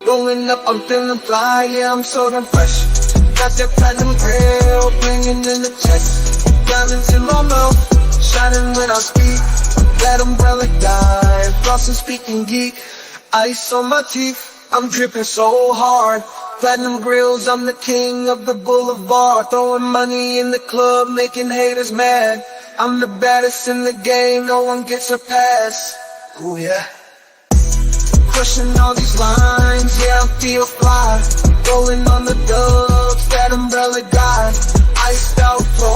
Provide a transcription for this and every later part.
Rolling up, I'm feeling fly, yeah, I'm so damn fresh. Got that platinum grill, blinging in the chest. Diamonds in my mouth, shining when I speak. That umbrella guy, flossing speaking geek. Ice on my teeth, I'm dripping so hard. Platinum grills, I'm the king of the boulevard. Throwing money in the club, making haters mad. I'm the baddest in the game, no one gets a pass. Ooh yeah. Crushing all these lines, yeah, I feel fly. Rolling on the dubs, that umbrella guy. Iced out pro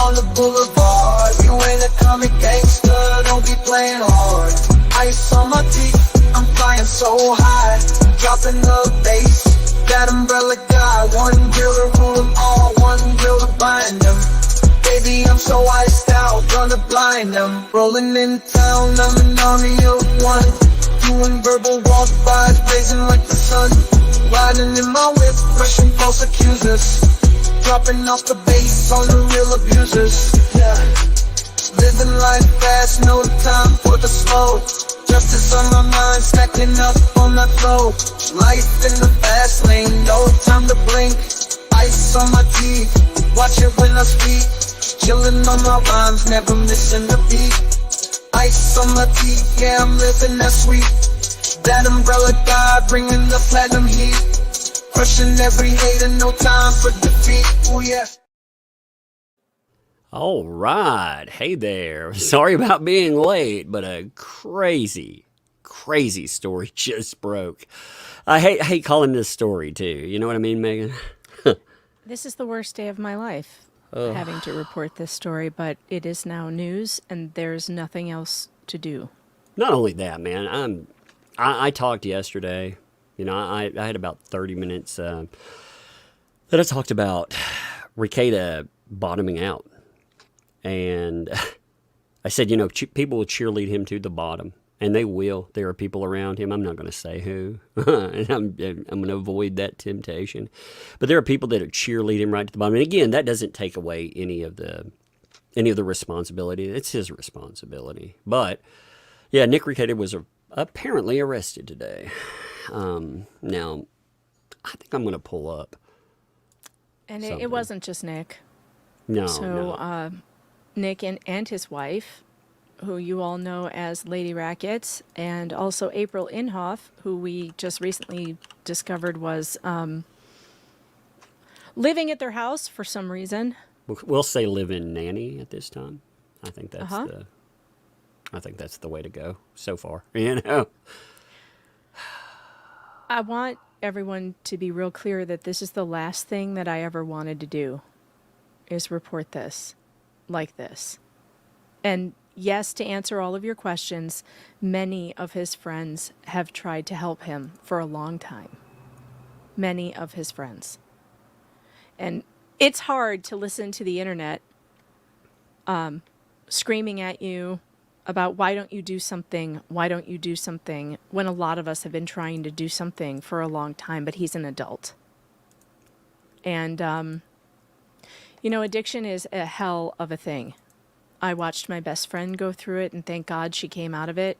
on the boulevard. You ain't a comic gangster, don't be playing hard. Ice on my teeth, I'm flying so high. Dropping the bass, that umbrella guy. One grill to rule them all, one grill to bind them. Baby, I'm so iced out, gonna blind them. Rolling in town, I'm an army of one. Doing verbal walk-bys, blazing like the sun. Riding in my whip, crushing false accusers. Dropping off the bass on the real abusers. Yeah. Living life fast, no time for the slow. Justice on my mind, stacking up on that flow. Life in the fast lane, no time to blink. Ice on my teeth, watch it when I speak. Chillin' on my rhymes, never missing a beat. Ice on my teeth, yeah, I'm living that sweet. That umbrella guy, bringing the platinum heat. Crushing every hater, no time for defeat. Ooh yeah. All right. Hey there. Sorry about being late, but a crazy story just broke. I hate calling this story too. You know what I mean, Megan? This is the worst day of my life, having to report this story, but it is now news and there's nothing else to do. Not only that, man, I talked yesterday. You know, I had about 30 minutes that I talked about Rekieta bottoming out. And I said, you know, people will cheerlead him to the bottom. And they will. There are people around him. I'm not going to say who. And I'm going to avoid that temptation. But there are people that cheerlead him right to the bottom. And again, that doesn't take away any of the responsibility. It's his responsibility. But yeah, Nick Rekieta was apparently arrested today. Now, I think I'm going to pull up. And it wasn't just Nick. No. So Nick and his wife, who you all know as Lady Rackets, and also April Inhofe, who we just recently discovered was living at their house for some reason. We'll say live-in nanny at this time. I think that's the way to go so far. You know. I want everyone to be real clear that this is the last thing that I ever wanted to do, is report this like this. And yes, to answer all of your questions, many of his friends have tried to help him for a long time. Many of his friends. And it's hard to listen to the internet screaming at you about why don't you do something, when a lot of us have been trying to do something for a long time, but he's an adult. And, you know, addiction is a hell of a thing. I watched my best friend go through it, and thank God she came out of it.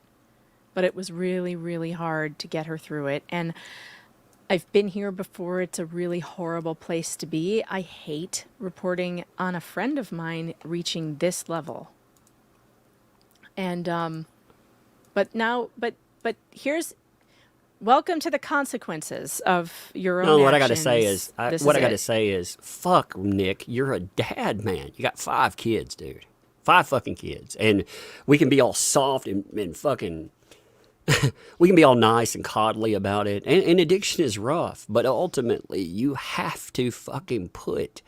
But it was really, really hard to get her through it. And I've been here before. It's a really horrible place to be. I hate reporting on a friend of mine reaching this level. And, but here's, welcome to the consequences of your own actions. What I got to say is, fuck, Nick, you're a dad, man. You got 5 kids, dude. 5 fucking kids. And we can be all soft and fucking, we can be all nice and coddly about it. And addiction is rough. But ultimately, you have to fucking put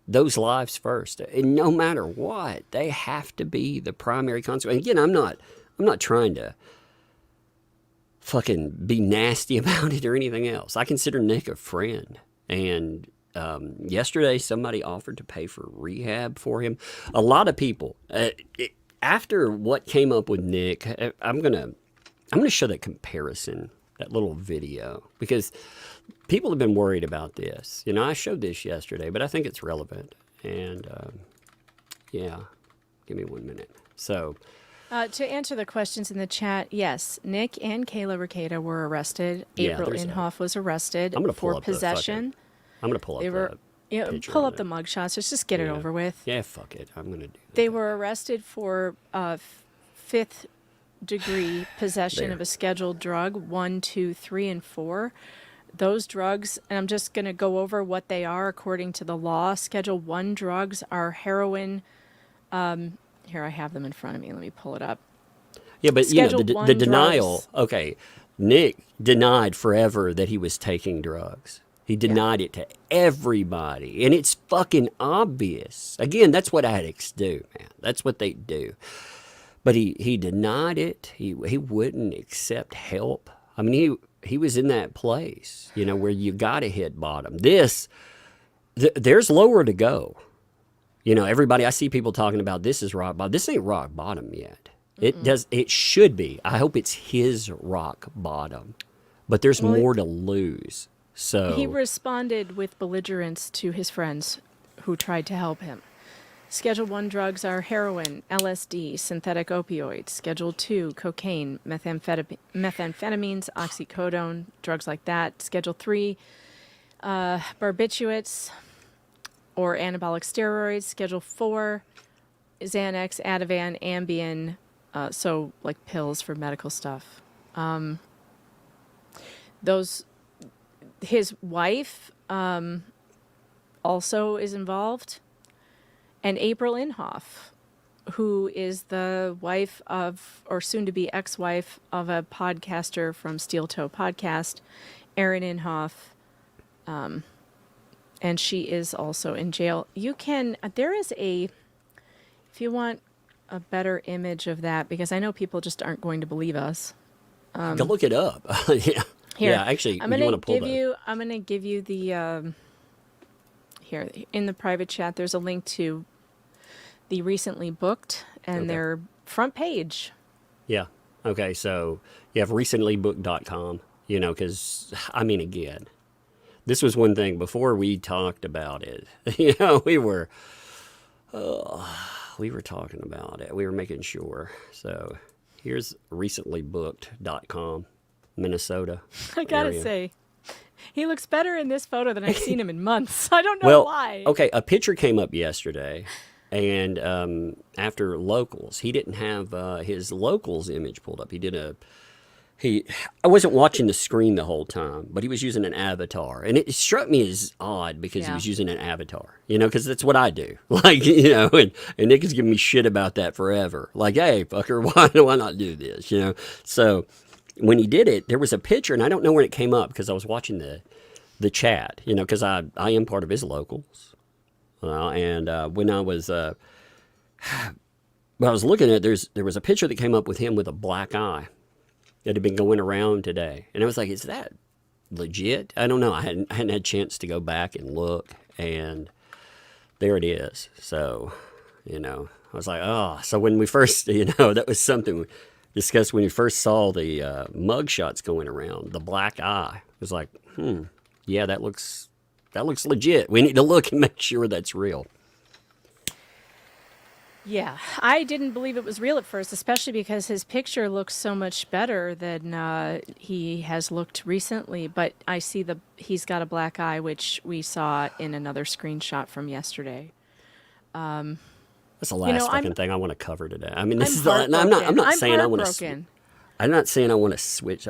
those lives first. And no matter what, they have to be the primary consequence. Again, I'm not trying to fucking be nasty about it or anything else. I consider Nick a friend. And yesterday, somebody offered to pay for rehab for him. A lot of people, after what came up with Nick, I'm gonna show that comparison, that little video, because people have been worried about this. You know, I showed this yesterday, but I think it's relevant. And yeah, give me 1 minute. So To answer the questions in the chat, yes, Nick and Kayla Rekieta were arrested. Yeah, April there's that. Inhofe was arrested I'm gonna pull for up the possession. I'm gonna pull up They were, the picture pull on up the it. mugshots. Let's just get it Yeah. over with. Yeah, fuck it. I'm gonna do that. They were arrested for fifth degree possession There. of a scheduled drug, 1, 2, 3, and 4. Those drugs, and I'm just going to go over what they are according to the law. Schedule 1 drugs are heroin. Here, I have them in front of me. Let me pull it up. Yeah, but Schedule the 1 denial. drugs. Okay, Nick denied forever that he was taking drugs. He denied it to everybody, and it's fucking obvious. Again, that's what addicts do, man. That's what they do. But he denied it. He wouldn't accept help. I mean, he was in that place, where you got to hit bottom. There's lower to go. Everybody, I see people talking about this is rock bottom. This ain't rock bottom yet. It should be. I hope it's his rock bottom. But there's more to lose. So He responded with belligerence to his friends who tried to help him. Schedule 1 drugs are heroin, LSD, synthetic opioids. Schedule 2, cocaine, methamphetamines, oxycodone, drugs like that. Schedule 3, barbiturates or anabolic steroids. Schedule 4, Xanax, Ativan, Ambien, so like pills for medical stuff. His wife also is involved. And April Inhofe, who is the wife of, or soon-to-be ex-wife of a podcaster from Steel Toe Podcast, Erin Inhofe, and she is also in jail. There is if you want a better image of that, because I know people just aren't going to believe us. go look it up. Yeah. Here, Yeah, actually, I'm you gonna want to pull I'm going to give you the, here, in the private chat, there's a link to the recently booked and their front page. Yeah. Okay. So you have recentlybooked.com, because, again, this was one thing before we talked about it. We were talking about it. We were making sure. So here's recentlybooked.com, Minnesota. I gotta area. say, he looks better in this photo than I've seen him in months. I don't know why. Okay, a picture came up yesterday, and after locals, he didn't have his locals image pulled up. I wasn't watching the screen the whole time, but he was using an avatar, and it struck me as odd because he was using an avatar, because that's what I do. Like, and Nick has given me shit about that forever. Like, hey, fucker, why not do this? So when he did it, there was a picture, and I don't know when it came up because I was watching the chat, because I am part of his locals. And when I was looking at it, there was a picture that came up with him with a black eye that had been going around today. And I was like, is that legit? I don't know. I hadn't had a chance to go back and look, and there it is. So, I was like, oh. So when we first, that was something we discussed when we first saw the mug shots going around, the black eye. It was like, yeah, that looks legit. We need to look and make sure that's real. Yeah, I didn't believe it was real at first, especially because his picture looks so much better than he has looked recently. But I see he's got a black eye, which we saw in another screenshot from yesterday. That's the last fucking thing I want to cover today. I mean, this I'm not saying I want to. heartbroken. I'm not saying I want to switch.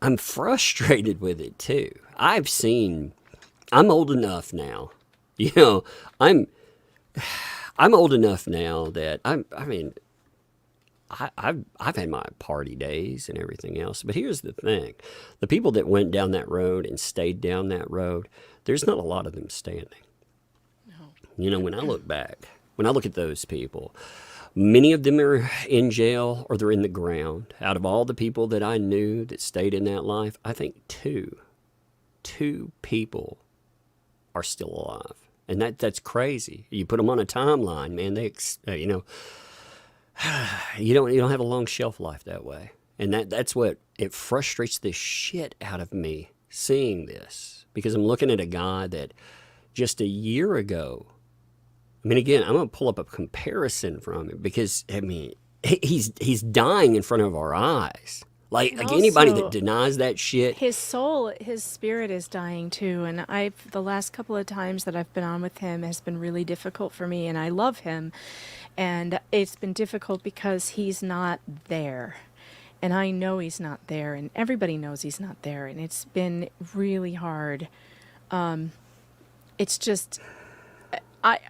I'm frustrated with it too. I'm old enough now. I'm old enough now that I've had my party days and everything else. But here's the thing. The people that went down that road and stayed down that road, there's not a lot of them standing. No. When I look back, when I look at those people, many of them are in jail or they're in the ground. Out of all the people that I knew that stayed in that life, I think two people are still alive. And that's crazy. You put them on a timeline, man. You don't have a long shelf life that way. And that's what it frustrates the shit out of me seeing this, because I'm looking at a guy that just a year ago I mean, again, I'm going to pull up a comparison from it because, I mean, he's dying in front of our eyes. Like anybody that denies that shit. His soul, his spirit is dying too. And the last couple of times that I've been on with him has been really difficult for me. And I love him. And it's been difficult because he's not there. And I know he's not there. And everybody knows he's not there. And it's been really hard. It's just,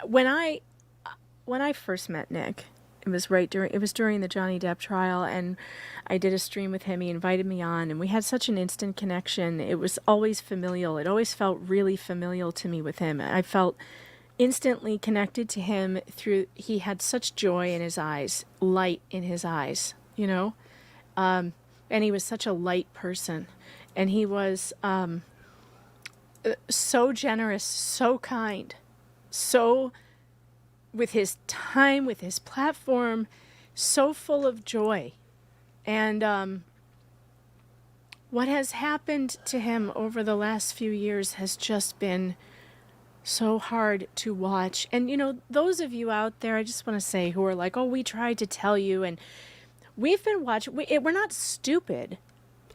when I first met Nick, it was during the Johnny Depp trial, and I did a stream with him. He invited me on, and we had such an instant connection. It was always familial. It always felt really familial to me with him. I felt instantly connected to him he had such joy in his eyes, light in his eyes, you know? And he was such a light person. And he was so generous, so kind, so with his time, with his platform, so full of joy. And what has happened to him over the last few years has just been so hard to watch. And, you know, those of you out there, I just want to say, who are like, oh, we tried to tell you. And we've been watching. We're not stupid.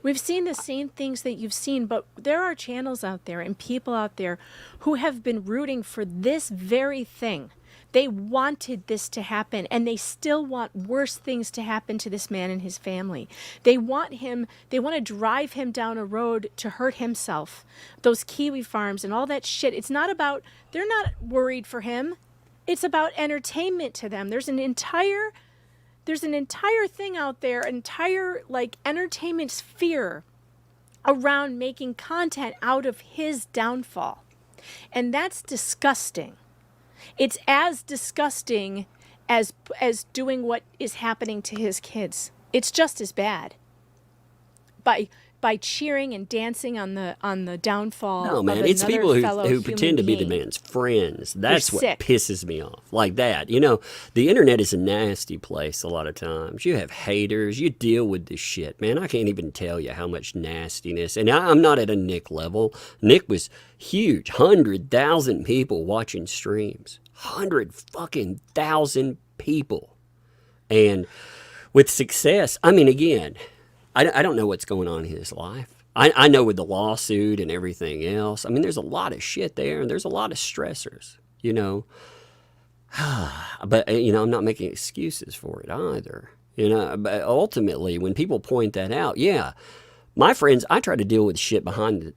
We've seen the same things that you've seen, but there are channels out there and people out there who have been rooting for this very thing. They wanted this to happen, and they still want worse things to happen to this man and his family. They want to drive him down a road to hurt himself. Those Kiwi Farms and all that shit. They're not worried for him. It's about entertainment to them. There's an entire thing out there, entire like entertainment sphere around making content out of his downfall. And that's disgusting. It's as disgusting as doing what is happening to his kids. It's just as bad. By cheering and dancing on the downfall. No, man, it's people who pretend to be the man's friends. That's what pisses me off. Like that. You know, the internet is a nasty place a lot of times. You have haters. You deal with this shit, man. I can't even tell you how much nastiness. And I'm not at a Nick level. Nick was huge. 100,000 people watching streams. 100,000 people. And with success, I mean, again, I don't know what's going on in his life. I know with the lawsuit and everything else. I mean, there's a lot of shit there, and there's a lot of stressors, you know. But, you know, I'm not making excuses for it either. You know, but ultimately, when people point that out, yeah, my friends, I try to deal with shit behind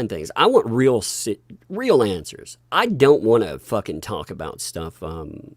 things. I want real answers. I don't want to fucking talk about stuff on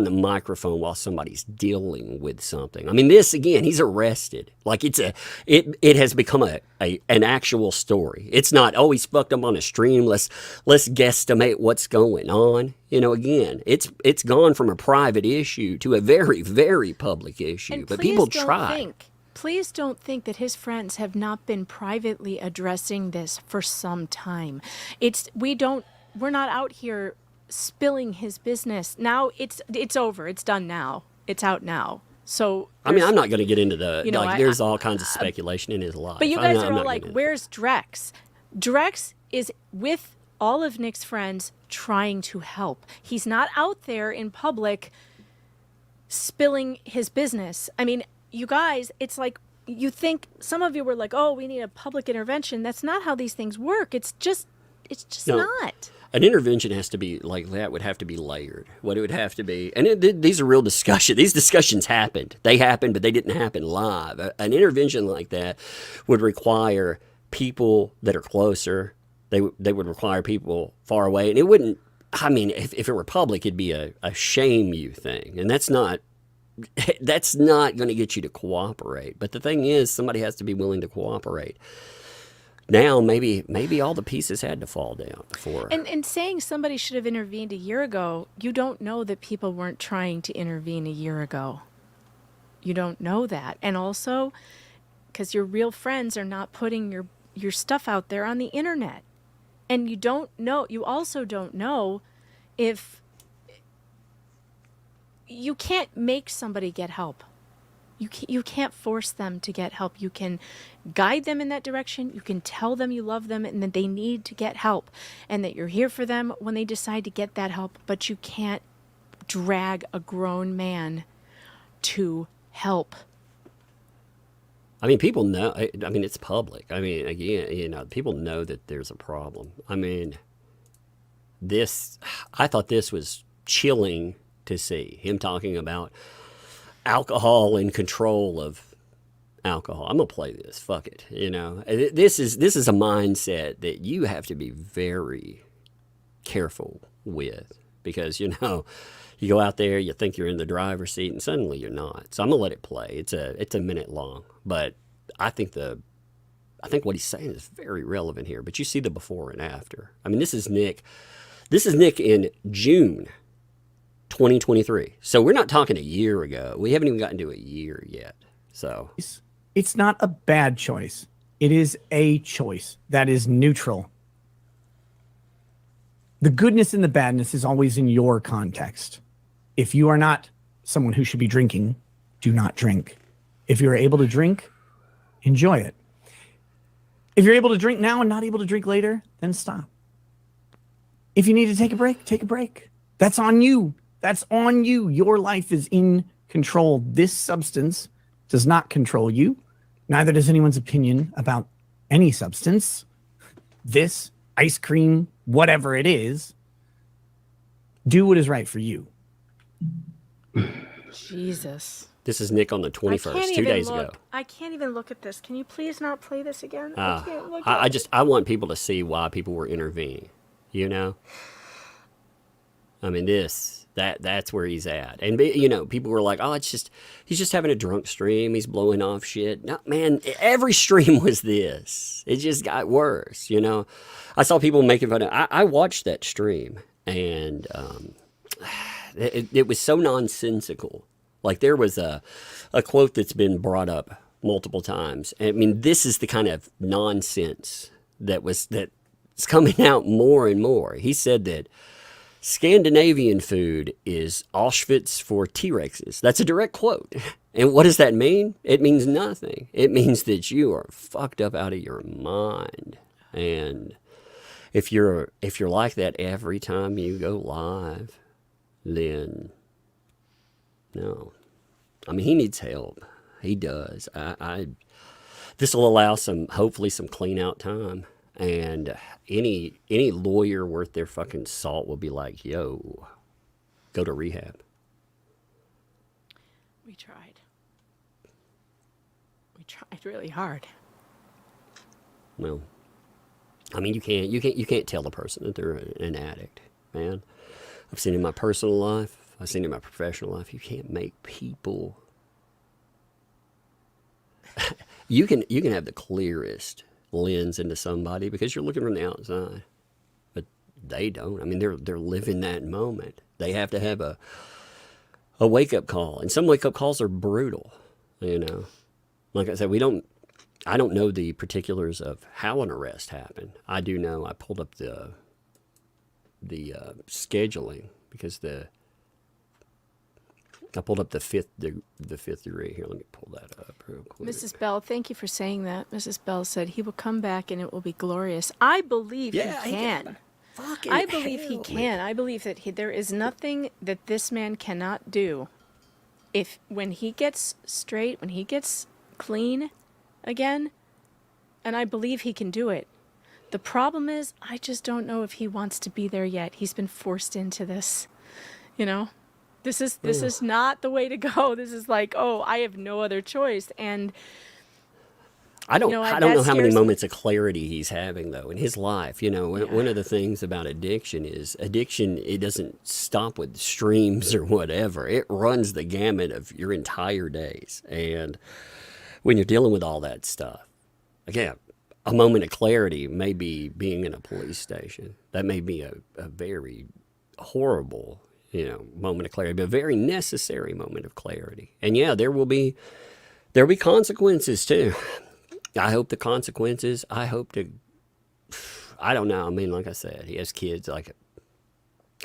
the microphone while somebody's dealing with something. I mean, this again, he's arrested. Like it has become an actual story. It's not, oh, he's fucked up on a stream. Let's guesstimate what's going on. You know, again, it's gone from a private issue to a very, very public issue. And but people try. Please don't think that his friends have not been privately addressing this for some time. We're not out here spilling his business. Now it's over. It's done now. It's out now. So I mean, I'm not going to get into there's all kinds of speculation in his life. But you guys are all like, where's Drex? Drex is with all of Nick's friends trying to help. He's not out there in public spilling his business. I mean, you guys, it's like, you think, some of you were like, oh, we need a public intervention. That's not how these things work. It's just not. An intervention has to be like that. Would have to be layered. What it would have to be, and these are real discussions. These discussions happened. They happened, but they didn't happen live. An intervention like that would require people that are closer. They would require people far away, and it wouldn't. I mean, if it were public, it'd be a shame you thing, and that's not going to get you to cooperate. But the thing is, somebody has to be willing to cooperate. Now, maybe all the pieces had to fall down before. And saying somebody should have intervened a year ago, you don't know that people weren't trying to intervene a year ago. You don't know that. And also, because your real friends are not putting your stuff out there on the internet. And you also don't know if you can't make somebody get help. You can't force them to get help. You can guide them in that direction. You can tell them you love them and that they need to get help and that you're here for them when they decide to get that help. But you can't drag a grown man to help. I mean, people know. I mean, it's public. I mean, again, you know, people know that there's a problem. I mean, I thought this was chilling to see him talking about alcohol and control of alcohol. I'm gonna play this. Fuck it. You know, this is a mindset that you have to be very careful with, because you know, you go out there, you think you're in the driver's seat, and suddenly you're not. So I'm gonna let it play. It's a minute long, but I think what he's saying is very relevant here. But you see the before and after. I mean, this is Nick. This is Nick in June 2023. So we're not talking a year ago. We haven't even gotten to a year yet. So it's not a bad choice. It is a choice that is neutral. The goodness and the badness is always in your context. If you are not someone who should be drinking, do not drink. If you're able to drink, enjoy it. If you're able to drink now and not able to drink later, then stop. If you need to take a break, take a break. That's on you. That's on you. Your life is in control. This substance does not control you. Neither does anyone's opinion about any substance. This, ice cream, whatever it is, do what is right for you. Jesus. this is Nick on the 21st, 2 days ago. I can't even look at this. Can you please not play this again? I can't look at I want people to see why people were intervening, you know? I mean, that's where he's at. And, you know, people were like, oh, he's just having a drunk stream. He's blowing off shit. No, man, every stream was this. It just got worse, you know? I saw people making fun of I watched that stream, and it was so nonsensical. Like, there was a quote that's been brought up multiple times. I mean, this is the kind of nonsense that's coming out more and more. He said that Scandinavian food is Auschwitz for T-Rexes. That's a direct quote. And what does that mean? It means nothing. It means that you are fucked up out of your mind. And if you're like that every time you go live, then no. I mean, he needs help. He does. This will allow hopefully some clean out time. And any lawyer worth their fucking salt will be like, yo, go to rehab. We tried. We tried really hard. Well, I mean, you can't tell a person that they're an addict, man. I've seen it in my personal life. I've seen it in my professional life. You can't make people. You can have the clearest lens into somebody because you're looking from the outside, but they don't. I mean, they're living that moment. They have to have a wake up call, and some wake up calls are brutal. You know, like I said, I don't know the particulars of how an arrest happened. I do know I pulled up the scheduling because I pulled up the fifth degree. Here, let me pull that up real quick. Mrs. Bell, thank you for saying that. Mrs. Bell said he will come back and it will be glorious. I believe he can. I believe he can. I believe that there is nothing that this man cannot do. When he gets straight, when he gets clean again, and I believe he can do it. The problem is, I just don't know if he wants to be there yet. He's been forced into this, you know? This is not the way to go. This is like, oh, I have no other choice. And I don't know how many moments of clarity he's having though in his life. You know, one of the things about addiction is it doesn't stop with streams or whatever. It runs the gamut of your entire days. And when you're dealing with all that stuff, again, a moment of clarity may be being in a police station. That may be a very horrible, you know, moment of clarity, but a very necessary moment of clarity. And yeah, there'll be consequences too. I hope the consequences, I don't know. I mean, like I said, he has kids. Like,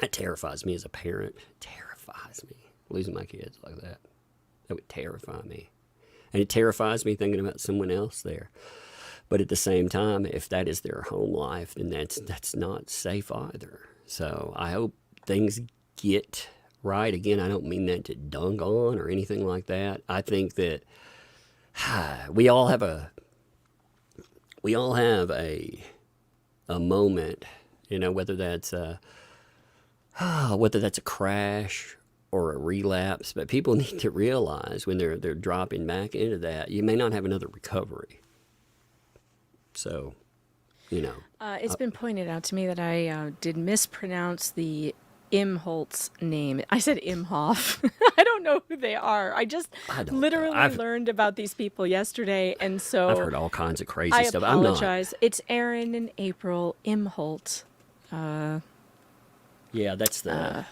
that terrifies me as a parent. It terrifies me. Losing my kids like that. That would terrify me. And it terrifies me thinking about someone else there. But at the same time, if that is their home life, then that's not safe either. So I hope things get right? Again, I don't mean that to dunk on or anything like that. I think that we all have a moment, you know, whether that's a crash or a relapse, but people need to realize when they're dropping back into that, you may not have another recovery. So, you know. It's been pointed out to me that I did mispronounce the Imholtz name. I said Imhoff. I don't know who they are. I literally learned about these people yesterday, and so I've heard all kinds of crazy I stuff. apologize. It's Aaron and April Imholt. Yeah, that's the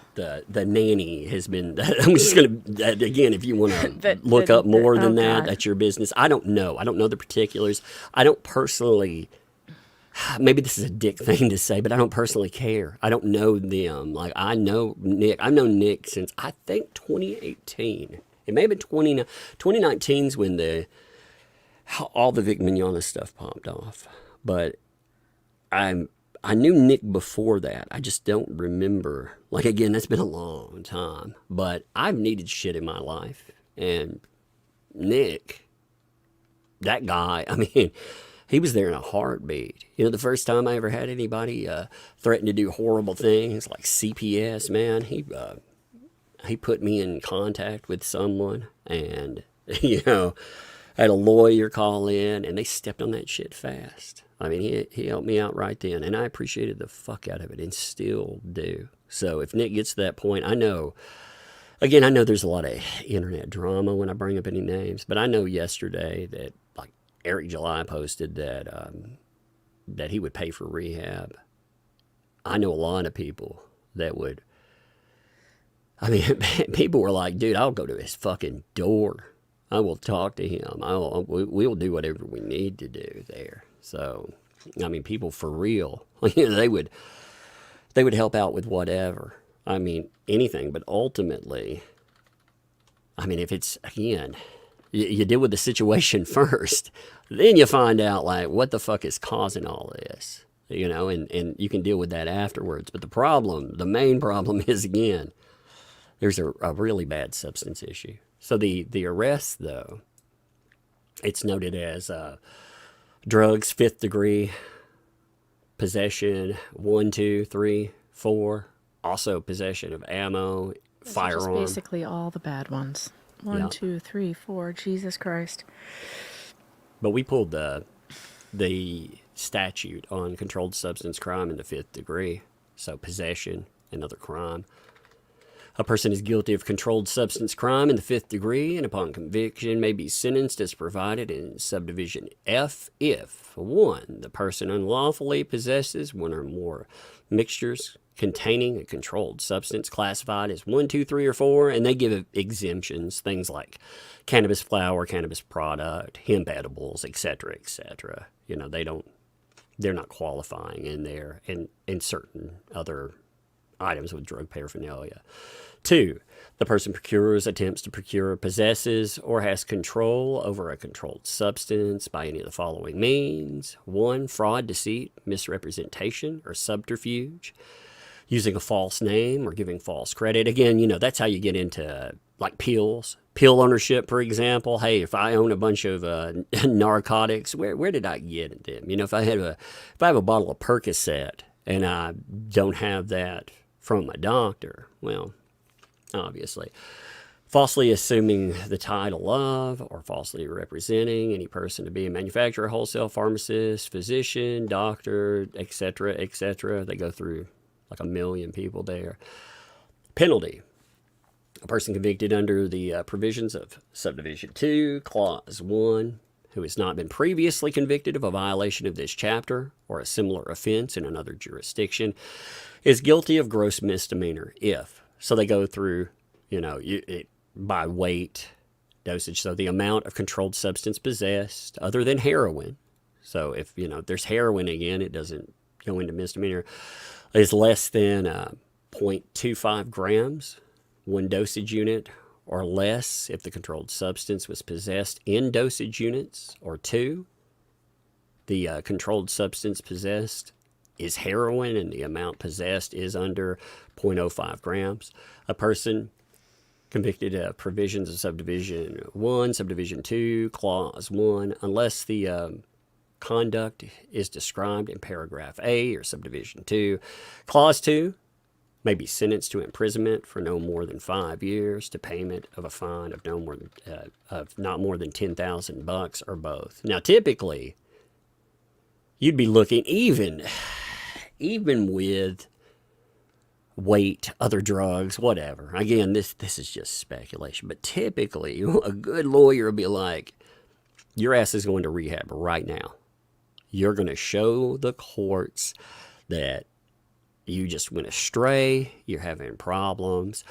nanny has been. I'm just gonna again, if you want to look up more than that, God. that's your business. I don't know. I don't know the particulars. I don't personally. Maybe this is a dick thing to say, but I don't personally care. I don't know them. Like, I know Nick. I've known Nick since, I think, 2018. It may have been 2019's when all the Vic Mignogna stuff popped off. But I knew Nick before that. I just don't remember. Like, again, that's been a long time. But I've needed shit in my life. And Nick, that guy, I mean, he was there in a heartbeat. You know, the first time I ever had anybody threaten to do horrible things like CPS, man, he put me in contact with someone, and, you know, I had a lawyer call in, and they stepped on that shit fast. I mean, he helped me out right then, and I appreciated the fuck out of it and still do. So if Nick gets to that point, I know there's a lot of internet drama when I bring up any names, but I know yesterday that, like, Eric July posted that he would pay for rehab. I know a lot of people that would. I mean, people were like, dude, I'll go to his fucking door. I will talk to him. We'll do whatever we need to do there. So, I mean, people for real, you know, they would help out with whatever. I mean, anything. But ultimately, I mean, if it's, again, you deal with the situation first, then you find out, like, what the fuck is causing all this, you know, and you can deal with that afterwards. But the main problem is, again, there's a really bad substance issue. So the arrest, though, it's noted as drugs, 5th degree, possession, 1, 2, 3, 4, also possession of ammo, firearm. Just basically all the bad ones. 1, 2, 3, 4. Jesus Christ. But we pulled the statute on controlled substance crime in the 5th degree. So possession, another crime. A person is guilty of controlled substance crime in the 5th degree, and upon conviction may be sentenced as provided in subdivision F if 1. The person unlawfully possesses one or more mixtures containing a controlled substance classified as 1, 2, 3, or 4, and they give exemptions, things like cannabis flower, cannabis product, hemp edibles, etc., etc. You know, they're not qualifying in there, and in certain other items with drug paraphernalia. 2, the person procures, attempts to procure, possesses, or has control over a controlled substance by any of the following means. 1, fraud, deceit, misrepresentation, or subterfuge, using a false name or giving false credit. Again, you know, that's how you get into, like, pills. Pill ownership, for example. Hey, if I own a bunch of narcotics, where did I get them? You know, if I have a bottle of Percocet and I don't have that from my doctor, well, obviously. Falsely assuming the title of or falsely representing any person to be a manufacturer, wholesale, pharmacist, physician, doctor, etc., etc. They go through like a million people there. Penalty. A person convicted under the provisions of Subdivision 2, Clause 1, who has not been previously convicted of a violation of this chapter or a similar offense in another jurisdiction, is guilty of gross misdemeanor if. So they go through, you know, by weight, dosage. So the amount of controlled substance possessed other than heroin. So if, you know, there's heroin again, it doesn't go into misdemeanor, is less than 0.25 grams, 1 dosage unit, or less if the controlled substance was possessed in dosage units, or 2, the controlled substance possessed is heroin and the amount possessed is under 0.05 grams. A person convicted of provisions of subdivision 1, subdivision 2, clause 1, unless the conduct is described in paragraph A or subdivision 2. Clause 2 may be sentenced to imprisonment for no more than 5 years, to payment of a fine of not more than $10,000 or both. Now, typically, you'd be looking even with weight, other drugs, whatever. Again, this is just speculation, but typically, a good lawyer will be like, your ass is going to rehab right now. You're going to show the courts that you just went astray, you're having problems,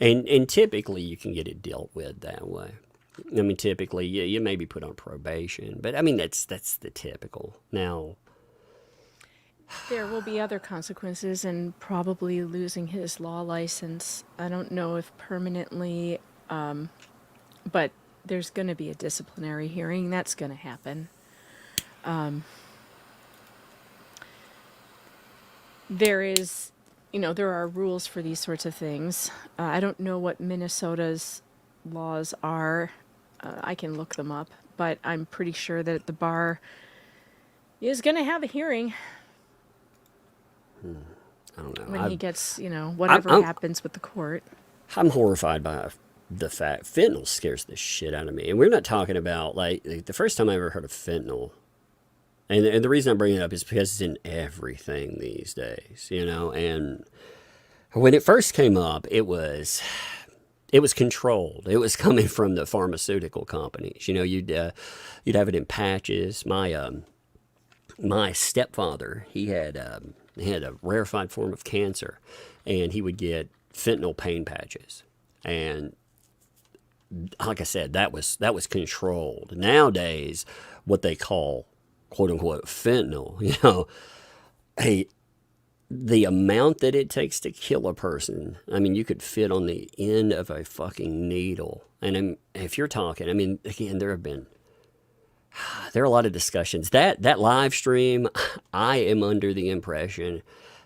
and typically you can get it dealt with that way. I mean, typically you may be put on probation, but I mean that's the typical. Now, there will be other consequences, and probably losing his law license. I don't know if permanently, but there's going to be a disciplinary hearing. That's going to happen. There is, there are rules for these sorts of things. I don't know what Minnesota's laws are. I can look them up, but I'm pretty sure that the bar is going to have a hearing. I don't know. When he gets, whatever happens with the court. I'm horrified by the fact fentanyl scares the shit out of me. And we're not talking about, like the first time I ever heard of fentanyl, and the reason I bring it up is because it's in everything these days, and when it first came up, it was controlled. It was coming from the pharmaceutical companies. You'd have it in patches. My stepfather, he had a rarefied form of cancer, and he would get fentanyl pain patches. And like I said, that was controlled. Nowadays, what they call quote unquote fentanyl, the amount that it takes to kill a person, I mean, you could fit on the end of a fucking needle. And if you're talking, I mean, again, there are a lot of discussions. That live stream, I am under the impression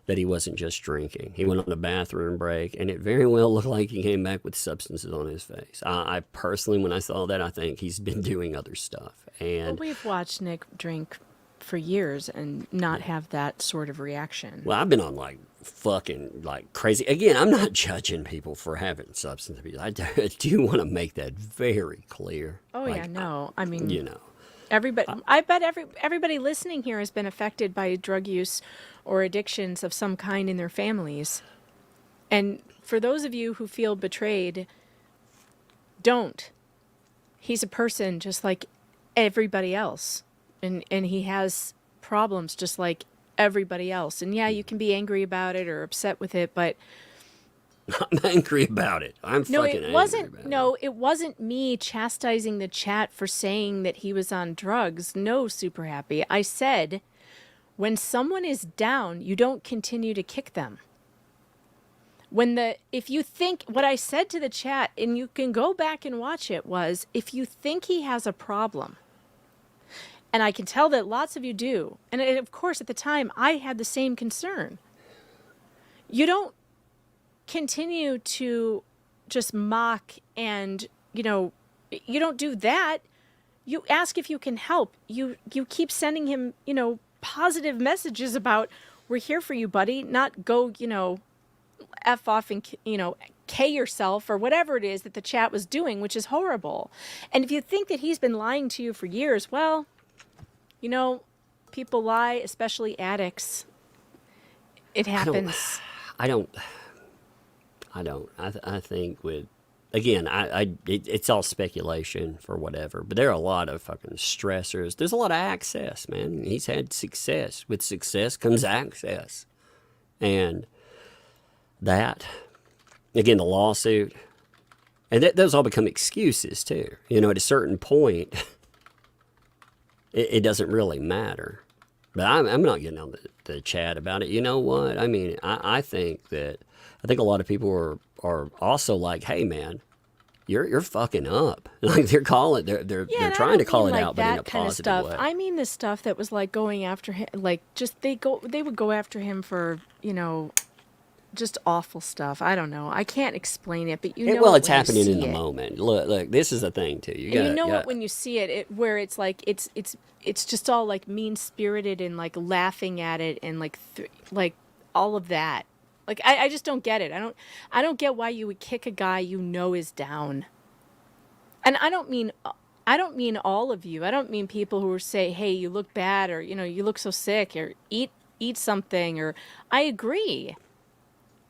that he wasn't just drinking. He went on a bathroom break, and it very well looked like he came back with substances on his face. I personally, when I saw that, I think he's been doing other stuff. And we've watched Nick drink for years and not have that sort of reaction. Well, I've been on fucking crazy. Again, I'm not judging people for having substance abuse. I do want to make that very clear. Oh, yeah, no. I mean, everybody. I bet everybody listening here has been affected by drug use or addictions of some kind in their families. And for those of you who feel betrayed, don't. He's a person just like everybody else. And he has problems just like everybody else. And yeah, you can be angry about it or upset with it, but I'm angry about it. I'm fucking angry about it. No, it wasn't me chastising the chat for saying that he was on drugs. No, Super Happy. I said, when someone is down, you don't continue to kick them. If you think, what I said to the chat, and you can go back and watch it, was, if you think he has a problem, and I can tell that lots of you do, and of course at the time I had the same concern, you don't continue to just mock and, you don't do that. You ask if you can help. You keep sending him, positive messages about, we're here for you, buddy, not go, F off and, K yourself or whatever it is that the chat was doing, which is horrible. And if you think that he's been lying to you for years, well, people lie, especially addicts. It happens. I think it's all speculation for whatever, but there are a lot of fucking stressors. There's a lot of access, man. He's had success. With success comes access. And that, again, the lawsuit, and those all become excuses too. At a certain point, it doesn't really matter. But I'm not getting on the chat about it. You know what? I mean, I think a lot of people are also like, hey, man, you're fucking up. Like they're calling, they're Yeah, and I trying to don't call mean it like out, but in a that kind of positive stuff. way. I mean the stuff that was like going after him, like just they would go after him for, you know, just awful stuff. I don't know. I can't explain it, but you know Well, it it's when you happening in see the it. moment. Look, this is the thing too. You And got, you know it when you see it, where it's like it's just all like mean spirited and like laughing at it and like all of that. Like I just don't get it. I don't get why you would kick a guy you know is down. And I don't mean all of you. I don't mean people who say, "Hey, you look bad," or you know, "You look so sick," or eat something." Or I agree.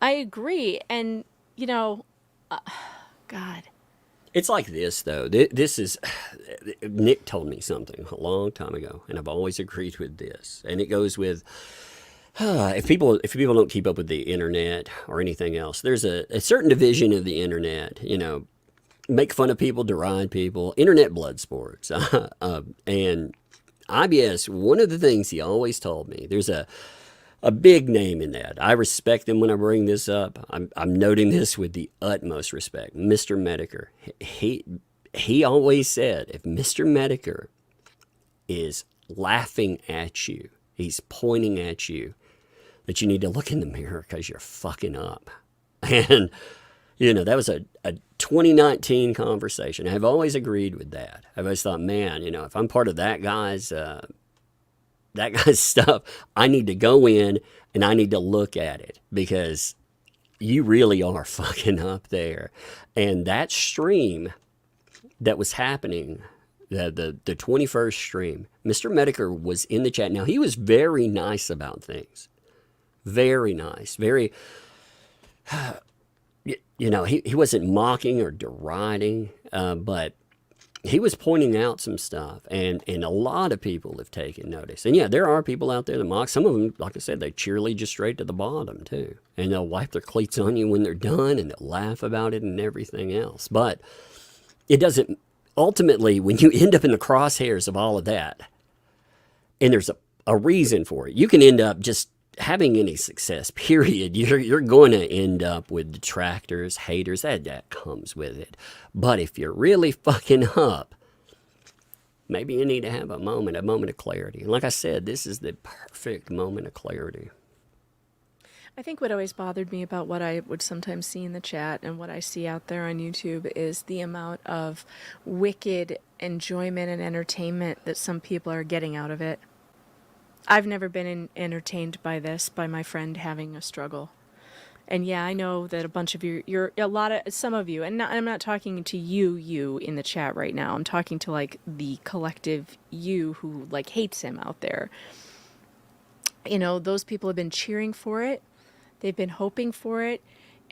And you know, God. It's like this though. This is Nick told me something a long time ago, and I've always agreed with this. And it goes with if people don't keep up with the internet or anything else, there's a certain division of the internet. You know, make fun of people, deride people, internet blood sports, and IBS. One of the things he always told me, there's a big name in that. I respect him when I bring this up. I'm noting this with the utmost respect. Mr. Medicare. He always said, if Mr. Medicare is laughing at you, he's pointing at you, that you need to look in the mirror because you're fucking up. And, you know, that was a 2019 conversation. I've always agreed with that. I've always thought, man, you know, if I'm part of that guy's stuff, I need to go in and I need to look at it because you really are fucking up there. And that stream that was happening, the 21st stream, Mr. Medicare was in the chat. Now, he was very nice about things. Very nice. Very, you know, he wasn't mocking or deriding, but he was pointing out some stuff, and a lot of people have taken notice. And yeah, there are people out there that mock. Some of them, like I said, they cheerlead you straight to the bottom too. And they'll wipe their cleats on you when they're done, and they'll laugh about it and everything else. But it doesn't, ultimately, when you end up in the crosshairs of all of that, and there's a reason for it, you can end up just having any success, period. You're going to end up with detractors, haters. That comes with it. But if you're really fucking up, maybe you need to have a moment of clarity. And like I said, this is the perfect moment of clarity. I think what always bothered me about what I would sometimes see in the chat and what I see out there on YouTube is the amount of wicked enjoyment and entertainment that some people are getting out of it. I've never been entertained by this, by my friend having a struggle. And yeah, I know that a bunch of some of you, and I'm not talking to you in the chat right now. I'm talking to like the collective you who like hates him out there. You know, those people have been cheering for it. They've been hoping for it.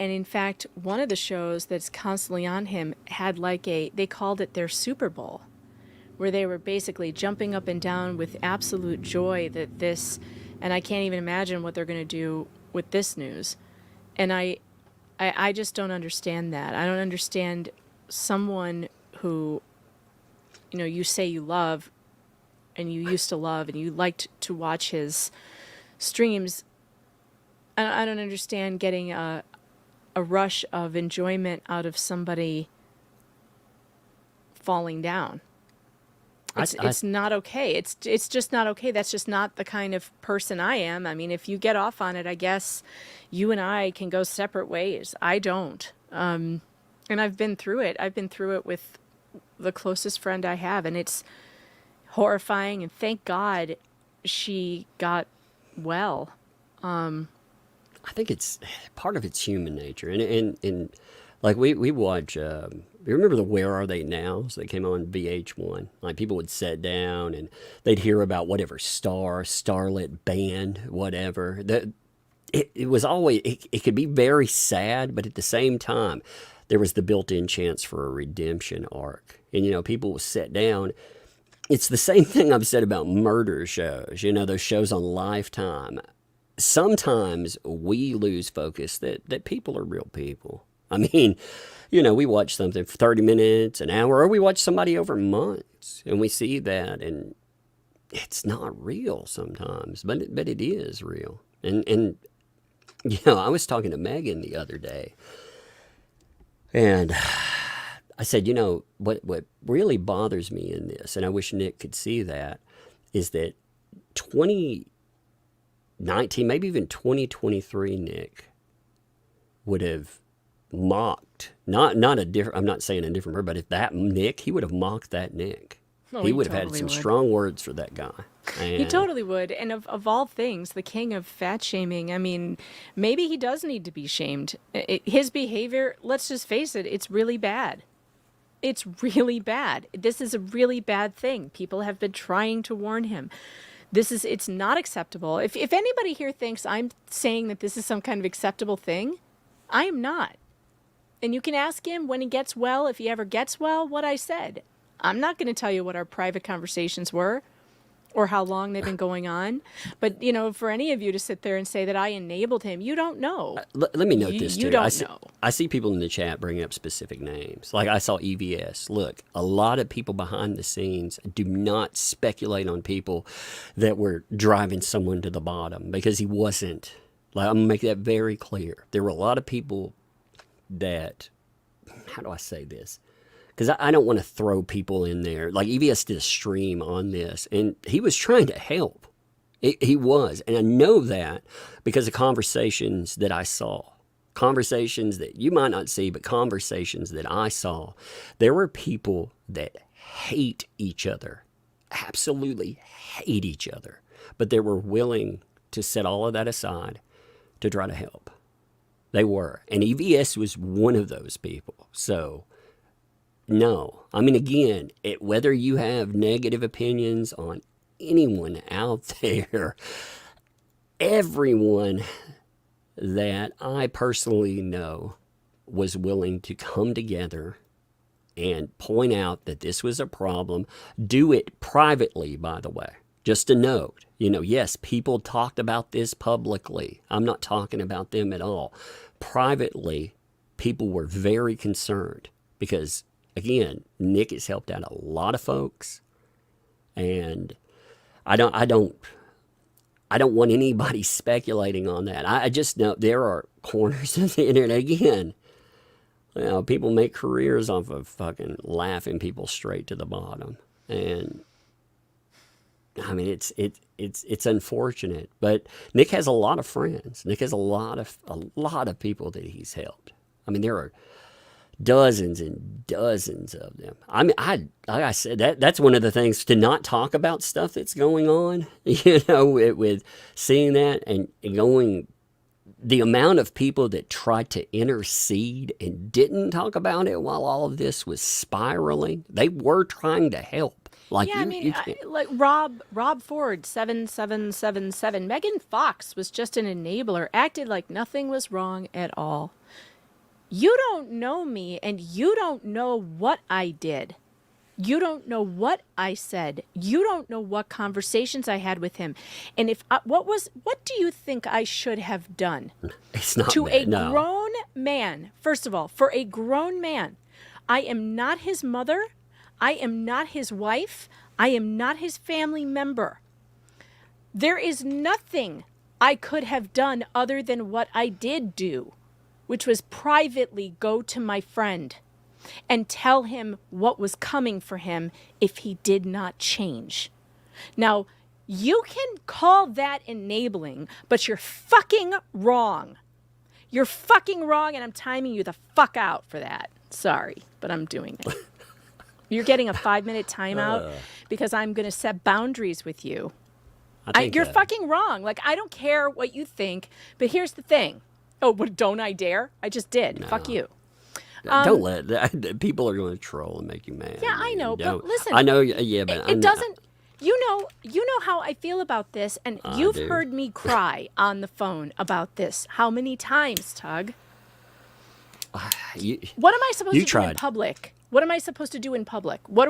And in fact, one of the shows that's constantly on him had they called it their Super Bowl, where they were basically jumping up and down with absolute joy that and I can't even imagine what they're going to do with this news. And I just don't understand that. I don't understand someone who, you know, you say you love and you used to love and you liked to watch his streams. I don't understand getting a rush of enjoyment out of somebody falling down. It's not okay. It's just not okay. That's just not the kind of person I am. I mean, if you get off on it, I guess you and I can go separate ways. I don't. And I've been through it. I've been through it with the closest friend I have, and it's horrifying. And thank God she got well. I think it's part of it's human nature, and like we watch. You remember the Where Are They Nows that came on VH1? Like people would sit down and they'd hear about whatever starlet band, whatever. It was always it could be very sad, but at the same time, there was the built-in chance for a redemption arc. And you know, people would sit down. It's the same thing I've said about murder shows. You know, those shows on Lifetime. Sometimes we lose focus that people are real people. I mean, you know, we watch something for 30 minutes, an hour, or we watch somebody over months, and we see that, and it's not real sometimes, but it is real. And you know, I was talking to Megan the other day, and I said, you know, what really bothers me in this, and I wish Nick could see that, is that 2019, maybe even 2023, Nick would have mocked, not a different, I'm not saying a different word, but if that Nick, he would have mocked that Nick. Oh, he would have had totally some would. strong words for that guy. He totally would. And of all things, the king of fat shaming, I mean, maybe he does need to be shamed. His behavior, let's just face it, it's really bad. It's really bad. This is a really bad thing. People have been trying to warn him. It's not acceptable. If anybody here thinks I'm saying that this is some kind of acceptable thing, I am not. And you can ask him when he gets well, if he ever gets well, what I said. I'm not going to tell you what our private conversations were or how long they've been going on. But, you know, for any of you to sit there and say that I enabled him, you don't know. Let me note this, too. You don't know. I see people in the chat bringing up specific names. Like I saw EVS. Look, a lot of people behind the scenes do not speculate on people that were driving someone to the bottom, because he wasn't. Like, I'm going to make that very clear. There were a lot of people that, how do I say this? Because I don't want to throw people in there. Like, EVS did a stream on this, and he was trying to help. He was. And I know that because of conversations that I saw. Conversations that you might not see, but conversations that I saw. There were people that hate each other. Absolutely hate each other. But they were willing to set all of that aside to try to help. They were. And EVS was one of those people. So, no. I mean, again, whether you have negative opinions on anyone out there, everyone that I personally know was willing to come together and point out that this was a problem. Do it privately, by the way. Just a note, you know, yes, people talked about this publicly. I'm not talking about them at all. Privately, people were very concerned because, again, Nick has helped out a lot of folks, and I don't want anybody speculating on that. I just know there are corners of the internet, again, you know, people make careers off of fucking laughing people straight to the bottom, and I mean, it's unfortunate, but Nick has a lot of friends. Nick has a lot of people that he's helped. I mean, there are dozens and dozens of them. I mean, like I said, that's one of the things, to not talk about stuff that's going on. You know, with seeing that and going, the amount of people that tried to intercede and didn't talk about it while all of this was spiraling. They were trying to help. Like, yeah, I mean, like Rob Ford 7777. Megan Fox was just an enabler, acted like nothing was wrong at all. You don't know me, and you don't know what I did. You don't know what I said. You don't know what conversations I had with him. And what do you think I should have done? It's not to bad, a no. grown man. First of all, for a grown man, I am not his mother. I am not his wife. I am not his family member. There is nothing I could have done other than what I did do, which was privately go to my friend and tell him what was coming for him if he did not change. Now, you can call that enabling, but you're fucking wrong. You're fucking wrong, and I'm timing you the fuck out for that. Sorry, but I'm doing it. You're getting a 5-minute timeout because I'm going to set boundaries with you. You're fucking wrong. Like, I don't care what you think, but here's the thing. Oh, but don't I dare? I just did. No. Fuck you. Don't let that. People are going to troll and make you mad. Yeah, I know, but listen. I know, yeah, but it doesn't. You know how I feel about this, and you've heard me cry on the phone about this. How many times, Tug? What am I supposed to do in public? What am I supposed to do in public? What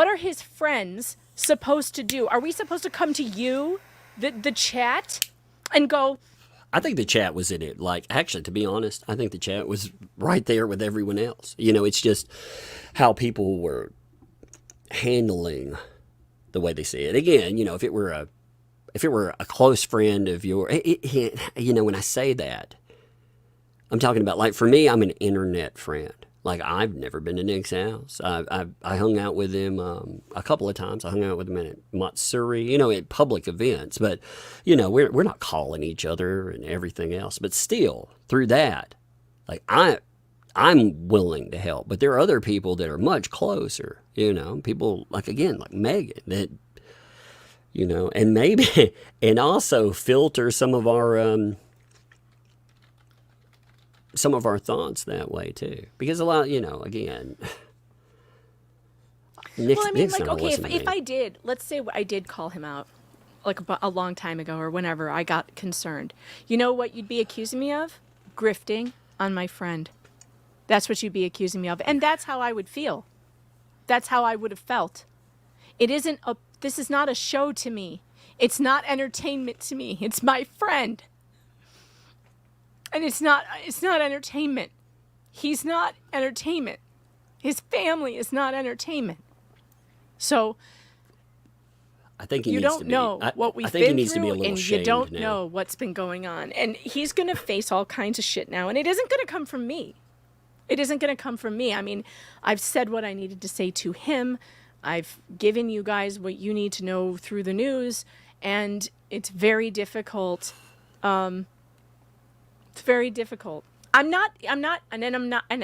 are his friends supposed to do? Are we supposed to come to you, the chat, and go? I think the chat was in it. Like, actually, to be honest, I think the chat was right there with everyone else. You know, it's just how people were handling the way they see it. Again, you know, if it were a close friend of yours, you know, when I say that, I'm talking about, like, for me, I'm an internet friend. Like, I've never been to Nick's house. I hung out with him a couple of times. I hung out with him at Matsuri, you know, at public events. But, you know, we're not calling each other and everything else. But still, through that, like, I'm willing to help. But there are other people that are much closer, you know, people like, again, like Megan, that, you know, and maybe, and also filter some of our thoughts that way too, because a lot, you know, again, Nick's, Well, I mean, Nick's like, not okay, listening to if me. I did, let's say I did call him out, like a long time ago or whenever I got concerned. You know what you'd be accusing me of? Grifting on my friend. That's what you'd be accusing me of. And that's how I would feel. That's how I would have felt. This is not a show to me. It's not entertainment to me. It's my friend. And it's not entertainment. He's not entertainment. His family is not entertainment. So I think he you needs don't to be, know I, what we've I think he been needs to be a through, little and you shamed don't now. know what's been going on. And he's going to face all kinds of shit now, and it isn't going to come from me. It isn't going to come from me. I mean, I've said what I needed to say to him. I've given you guys what you need to know through the news, and it's very difficult. It's very difficult. And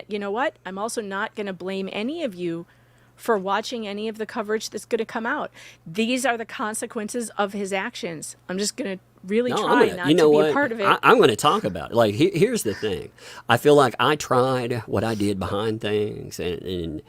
you know what? I'm also not going to blame any of you for watching any of the coverage that's going to come out. These are the consequences of his actions. I'm just going to really try not to be a part of it. I'm going to talk about it. Like, here's the thing. I feel like I tried what I did behind things, and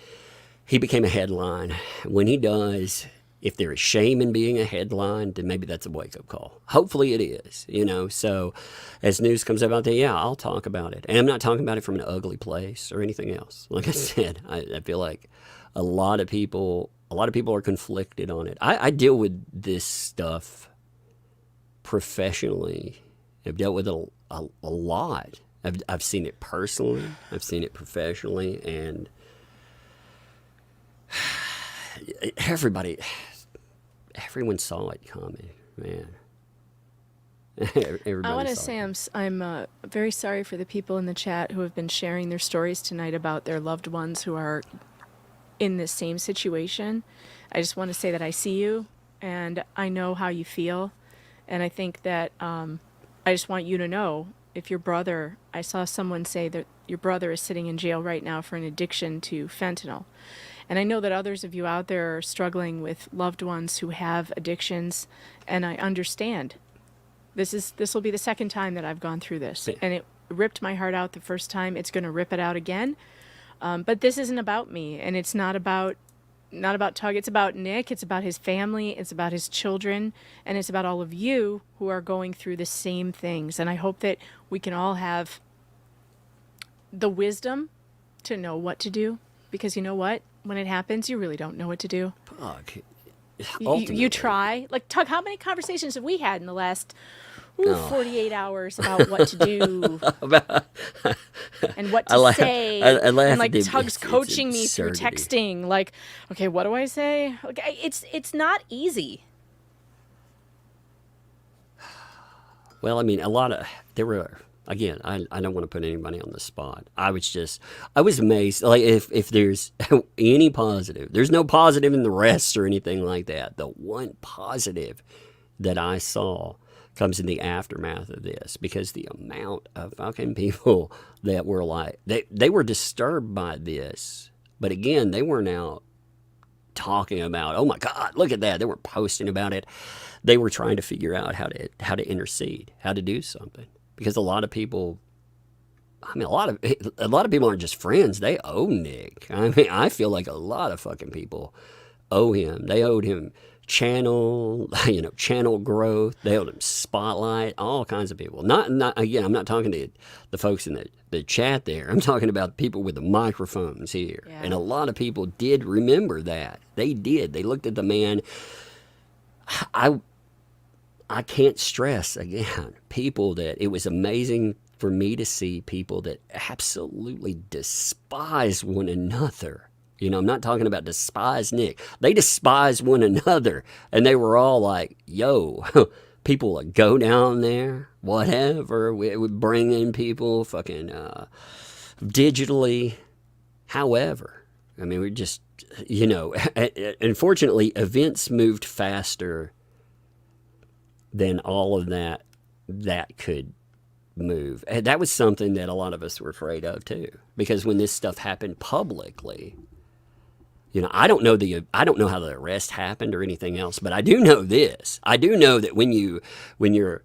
he became a headline. When he does, if there is shame in being a headline, then maybe that's a wake-up call. Hopefully it is, you know. So as news comes about that, yeah, I'll talk about it. And I'm not talking about it from an ugly place or anything else. Like I said, I feel like a lot of people are conflicted on it. I deal with this stuff professionally. I've dealt with it a lot. I've seen it personally. I've seen it professionally, and everyone saw it coming, man. I want to say I'm very sorry for the people in the chat who have been sharing their stories tonight about their loved ones who are in this same situation. I just want to say that I see you, and I know how you feel, and I think that I just want you to know, if your brother, I saw someone say that your brother is sitting in jail right now for an addiction to fentanyl. And I know that others of you out there are struggling with loved ones who have addictions, and I understand. This will be the second time that I've gone through this, and it ripped my heart out the first time. It's going to rip it out again. But this isn't about me, and it's not about Tug. It's about Nick. It's about his family. It's about his children, and it's about all of you who are going through the same things. And I hope that we can all have the wisdom to know what to do, because you know what? When it happens, you really don't know what to do. Fuck. You try. Like, Tug, how many conversations have we had in the last 48 hours about what to do and what to say? I laugh and like at Tug's coaching me through absurdity. texting. Like, okay, what do I say? Okay, it's not easy. Well, I mean, there were, again, I don't want to put anybody on the spot. I was amazed. Like, if there's any positive, there's no positive in the rest or anything like that. The one positive that I saw comes in the aftermath of this, because the amount of fucking people that were like, they were disturbed by this. But again, they weren't out talking about, oh my God, look at that. They weren't posting about it. They were trying to figure out how to intercede, how to do something. Because a lot of people, I mean, a lot of people aren't just friends. They owe Nick. I mean, I feel like a lot of fucking people owe him. They owed him channel growth. They owed him spotlight. All kinds of people. Not again. I'm not talking to the folks in the chat there. I'm talking about people with the microphones here. Yeah. And a lot of people did remember that. They did. They looked at the man. I can't stress again, people, that it was amazing for me to see people that absolutely despise one another. You know, I'm not talking about despise Nick. They despise one another. And they were all like, yo, people would go down there, whatever. We would bring in people fucking digitally. However, I mean, we just, you know, unfortunately, events moved faster than all of that could move. And that was something that a lot of us were afraid of too, because when this stuff happened publicly, you know, I don't know how the arrest happened or anything else, but I do know this. I do know that when you're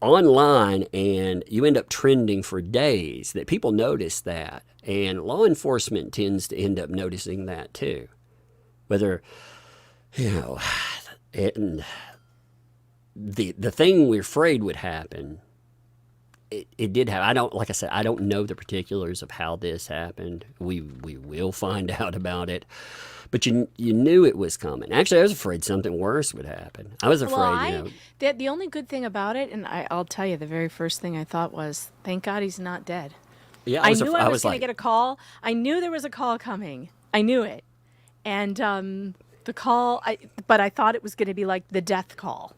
online and you end up trending for days, that people notice that, and law enforcement tends to end up noticing that too. Whether, you know, the thing we're afraid would happen, it did happen. Like I said, I don't know the particulars of how this happened. We will find out about it. But you knew it was coming. Actually, I was afraid something worse would happen. I was afraid, the only good thing about it, and I'll tell you, the very first thing I thought was, thank God he's not dead. Yeah, I knew I was going to get a call. I knew there was a call coming. I knew it. And the call, but I thought it was going to be like the death call.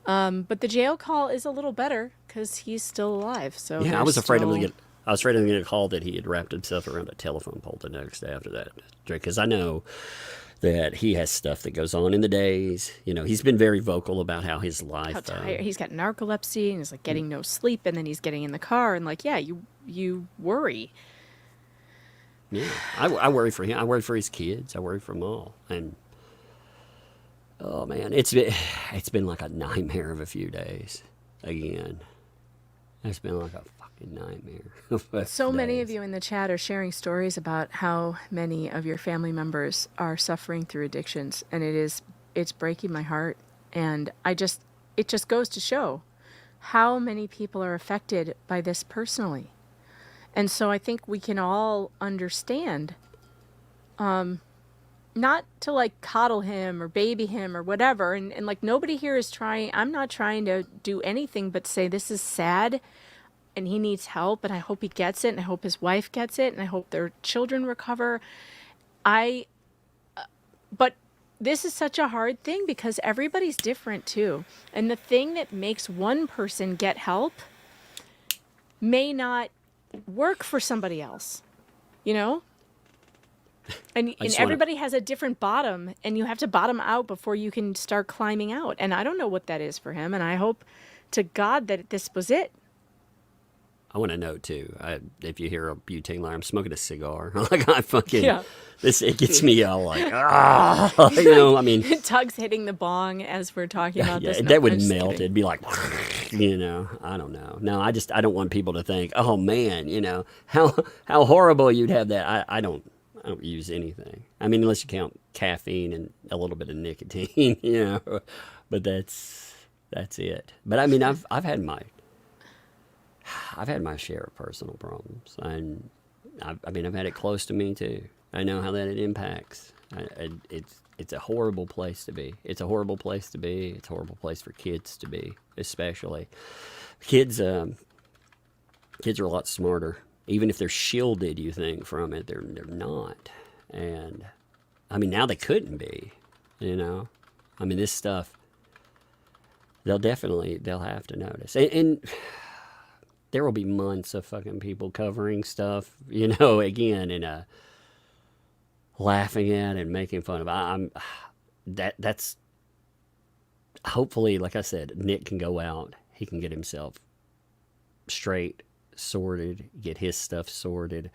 But the jail call is a little better because he's still alive. So yeah, I was afraid of getting a call that he had wrapped himself around a telephone pole the next day after that. Because I know that he has stuff that goes on in the days. You know, he's been very vocal about how his life. How tired. He's got narcolepsy and he's like getting no sleep, and then he's getting in the car and like, yeah, you worry. Yeah, I worry for him. I worry for his kids. I worry for them all. And oh man, it's been like a nightmare of a few days again. It's been like a fucking nightmare. So many of you in the chat are sharing stories about how many of your family members are suffering through addictions, and it's breaking my heart. And it just goes to show how many people are affected by this personally. And so I think we can all understand, not to like coddle him or baby him or whatever. And like nobody here is trying, I'm not trying to do anything but say this is sad and he needs help, and I hope he gets it, and I hope his wife gets it, and I hope their children recover. But this is such a hard thing because everybody's different too. And the thing that makes one person get help may not work for somebody else, you know? And everybody has a different bottom, and you have to bottom out before you can start climbing out. And I don't know what that is for him, and I hope to God that this was it. I want to know too. If you hear a butane line, I'm smoking a cigar. Like I fucking it gets me all like you know. I mean, Tug's hitting the bong as we're talking about this. That would melt. It'd be like, you know. I don't know. No, I don't want people to think, oh man, you know how horrible you'd have that. I don't use anything. I mean, unless you count caffeine and a little bit of nicotine, you know. But that's it. But I mean, I've had my share of personal problems, and I've had it close to me too. I know how that it impacts. It's a horrible place to be. It's a horrible place to be. It's a horrible place for kids to be, especially. Kids are a lot smarter. Even if they're shielded, you think, from it, they're not. And I mean, now they couldn't be, you know. I mean, this stuff, they'll have to notice. And there will be months of fucking people covering stuff, you know, again, and laughing at and making fun of. That's hopefully, like I said, Nick can go out. He can get himself straight, sorted, get his stuff sorted.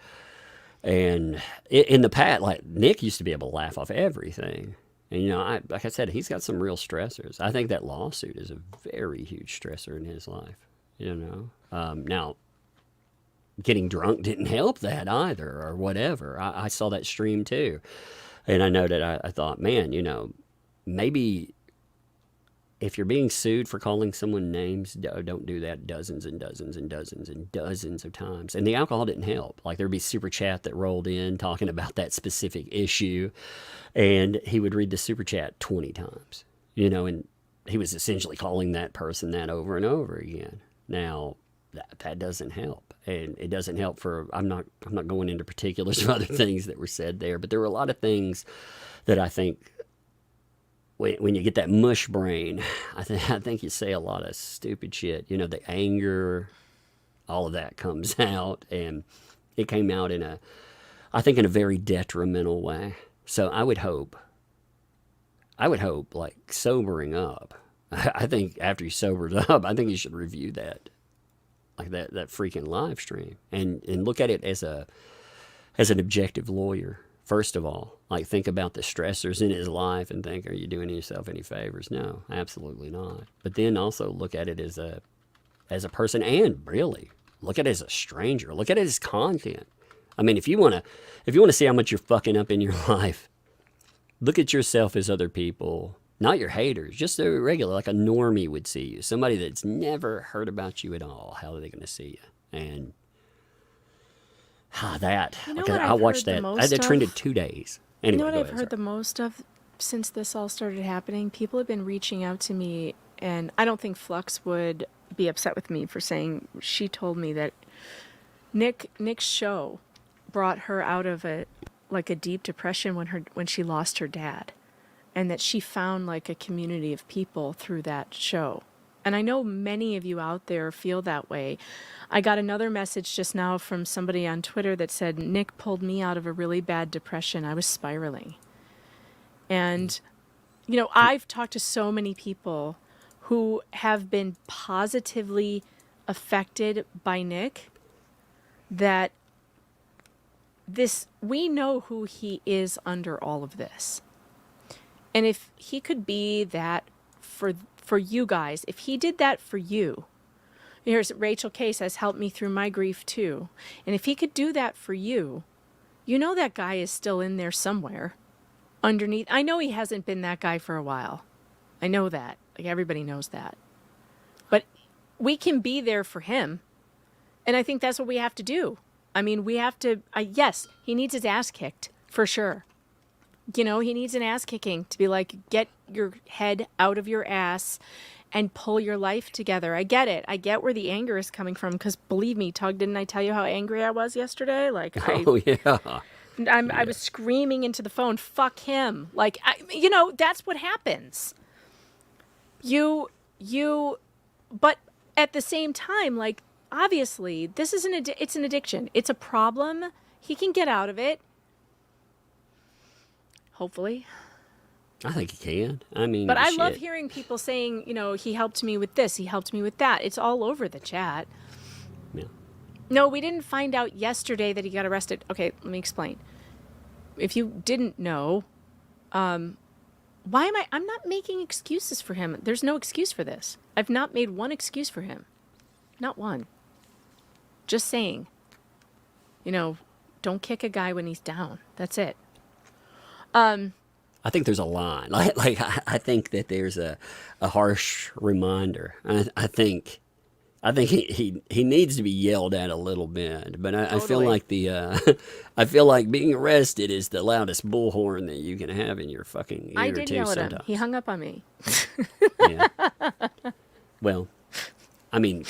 And in the past, like Nick used to be able to laugh off everything. And, you know, like I said, he's got some real stressors. I think that lawsuit is a very huge stressor in his life, you know. Now, getting drunk didn't help that either, or whatever. I saw that stream too. And I know that I thought, man, you know, maybe if you're being sued for calling someone names, don't do that dozens and dozens and dozens and dozens of times. And the alcohol didn't help. Like there'd be super chat that rolled in talking about that specific issue, and he would read the super chat 20 times, you know, and he was essentially calling that person that over and over again. Now, that doesn't help, and it doesn't help for. I'm not going into particulars of other things that were said there, but there were a lot of things that I think when you get that mush brain, I think you say a lot of stupid shit. You know, the anger, all of that comes out, and it came out in a I think in a very detrimental way. So I would hope, like, sobering up. I think after he sobers up, I think he should review that, like that freaking live stream, and look at it as an objective lawyer. First of all, like, think about the stressors in his life and think, are you doing yourself any favors? No, absolutely not. But then also look at it as a person, and really look at it as a stranger. Look at it as content. I mean, if you want to see how much you're fucking up in your life, look at yourself as other people, not your haters, just a regular, like a normie would see you. Somebody that's never heard about you at all. How are they going to see you? And that, You know like, what I I've watched heard the that. most That trended of? 2 days. You Anyway, know what go I've ahead, heard the sorry. most of since this all started happening? People have been reaching out to me, and I don't think Flux would be upset with me for saying, she told me that Nick's show brought her out of a deep depression when she lost her dad, and that she found like a community of people through that show. And I know many of you out there feel that way. I got another message just now from somebody on Twitter that said, Nick pulled me out of a really bad depression. I was spiraling. And, I've talked to so many people who have been positively affected by Nick, that we know who he is under all of this. And if he could be that for you guys, if he did that for you, here's Rachel K says, help me through my grief too. And if he could do that for you, that guy is still in there somewhere underneath. I know he hasn't been that guy for a while. I know that. Like, everybody knows that. But we can be there for him. And I think that's what we have to do. I mean, we have to, yes, he needs his ass kicked, for sure. He needs an ass kicking to be like, get your head out of your ass and pull your life together. I get it. I get where the anger is coming from, because believe me, Tug, didn't I tell you how angry I was yesterday? Like, Oh, yeah. I was screaming into the phone, fuck him. Like, that's what happens. But at the same time, like, obviously, this is it's an addiction. It's a problem. He can get out of it. Hopefully. I think he can. I mean, But I shit. love hearing people saying, he helped me with this, he helped me with that. It's all over the chat. Yeah. No, we didn't find out yesterday that he got arrested. Okay, let me explain. If you didn't know, I'm not making excuses for him. There's no excuse for this. I've not made one excuse for him. Not one. Just saying, don't kick a guy when he's down. That's it. I think there's a line. Like I think that there's a harsh reminder. I think he needs to be yelled at a little bit. But I feel Totally. like I feel like being arrested is the loudest bullhorn that you can have in your fucking ear I did too yell at him. sometimes. He hung up on me. Yeah. Well, I mean,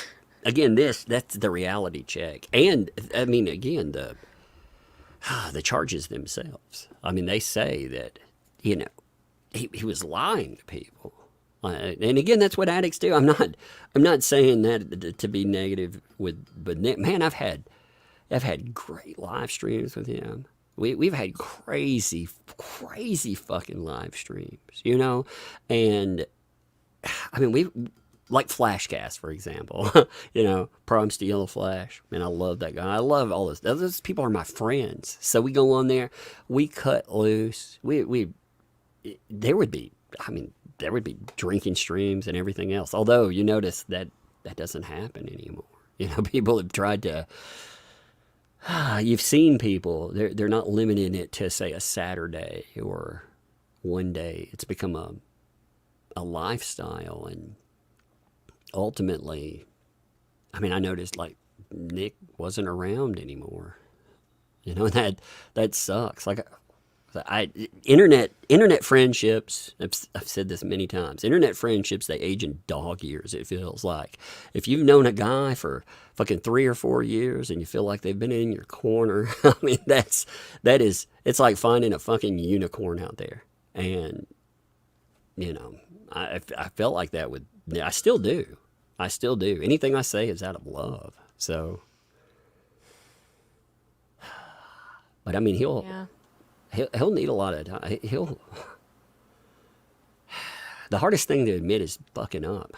again, that's the reality check. And I mean, again, the charges themselves. I mean, they say that, he was lying to people. And again, that's what addicts do. I'm not saying that to be negative but man, I've had great live streams with him. We've had crazy fucking live streams, and I mean, we like Flashcast, for example. Promise to Yellow Flash. Man, I love that guy. I love all this. Those people are my friends. So we go on there, we cut loose. There would be drinking streams and everything else. Although you notice that doesn't happen anymore. People have tried to. You've seen people. They're not limiting it to, say, a Saturday or one day. It's become a lifestyle, and ultimately, I mean, I noticed, like, Nick wasn't around anymore. That sucks. Like, internet friendships, I've said this many times, internet friendships, they age in dog years, it feels like. If you've known a guy for fucking 3 or 4 years and you feel like they've been in your corner, I mean, it's like finding a fucking unicorn out there. And, I felt like that I still do. Anything I say is out of love. So, But I mean, Yeah. he'll need a lot of time. The hardest thing to admit is fucking up.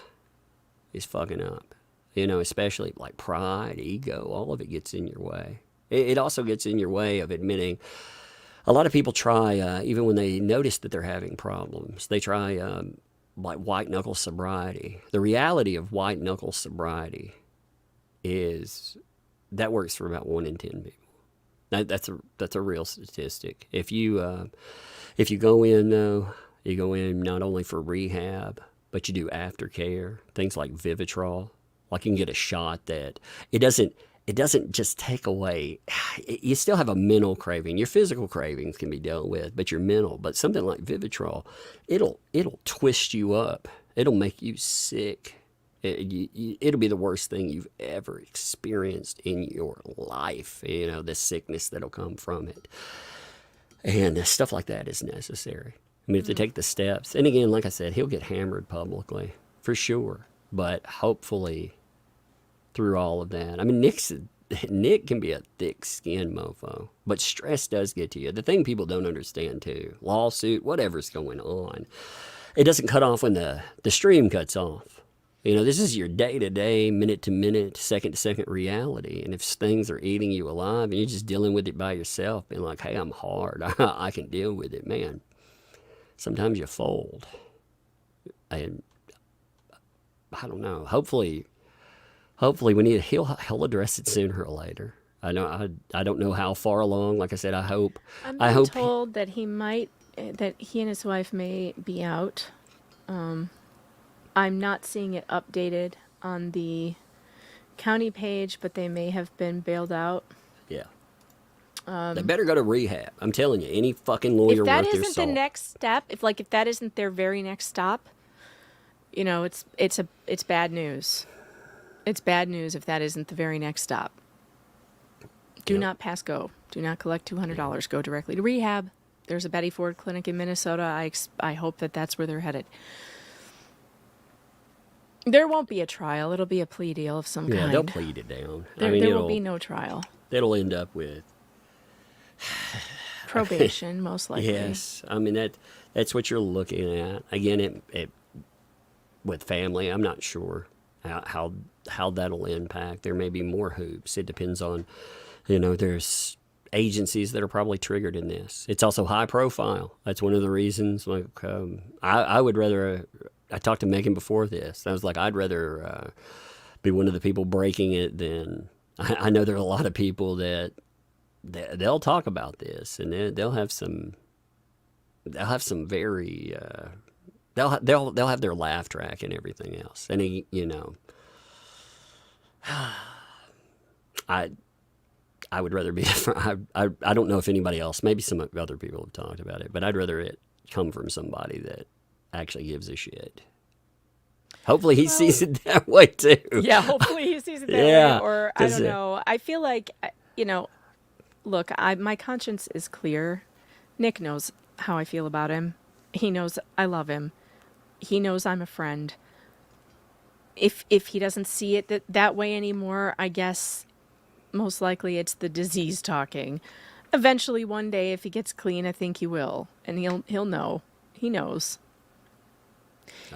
Is fucking up. You know, especially like pride, ego, all of it gets in your way. It also gets in your way of admitting. A lot of people try, even when they notice that they're having problems, they try like white knuckle sobriety. The reality of white knuckle sobriety is that works for about 1 in 10 people. That's a real statistic. If you go in though, you go in not only for rehab, but you do aftercare, things like Vivitrol. Like you can get a shot that it doesn't just take away. You still have a mental craving. Your physical cravings can be dealt with, but your mental. But something like Vivitrol, it'll twist you up. It'll make you sick. It'll be the worst thing you've ever experienced in your life. You know, the sickness that'll come from it. And stuff like that is necessary. I mean, if they take the steps, and again, like I said, he'll get hammered publicly, for sure. But hopefully, through all of that, I mean, Nick can be a thick-skinned mofo, but stress does get to you. The thing people don't understand, too, lawsuit, whatever's going on, it doesn't cut off when the stream cuts off. You know, this is your day-to-day, minute-to-minute, second-to-second reality. And if things are eating you alive and you're just dealing with it by yourself, being like, hey, I'm hard, I can deal with it, man. Sometimes you fold. And I don't know. Hopefully he'll address it sooner or later. I don't know how far along. Like I said, I hope. I'm told that he and his wife may be out. I'm not seeing it updated on the county page, but they may have been bailed out. Yeah. They better go to rehab. I'm telling you, any fucking lawyer If that worth their isn't salt. the next step, if that isn't their very next stop, you know, it's bad news. It's bad news if that isn't the very next stop. Do not pass go. Do not collect $200. Go directly to rehab. There's a Betty Ford clinic in Minnesota. I hope that's where they're headed. There won't be a trial. It'll be a plea deal of some kind. Yeah, they'll plead it down. There will be no trial. That'll end up with probation, most likely. Yes, I mean that's what you're looking at. Again, it with family, I'm not sure how that'll impact. There may be more hoops. It depends on, you know, there's agencies that are probably triggered in this. It's also high profile. That's one of the reasons. Like I would rather. I talked to Megan before this. I was like, I'd rather be one of the people breaking it than. I know there are a lot of people that they'll talk about this, and they'll have some very they'll have their laugh track and everything else. And you know, I would rather be. I don't know if anybody else. Maybe some other people have talked about it, but I'd rather it come from somebody that actually gives a shit. Hopefully he sees it that way too. Yeah, hopefully he sees it that way. Or I don't know. I feel like, you know, look, my conscience is clear. Nick knows how I feel about him. He knows I love him. He knows I'm a friend. If he doesn't see it that way anymore, I guess most likely it's the disease talking. Eventually, one day, if he gets clean, I think he will, and he'll know. He knows.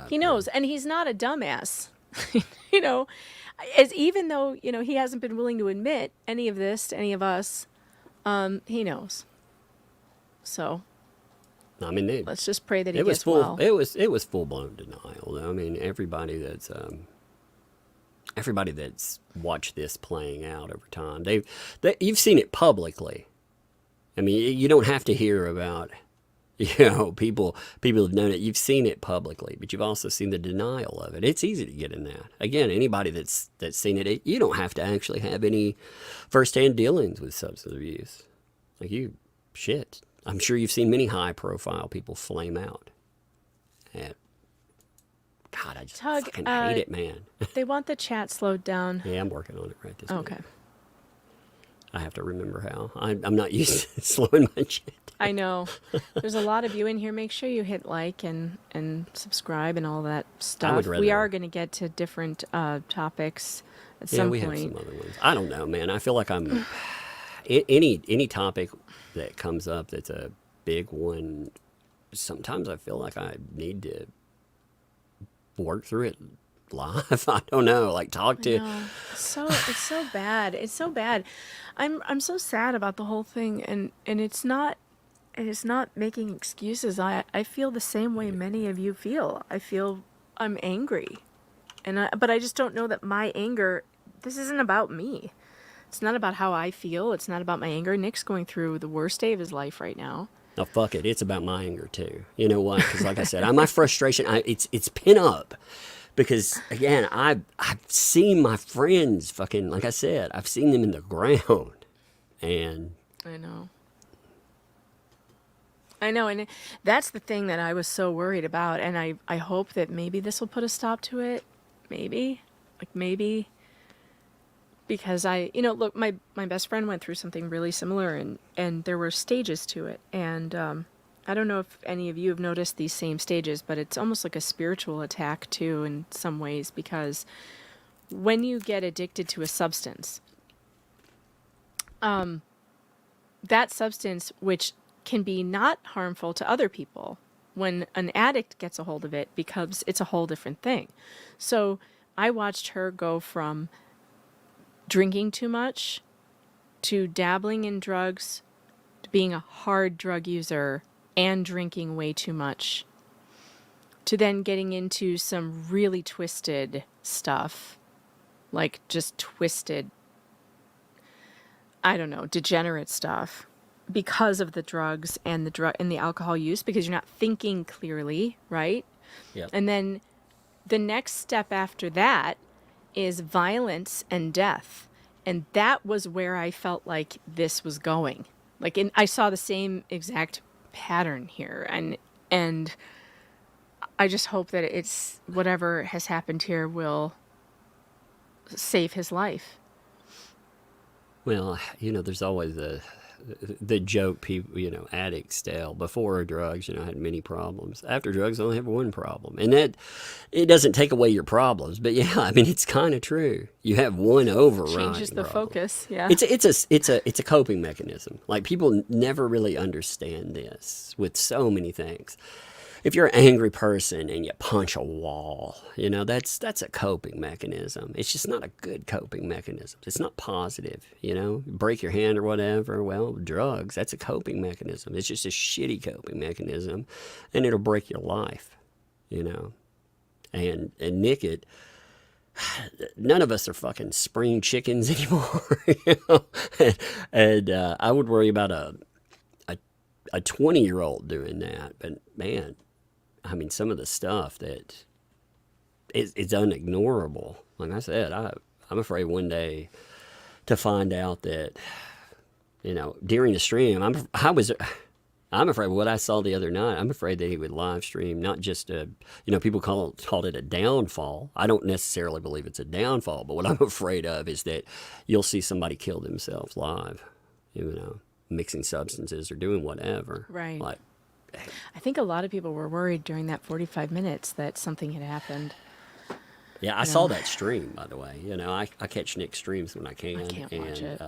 He knows, and he's not a dumbass. You know, even though, you know, he hasn't been willing to admit any of this to any of us, he knows. So, I mean, let's just pray that he gets well. It was full blown denial. I mean, everybody that's watched this playing out over time, you've seen it publicly. I mean, you don't have to hear about. You know, people have known it. You've seen it publicly, but you've also seen the denial of it. It's easy to get in that. Again, anybody that's seen it, you don't have to actually have any firsthand dealings with substance abuse. Like shit. I'm sure you've seen many high-profile people flame out. And God, I just fucking hate it, man. They want the chat slowed down. Yeah, I'm working on it right this minute. Okay. I have to remember how. I'm not used to slowing my shit. I know. There's a lot of you in here. Make sure you hit like and subscribe and all that stuff. We are going to get to different topics at some point. Yeah, we have some other ones. I don't know, man. I feel like I'm any topic that comes up that's a big one, sometimes I feel like I need to work through it live. I don't know, like talk to. No, it's so bad. It's so bad. I'm so sad about the whole thing, and it's not making excuses. I feel the same way many of you feel. I feel I'm angry, but I just don't know that my anger. This isn't about me. It's not about how I feel. It's not about my anger. Nick's going through the worst day of his life right now. No, fuck it. It's about my anger too. You know what? Because like I said, my frustration. It's pent up. Because again, I've seen my friends fucking, like I said, I've seen them in the ground, and I know, and that's the thing that I was so worried about, and I hope that maybe this will put a stop to it, maybe, because look, my best friend went through something really similar, and there were stages to it, and I don't know if any of you have noticed these same stages, but it's almost like a spiritual attack too in some ways, because when you get addicted to a substance, that substance, which can be not harmful to other people, when an addict gets a hold of it, it's a whole different thing. So I watched her go from drinking too much to dabbling in drugs to being a hard drug user and drinking way too much, to then getting into some really twisted stuff, like just twisted, I don't know, degenerate stuff, because of the drugs and the alcohol use, because you're not thinking clearly, right? yeah. And then the next step after that is violence and death. And that was where I felt like this was going. I saw the same exact pattern here, and I just hope that it's whatever has happened here will save his life. Well, there's always the joke people, addicts tell before drugs, had many problems. After drugs, they only have one problem, and that it doesn't take away your problems. But yeah, I mean, it's kind of true. You have one overriding Changes the problem. focus. Yeah, it's a coping mechanism. Like, people never really understand this with so many things. If you're an angry person and you punch a wall, that's a coping mechanism. It's just not a good coping mechanism. It's not positive, break your hand or whatever. Well, drugs, that's a coping mechanism. It's just a shitty coping mechanism, and it'll break your life, And Nick, none of us are fucking spring chickens anymore, And I would worry about a 20-year-old doing that. But man, I mean, some of the stuff that it's unignorable. Like I said, I'm afraid one day to find out that, during the stream, I'm afraid what I saw the other night. I'm afraid that he would live stream, not just people called it a downfall. I don't necessarily believe it's a downfall, but what I'm afraid of is that you'll see somebody kill themselves live, mixing substances or doing whatever. Right. Like, I think a lot of people were worried during that 45 minutes that something had happened. yeah, I saw that stream, by the way. I catch Nick's streams when I can. I can't watch it.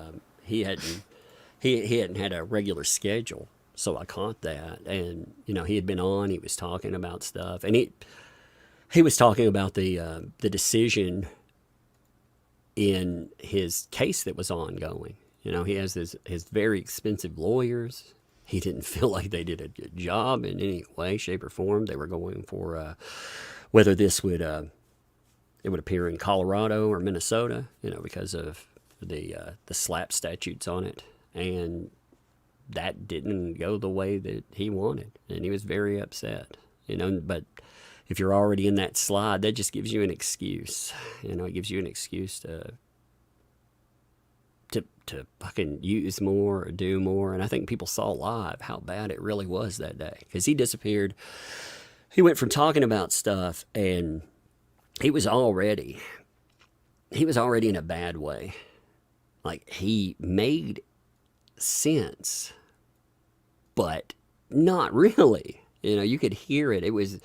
He hadn't had a regular schedule, so I caught that. And he had been on. He was talking about stuff, and he was talking about the decision in his case that was ongoing. He has his very expensive lawyers. He didn't feel like they did a good job in any way, shape, or form. They were going for whether this would it would appear in Colorado or Minnesota, because of the slap statutes on it, and that didn't go the way that he wanted, and he was very upset. But if you're already in that slide, that just gives you an excuse. It gives you an excuse to fucking use more or do more. And I think people saw live how bad it really was that day, because he disappeared. He went from talking about stuff, and he was already in a bad way. Like, he made sense, but not really. You could hear it. It was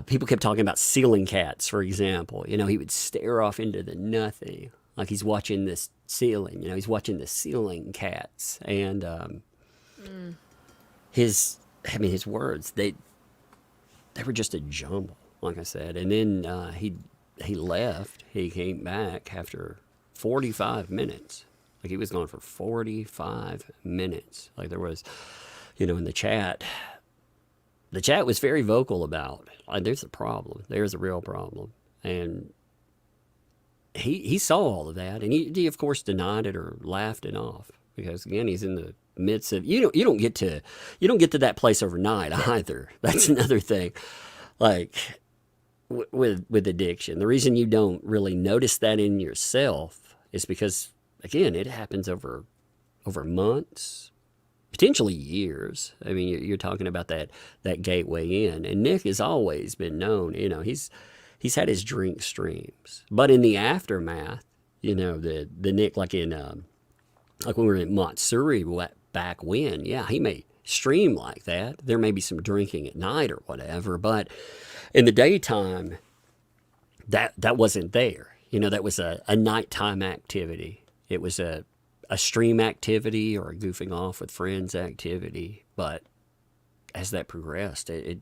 people kept talking about ceiling cats, for example. He would stare off into the nothing. Like he's watching this ceiling, he's watching the ceiling cats. And his words, they were just a jumble, like I said. And then he left. He came back after 45 minutes. Like he was gone for 45 minutes. Like there was, in the chat was very vocal about, like, there's a problem. There's a real problem. And he saw all of that, and he of course denied it or laughed it off, because again, he's in the midst of, you don't get to that place overnight either. That's another thing. Like with addiction, the reason you don't really notice that in yourself is because, again, it happens over months, potentially years. I mean, you're talking about that gateway in. And Nick has always been known, he's had his drink streams, but in the aftermath, the Nick, like when we were in Matsuri back when, yeah, he may stream like that. There may be some drinking at night or whatever, but in the daytime, that wasn't there. That was a nighttime activity. It was a stream activity or a goofing off with friends activity. But as that progressed, it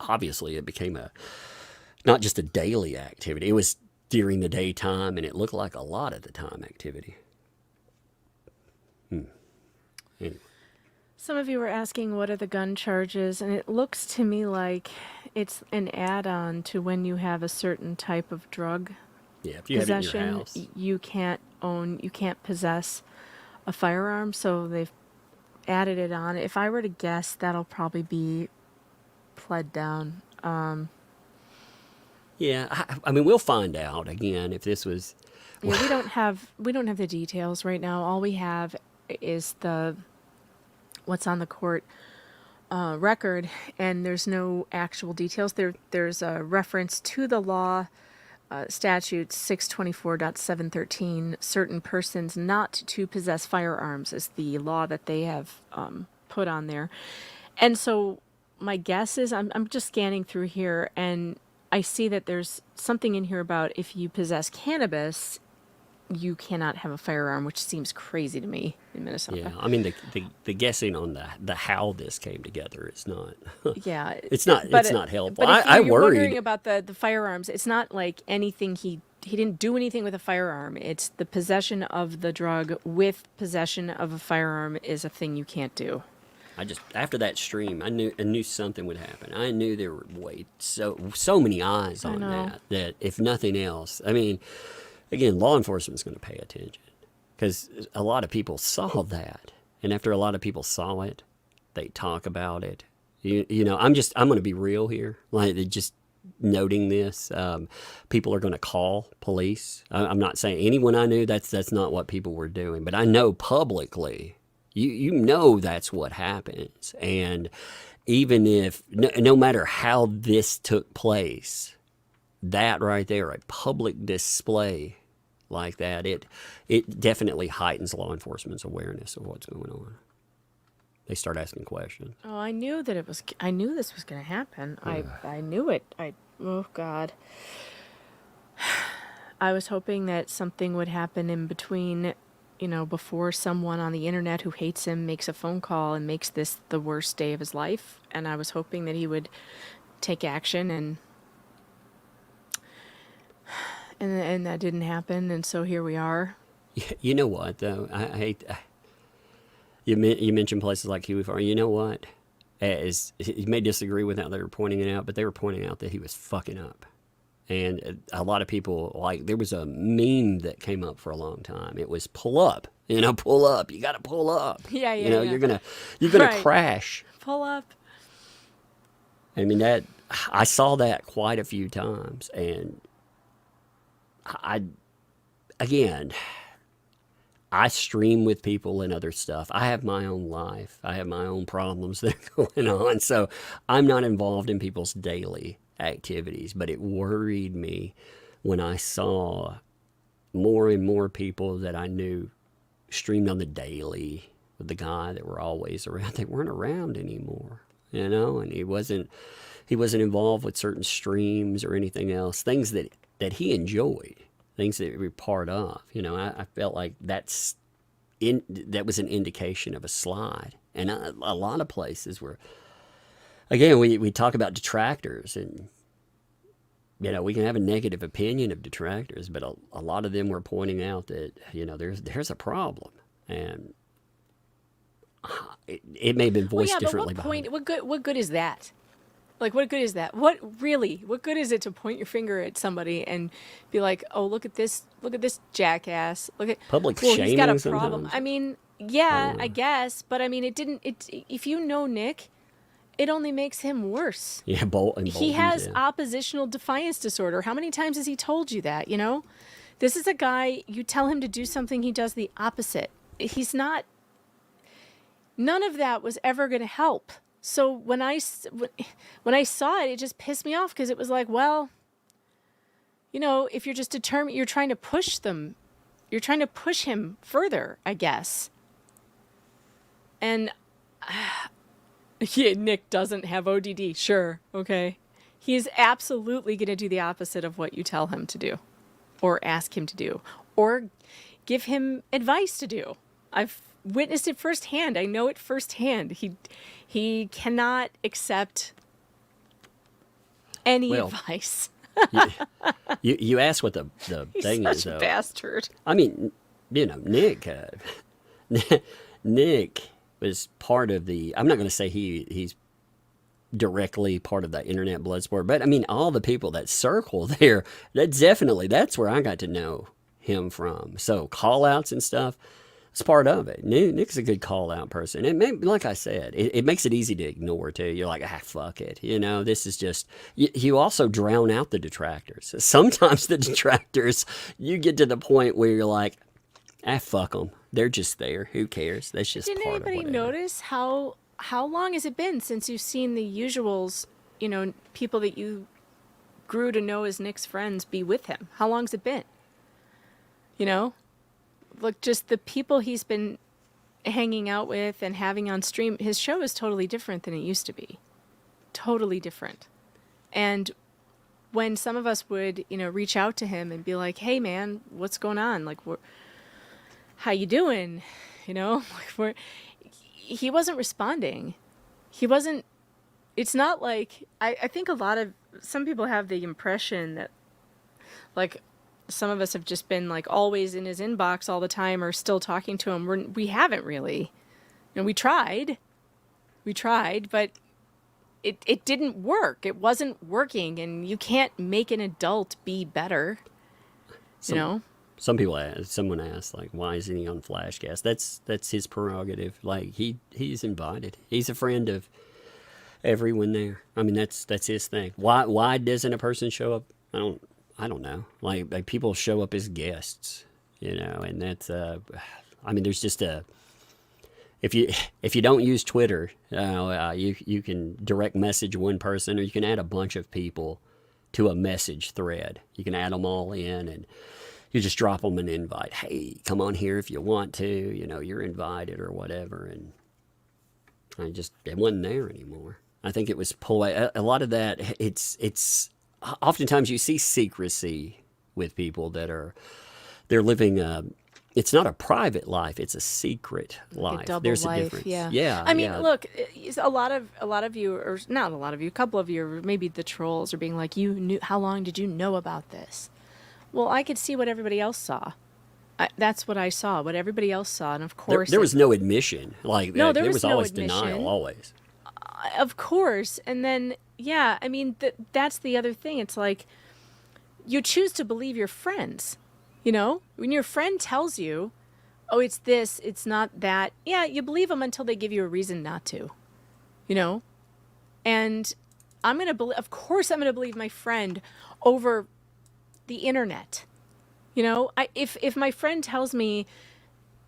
obviously became not just a daily activity. It was during the daytime, and it looked like a lot of the time activity. Anyway. Some of you were asking, what are the gun charges? And it looks to me like it's an add-on to when you have a certain type of drug Yeah, if you have it in possession. your house. You can't possess a firearm, so they've added it on. If I were to guess, that'll probably be pled down. Yeah, I mean, we'll find out again if this was. Yeah, we don't have the details right now. All we have is what's on the court record, and there's no actual details. There's a reference to the law, statute 624.713. Certain persons not to possess firearms is the law that they have put on there. And so my guess is, I'm just scanning through here, and I see that there's something in here about if you possess cannabis, you cannot have a firearm, which seems crazy to me in Minnesota. Yeah, I mean, the guessing on the how this came together is not. Yeah, it's not helpful. But if I you're worried. wondering about the firearms, it's not like anything he didn't do anything with a firearm. It's the possession of the drug with possession of a firearm is a thing you can't do. After that stream, I knew something would happen. I knew there were so many eyes on that if nothing else, I mean, again, law enforcement's going to pay attention, because a lot of people saw that, and after a lot of people saw it, they talk about it. I'm going to be real here, like just noting this. People are going to call police. I'm not saying anyone I knew that's not what people were doing, but I know publicly. That's what happens. And even if, no matter how this took place, that right there, a public display like that, it definitely heightens law enforcement's awareness of what's going on. They start asking questions. Oh, I knew this was going to happen. I knew it. Oh God. I was hoping that something would happen in between, before someone on the internet who hates him makes a phone call and makes this the worst day of his life. And I was hoping that he would take action, and that didn't happen. And so here we are. You know what, though? I hate. You mentioned places like Kiwi Farms. You know what? You may disagree with how they were pointing it out, but they were pointing out that he was fucking up. And a lot of people, like, there was a meme that came up for a long time. It was pull up, pull up. You got to pull up. Yeah. You're gonna Right. crash. Pull up. I mean, I saw that quite a few times, and I stream with people and other stuff. I have my own life. I have my own problems that are going on, so I'm not involved in people's daily activities. But it worried me when I saw more and more people that I knew streamed on the daily with the guy that were always around. They weren't around anymore, and he wasn't involved with certain streams or anything else, things that he enjoyed. things that we're part of. You know, I felt like that was an indication of a slide. And a lot of places where, again, we talk about detractors, and you know, we can have a negative opinion of detractors, but a lot of them were pointing out that, you know, there's a problem, and it may have been voiced differently. But what good is that? Like, what good is that? What good is it to point your finger at somebody and be like, oh, look at this jackass. Look at public well, shaming. He's got a problem. Sometimes. I mean, yeah, I guess, but I mean, if you know Nick, it only makes him worse. Yeah, he has oppositional defiance disorder. How many times has he told you that, you know? This is a guy, you tell him to do something, he does the opposite. He's not, none of that was ever going to help. So when I saw it, it just pissed me off, because it was like, well, you know, if you're just determined, you're trying to push them, you're trying to push him further, I guess. And yeah, Nick doesn't have ODD. Sure. Okay. He's absolutely going to do the opposite of what you tell him to do, or ask him to do, or give him advice to do. I've witnessed it firsthand. I know it firsthand. He cannot accept any advice. you asked what the thing is, such though. A bastard. I mean, you know, Nick was part of the, I'm not going to say he's directly part of the internet blood sport, but I mean, all the people that circle there, that's where I got to know him from. So call outs and stuff, it's part of it. Nick's a good call out person. And like I said, it makes it easy to ignore too. You're like, fuck it. You know, this is just, you also drown out the detractors. Sometimes the detractors, you get to the point where you're like, fuck them. They're just there. Who cares? That's just Didn't part of anybody whatever. notice how long has it been since you've seen the usuals, you know, people that you grew to know as Nick's friends be with him? How long's it been? You know? Look, just the people he's been hanging out with and having on stream, his show is totally different than it used to be. Totally different. And when some of us would, you know, reach out to him and be like, hey man, what's going on? Like, how you doing? You know, like he wasn't responding. He wasn't, it's not like, I think some people have the impression that, like, some of us have just been like always in his inbox all the time, or still talking to him. We haven't really. You know, we tried, but it didn't work. It wasn't working, and you can't make an adult be better. You know? Someone asked, like, why isn't he on Flashcast? That's his prerogative. Like, he's invited. He's a friend of everyone there. I mean, that's his thing. Why doesn't a person show up? I don't know. Like people show up as guests, you know, and that's I mean, there's just if you don't use Twitter, you can direct message one person, or you can add a bunch of people to a message thread. You can add them all in, and you just drop them an invite. Hey, come on here if you want to. You know, you're invited or whatever. And it wasn't there anymore. I think it was pull away. A lot of that. It's oftentimes you see secrecy with people they're living. It's not a private life; it's a secret life. A double There's life, a difference. Yeah. I mean, look, a lot of you, or not a lot of you, a couple of you, or maybe the trolls are being like, "You knew? How long did you know about this?" Well, I could see what everybody else saw. That's what I saw, what everybody else saw, and of course, there was no admission. Like, no, there was no always admission. denial, always. Of course, and then I mean, that's the other thing. It's like you choose to believe your friends. You know, when your friend tells you, "Oh, it's this, it's not that," yeah, you believe them until they give you a reason not to. You know, and of course, I'm gonna believe my friend over the internet. You know, if my friend tells me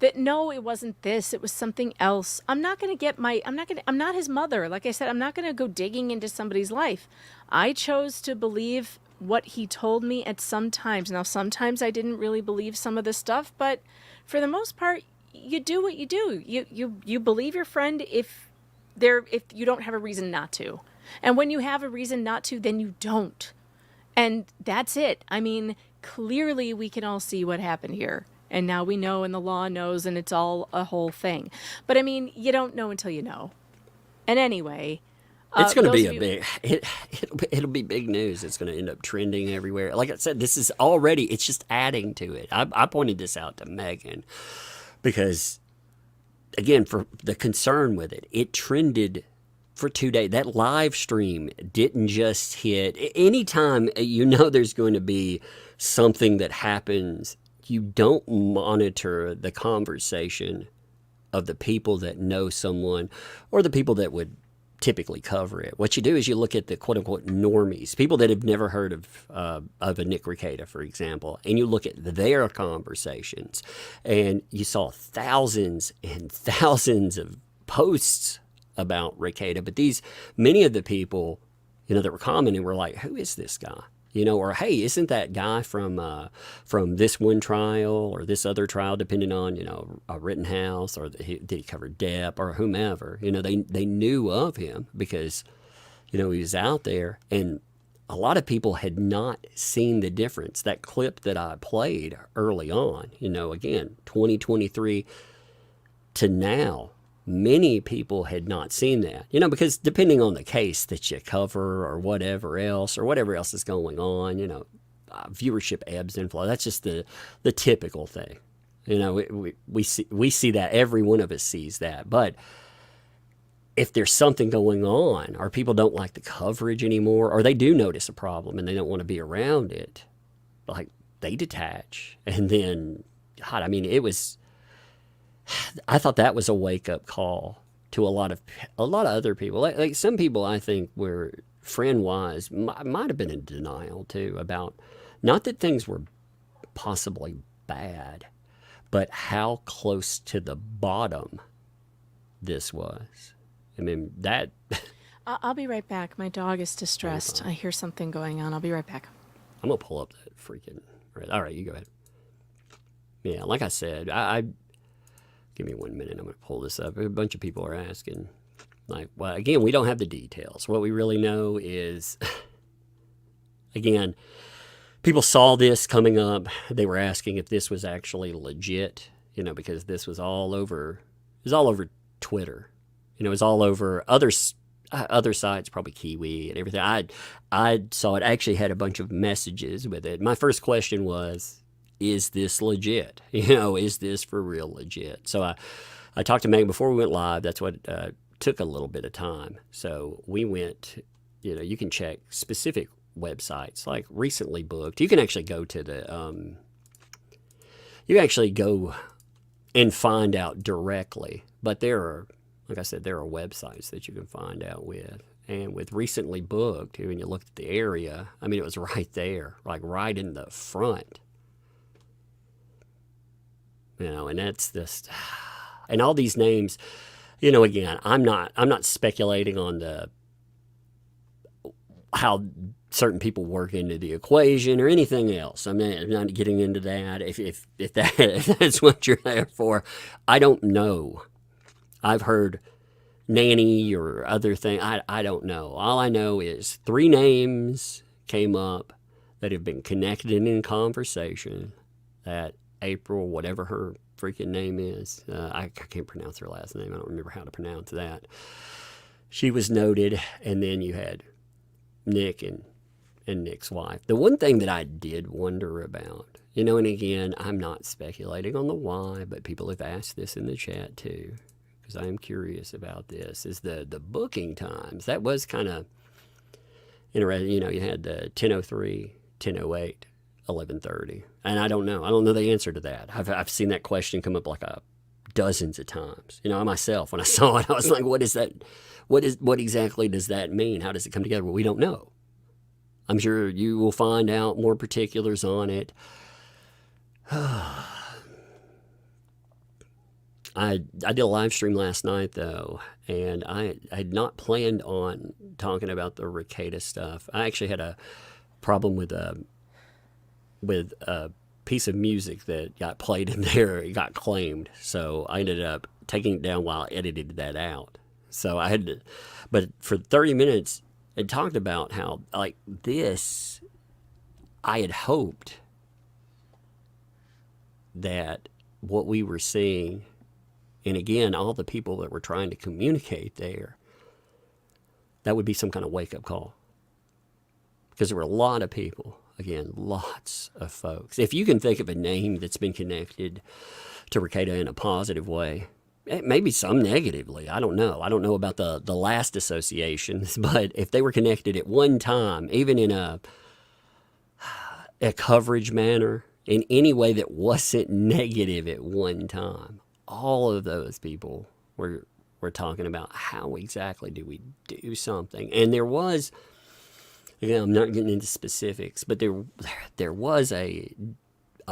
that no, it wasn't this, it was something else, I'm not his mother. Like I said, I'm not going to go digging into somebody's life. I chose to believe what he told me at some times. Now, sometimes I didn't really believe some of the stuff, but for the most part, you do what you do. You believe your friend if you don't have a reason not to. And when you have a reason not to, then you don't. And that's it. I mean, clearly we can all see what happened here. And now we know, and the law knows, and it's all a whole thing. But I mean, you don't know until you know. And anyway, It's going to be those a of big. It'll be big news. It's going to end up trending everywhere. Like I said, this is already. It's just adding to it. I pointed this out to Megan because, again, for the concern with it, it trended for 2 days. That live stream didn't just hit. Anytime there's going to be something that happens, you don't monitor the conversation of the people that know someone or the people that would typically cover it. What you do is you look at the quote unquote normies, people that have never heard of a Nick Rekieta, for example, and you look at their conversations, and you saw thousands and thousands of posts about Rekieta, but many of the people, that were commenting were like, "Who is this guy?" Or, "Hey, isn't that guy from this one trial or this other trial," depending on, a Rittenhouse, or did he cover Depp or whomever. They knew of him because, he was out there. And a lot of people had not seen the difference. That clip that I played early on, again, 2023 to now, many people had not seen that, because depending on the case that you cover or whatever else is going on, viewership ebbs and flows. That's just the typical thing. We see that. Every one of us sees that. But if there's something going on, or people don't like the coverage anymore, or they do notice a problem and they don't want to be around it, like, they detach. And then, God, I mean, I thought that was a wake-up call to a lot of other people. Like some people, I think, were friend-wise might have been in denial too, about not that things were possibly bad, but how close to the bottom this was. I mean, that. I'll be right back. My dog is distressed. I hear something going on. I'll be right back. I'm gonna pull up that freaking. All right, you go ahead. Yeah, like I said, I give me 1 minute. I'm going to pull this up. A bunch of people are asking. Like, well, again, we don't have the details. What we really know is, again, people saw this coming up. They were asking if this was actually legit, because this was all over. It was all over Twitter. It was all over other sites, probably Kiwi and everything. I saw it. I actually had a bunch of messages with it. My first question was, is this legit? Is this for real legit? So I talked to Megan before we went live. That's what took a little bit of time. So we went, you can check specific websites like Recently Booked. You can actually go to you actually go and find out directly. But there are, like I said, there are websites that you can find out with. And with Recently Booked, when you look at the area, I mean, it was right there, like right in the front. And that's just, and all these names, again, I'm not speculating on how certain people work into the equation or anything else. I'm not getting into that. If that's what you're there for, I don't know. I've heard nanny or other thing. I don't know. All I know is 3 names came up that have been connected in conversation that April, whatever her freaking name is, I can't pronounce her last name. I don't remember how to pronounce that. She was noted, and then you had Nick and Nick's wife. The one thing that I did wonder about, and again, I'm not speculating on the why, but people have asked this in the chat too, because I am curious about this, is the booking times. That was kind of interesting. You had the 10:03, 10:08. 11:30, and I don't know the answer to that. I've seen that question come up like dozens of times. I myself, when I saw it, I was like, what is that? What exactly does that mean? How does it come together? Well, we don't know. I'm sure you will find out more particulars on it. I did a live stream last night though, and I had not planned on talking about the Rekieta stuff. I actually had a problem with a piece of music that got played in there. It got claimed, so I ended up taking it down while I edited that out. So I had to, but for 30 minutes, it talked about how, like, this, I had hoped that what we were seeing, and again, all the people that were trying to communicate there, that would be some kind of wake-up call. Because there were a lot of people, again, lots of folks. If you can think of a name that's been connected to Rekieta in a positive way, maybe some negatively, I don't know. I don't know about the last associations, but if they were connected at one time, even in a coverage manner, in any way that wasn't negative at one time, all of those people were talking about how exactly do we do something. And there was, again, I'm not getting into specifics, but there was a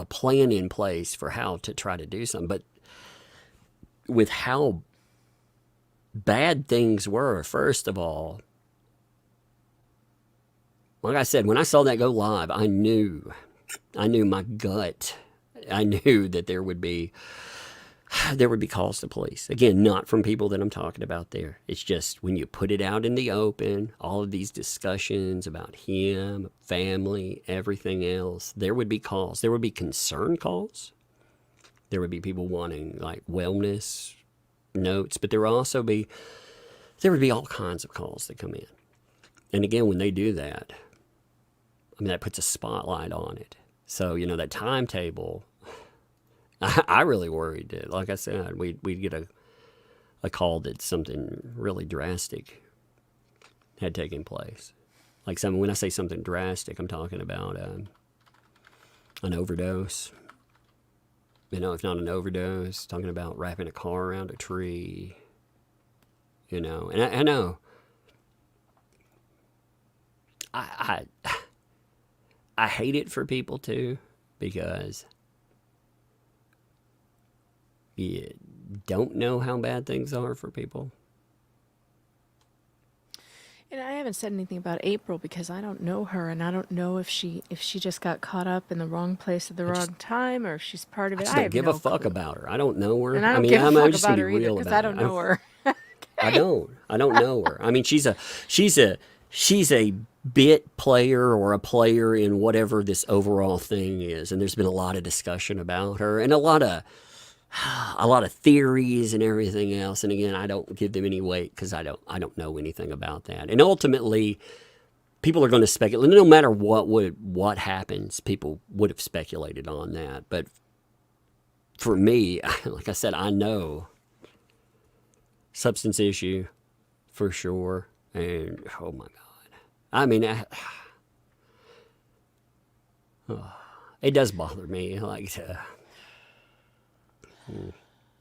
plan in place for how to try to do something. But with how bad things were, first of all, like I said, when I saw that go live, I knew my gut. I knew that there would be calls to police. Again, not from people that I'm talking about there. It's just when you put it out in the open, all of these discussions about him, family, everything else, there would be calls. There would be concern calls. There would be people wanting like wellness notes, but there would be all kinds of calls that come in. And again, when they do that, I mean, that puts a spotlight on it. So, that timetable, I really worried that, like I said, we'd get a call that something really drastic had taken place. Like when I say something drastic, I'm talking about an overdose. If not an overdose, talking about wrapping a car around a tree. And I know. I hate it for people too, because you don't know how bad things are for people. And I haven't said anything about April because I don't know her, and I don't know if she just got caught up in the wrong place at the wrong time, or if she's part of it. I just don't give a fuck about her. I don't know her. And I don't give a fuck about her either because I don't know her. I don't know her. I mean, she's a bit player or a player in whatever this overall thing is, and there's been a lot of discussion about her and a lot of theories and everything else. And again, I don't give them any weight because I don't know anything about that. And ultimately, people are going to speculate. No matter what happens, people would have speculated on that. But for me, like I said, I know substance issue for sure. And oh my God. I mean, it does bother me, like,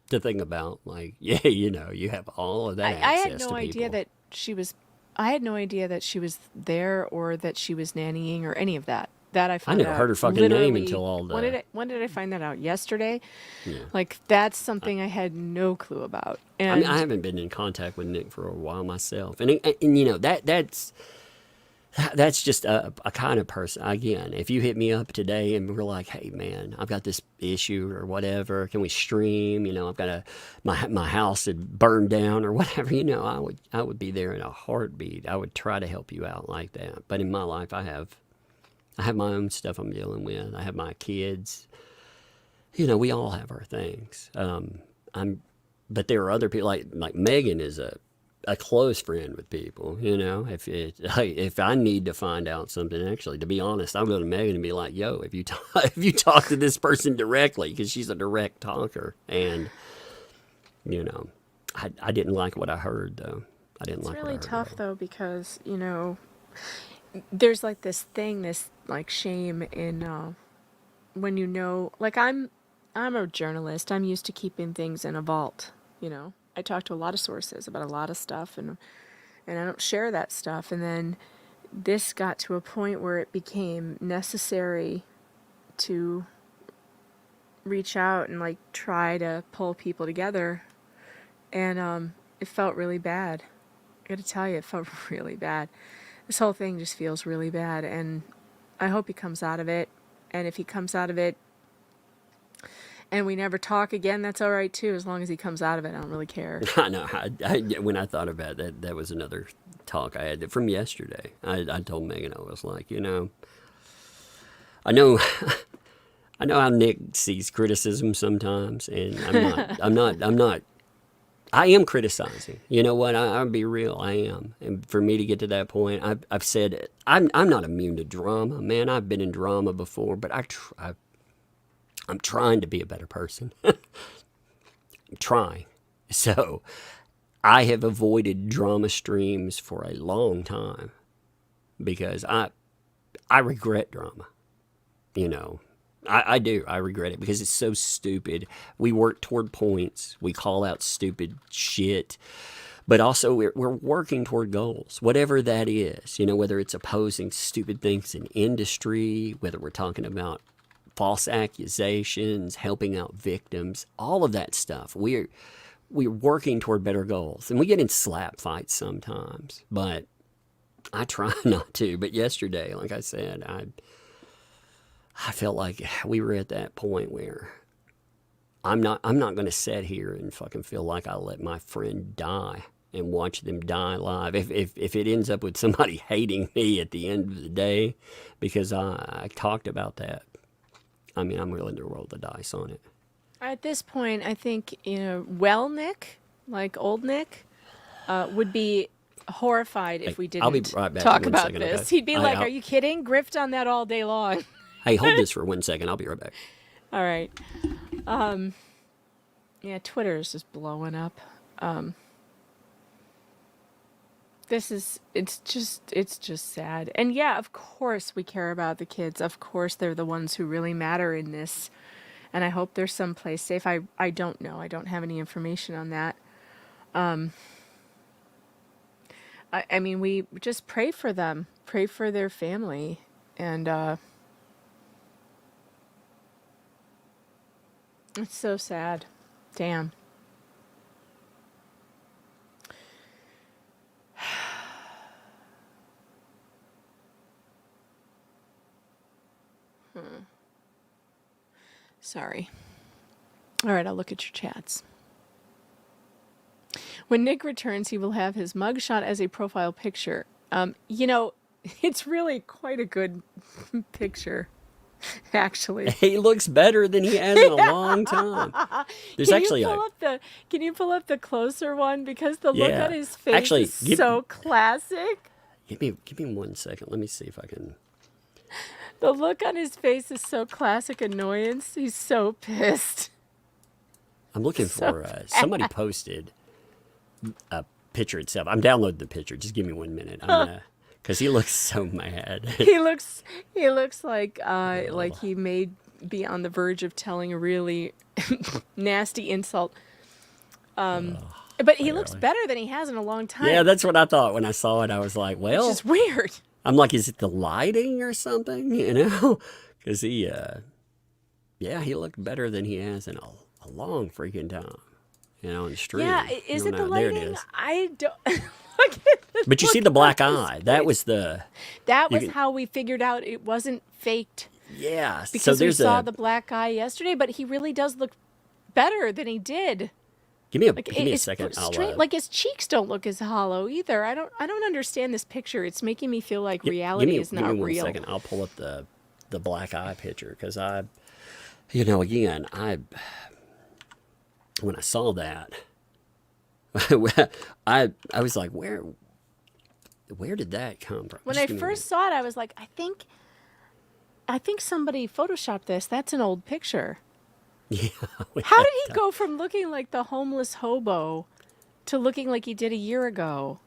to think about, like, yeah, you have all of that access I had no to idea people. that I had no idea that she was there or that she was nannying or any of that. That I found out. I never heard her fucking name until all the... When did I find that out? Yesterday? Yeah. Like, that's something I had no clue about. And I mean, I haven't been in contact with Nick for a while myself. And that's just a kind of person. Again, if you hit me up today and we're like, hey, man, I've got this issue or whatever. Can we stream? I've got my house had burned down or whatever. I would be there in a heartbeat. I would try to help you out like that. But in my life, I have my own stuff I'm dealing with. I have my kids. We all have our things. But there are other people like Megan is a close friend with people. If I need to find out something, actually, to be honest, I'll go to Megan and be like, yo, if you talk to this person directly, because she's a direct talker, and I didn't like what I heard though. It's really tough though, because there's like this thing, this like shame in when like I'm a journalist. I'm used to keeping things in a vault. I talk to a lot of sources about a lot of stuff, and I don't share that stuff. And then this got to a point where it became necessary to reach out and like try to pull people together, and it felt really bad. I got to tell you, it felt really bad. This whole thing just feels really bad, and I hope he comes out of it. And if he comes out of it and we never talk again, that's all right too, as long as he comes out of it. I don't really care. I know. When I thought about that was another talk I had from yesterday. I told Megan, I was like, I know I know how Nick sees criticism sometimes, and I'm not. I am criticizing. You know what? I'll be real. I am. And for me to get to that point, I've said it. I'm not immune to drama, man. I've been in drama before, but I'm trying to be a better person. I'm trying. So I have avoided drama streams for a long time because I regret drama. You know, I do. I regret it because it's so stupid. We work toward points. We call out stupid shit. But also we're working toward goals, whatever that is. You know, whether it's opposing stupid things in industry, whether we're talking about false accusations, helping out victims, all of that stuff. We're working toward better goals. And we get in slap fights sometimes. But I try not to. But yesterday, like I said, I felt like we were at that point where I'm not going to sit here and fucking feel like I let my friend die and watch them die live. If it ends up with somebody hating me at the end of the day because I talked about that, I mean, I'm willing to roll the dice on it. At this point, I think, Nick, like old Nick, would be horrified if we didn't I'll be right back talk in 1 about second, this. okay? He'd be like, are you kidding? Grift on that all day long. Hey, hold this for 1 second. I'll be right back. All right. Yeah, Twitter is just blowing up. It's just sad. And yeah, of course we care about the kids. Of course they're the ones who really matter in this. And I hope they're someplace safe. I don't know. I don't have any information on that. I mean, we just pray for them. Pray for their family. And, it's so sad. Damn. Sorry. All right, I'll look at your chats. When Nick returns, he will have his mugshot as a profile picture. It's really quite a good picture. Actually, he looks better than he has in a long time. There's can you pull up the closer one because the look on his face is so classic. Give me 1 second. Let me see if I can. The look on his face is so classic annoyance. He's so pissed. I'm looking for somebody posted a picture itself. I'm downloading the picture. Just give me 1 minute. I'm gonna. Because he looks so mad. He looks like he may be on the verge of telling a really nasty insult. But he looks better than he has in a long time. Yeah, that's what I thought when I saw it. I was like, well, it's just weird. I'm like, is it the lighting or something? You know, because he looked better than he has in a long freaking time. You know, in the stream. Yeah, is it the lighting? There it is. I don't. But you see the black eye. That was how we figured out it wasn't faked. Yeah. Because we saw the black eye yesterday, but he really does look better than he did. Give me a second. Like his cheeks don't look as hollow either. I don't understand this picture. It's making me feel like reality is not real. Give me 1 second. I'll pull up the black eye picture because when I saw that, I was like, where did that come from? When I first saw it, I was like, I think somebody photoshopped this. That's an old picture. Yeah. How did he go from looking like the homeless hobo to looking like he did a year ago?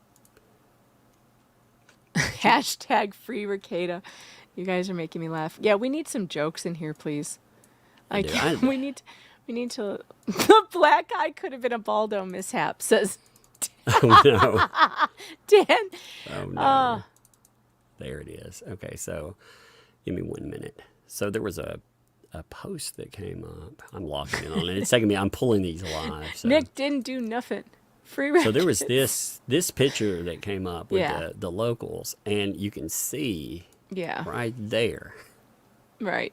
Hashtag free Rekieta. You guys are making me laugh. Yeah, we need some jokes in here, please. We need to. The black eye could have been a Baldo mishap, says. Oh no. Dan. Oh no. There it is. Okay, so give me 1 minute. So there was a post that came up. I'm logging in on it. It's taking me. I'm pulling these live. So. Nick didn't do nothing. Free records. So there was this picture that came up with the locals, and you can see right there. Right.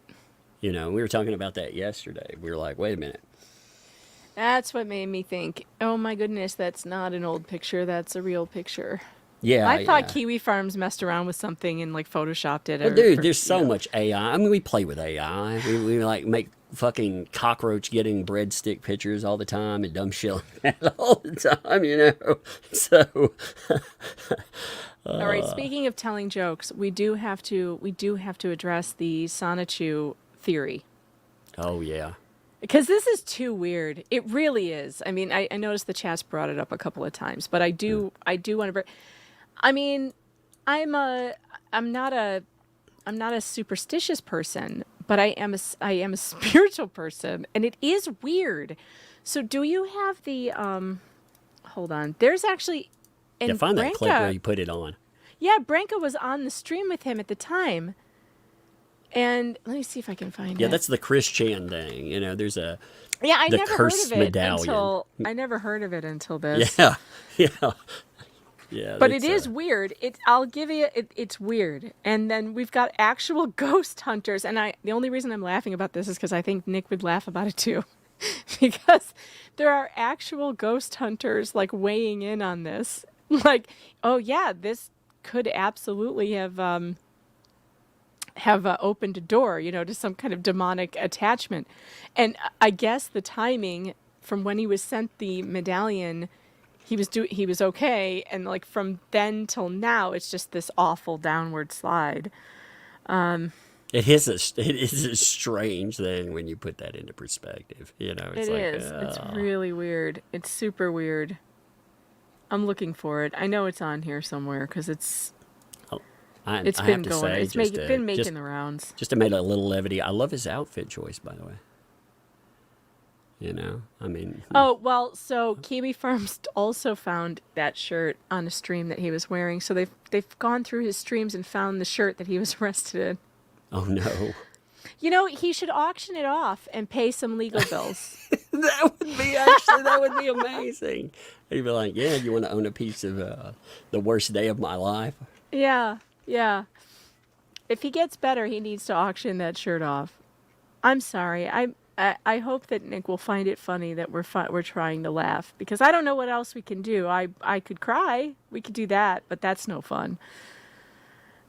You know, we were talking about that yesterday. We were like, wait a minute. That's what made me think, oh my goodness, that's not an old picture. That's a real picture. Yeah, I thought yeah. Kiwi Farms messed around with something and like photoshopped it. Well, dude, there's so much AI. I mean, we play with AI. We like make fucking cockroach getting breadstick pictures all the time and dumb shit like that all the time, you know. So, All right. Speaking of telling jokes, we do have to address the Sonichu theory. oh yeah, Because this is too weird. It really is. I mean, I noticed the chat's brought it up a couple of times, but I do want to bring. I mean, I'm not a superstitious person, but I am a spiritual person, and it is weird. So, do you have the Hold on. There's actually. And yeah. Find that clip Branka- where you put it on. Yeah, Branka was on the stream with him at the time. And let me see if I can find it. Yeah, that's the Chris Chan thing. You know, there's a Yeah, I the never heard cursed of it medallion. until I never heard of it until this. yeah, yeah, yeah. But that's, it is weird. I'll give you it's weird. And then we've got actual ghost hunters, and the only reason I'm laughing about this is because I think Nick would laugh about it too. Because there are actual ghost hunters like weighing in on this. Like, oh yeah, this could absolutely have opened a door, to some kind of demonic attachment. And I guess the timing from when he was sent the medallion, he was okay, and like from then till now, it's just this awful downward slide. It is a strange thing when you put that into perspective. It's It like, is. It's really weird. It's super weird. I'm looking for it. I know it's on here somewhere because it's I been have to going. say, It's just been making the rounds. Just to make a little levity. I love his outfit choice, by the way. I mean. Oh, well, so Kiwi Farms also found that shirt on a stream that he was wearing. So they've gone through his streams and found the shirt that he was arrested in. Oh no. He should auction it off and pay some legal bills. that would be amazing. He'd be like, yeah, you want to own a piece of the worst day of my life? Yeah. If he gets better, he needs to auction that shirt off. I'm sorry. I hope that Nick will find it funny that we're trying to laugh, because I don't know what else we can do. I could cry. We could do that, but that's no fun.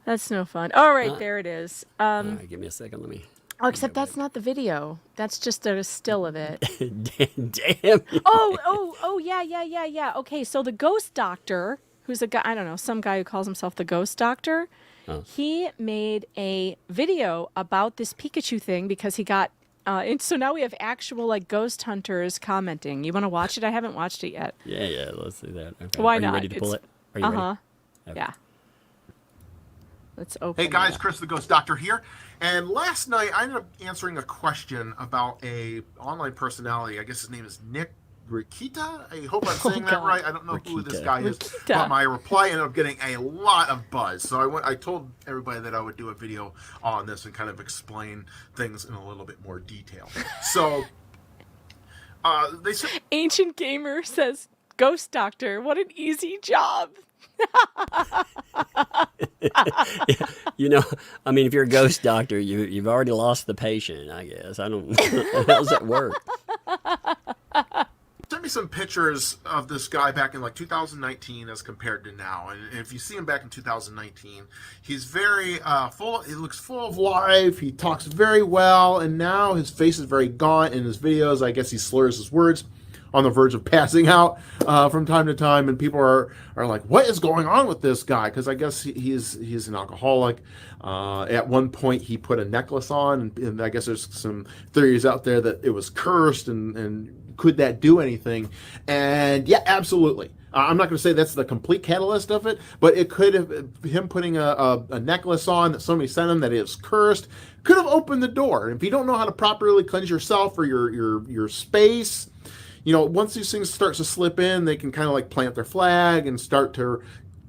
That's no fun. All right, there it is. All right, give me a second. Let me. Oh, except that's not the video. That's just a still of it. Damn. Oh, yeah. Okay, so the ghost doctor, who's a guy, I don't know, some guy who calls himself the ghost doctor, he made a video about this Pikachu thing because he got, and so now we have actual like ghost hunters commenting. You want to watch it? I haven't watched it yet. Yeah, let's do that. Okay. Why Are not? you ready to pull it? Are you ready? Okay. Yeah. Let's open Hey guys, it up. Chris the Ghost Doctor here. And last night I ended up answering a question about a online personality. I guess his name is Nick Rekieta. I hope I'm saying that God. right. I don't know who this guy is. Rekieta. But my reply ended up getting a lot of buzz. So I told everybody that I would do a video on this and kind of explain things in a little bit more detail. So they said Ancient Gamer says, "Ghost Doctor, what an easy job." I mean, if you're a ghost doctor, you've already lost the patient, I guess. I don't. How does that work? sent me some pictures of this guy back in like 2019 as compared to now. And if you see him back in 2019, he's very he looks full of life. He talks very well. And now his face is very gaunt. In his videos, I guess he slurs his words, on the verge of passing out from time to time. And people are like, what is going on with this guy? Because I guess he's an alcoholic. At one point, he put a necklace on. And I guess there's some theories out there that it was cursed and could that do anything? And yeah, absolutely. I'm not going to say that's the complete catalyst of it, but it could have, him putting a necklace on that somebody sent him that is cursed, could have opened the door. And if you don't know how to properly cleanse yourself or your space, you know, once these things start to slip in, they can kind of like plant their flag and start to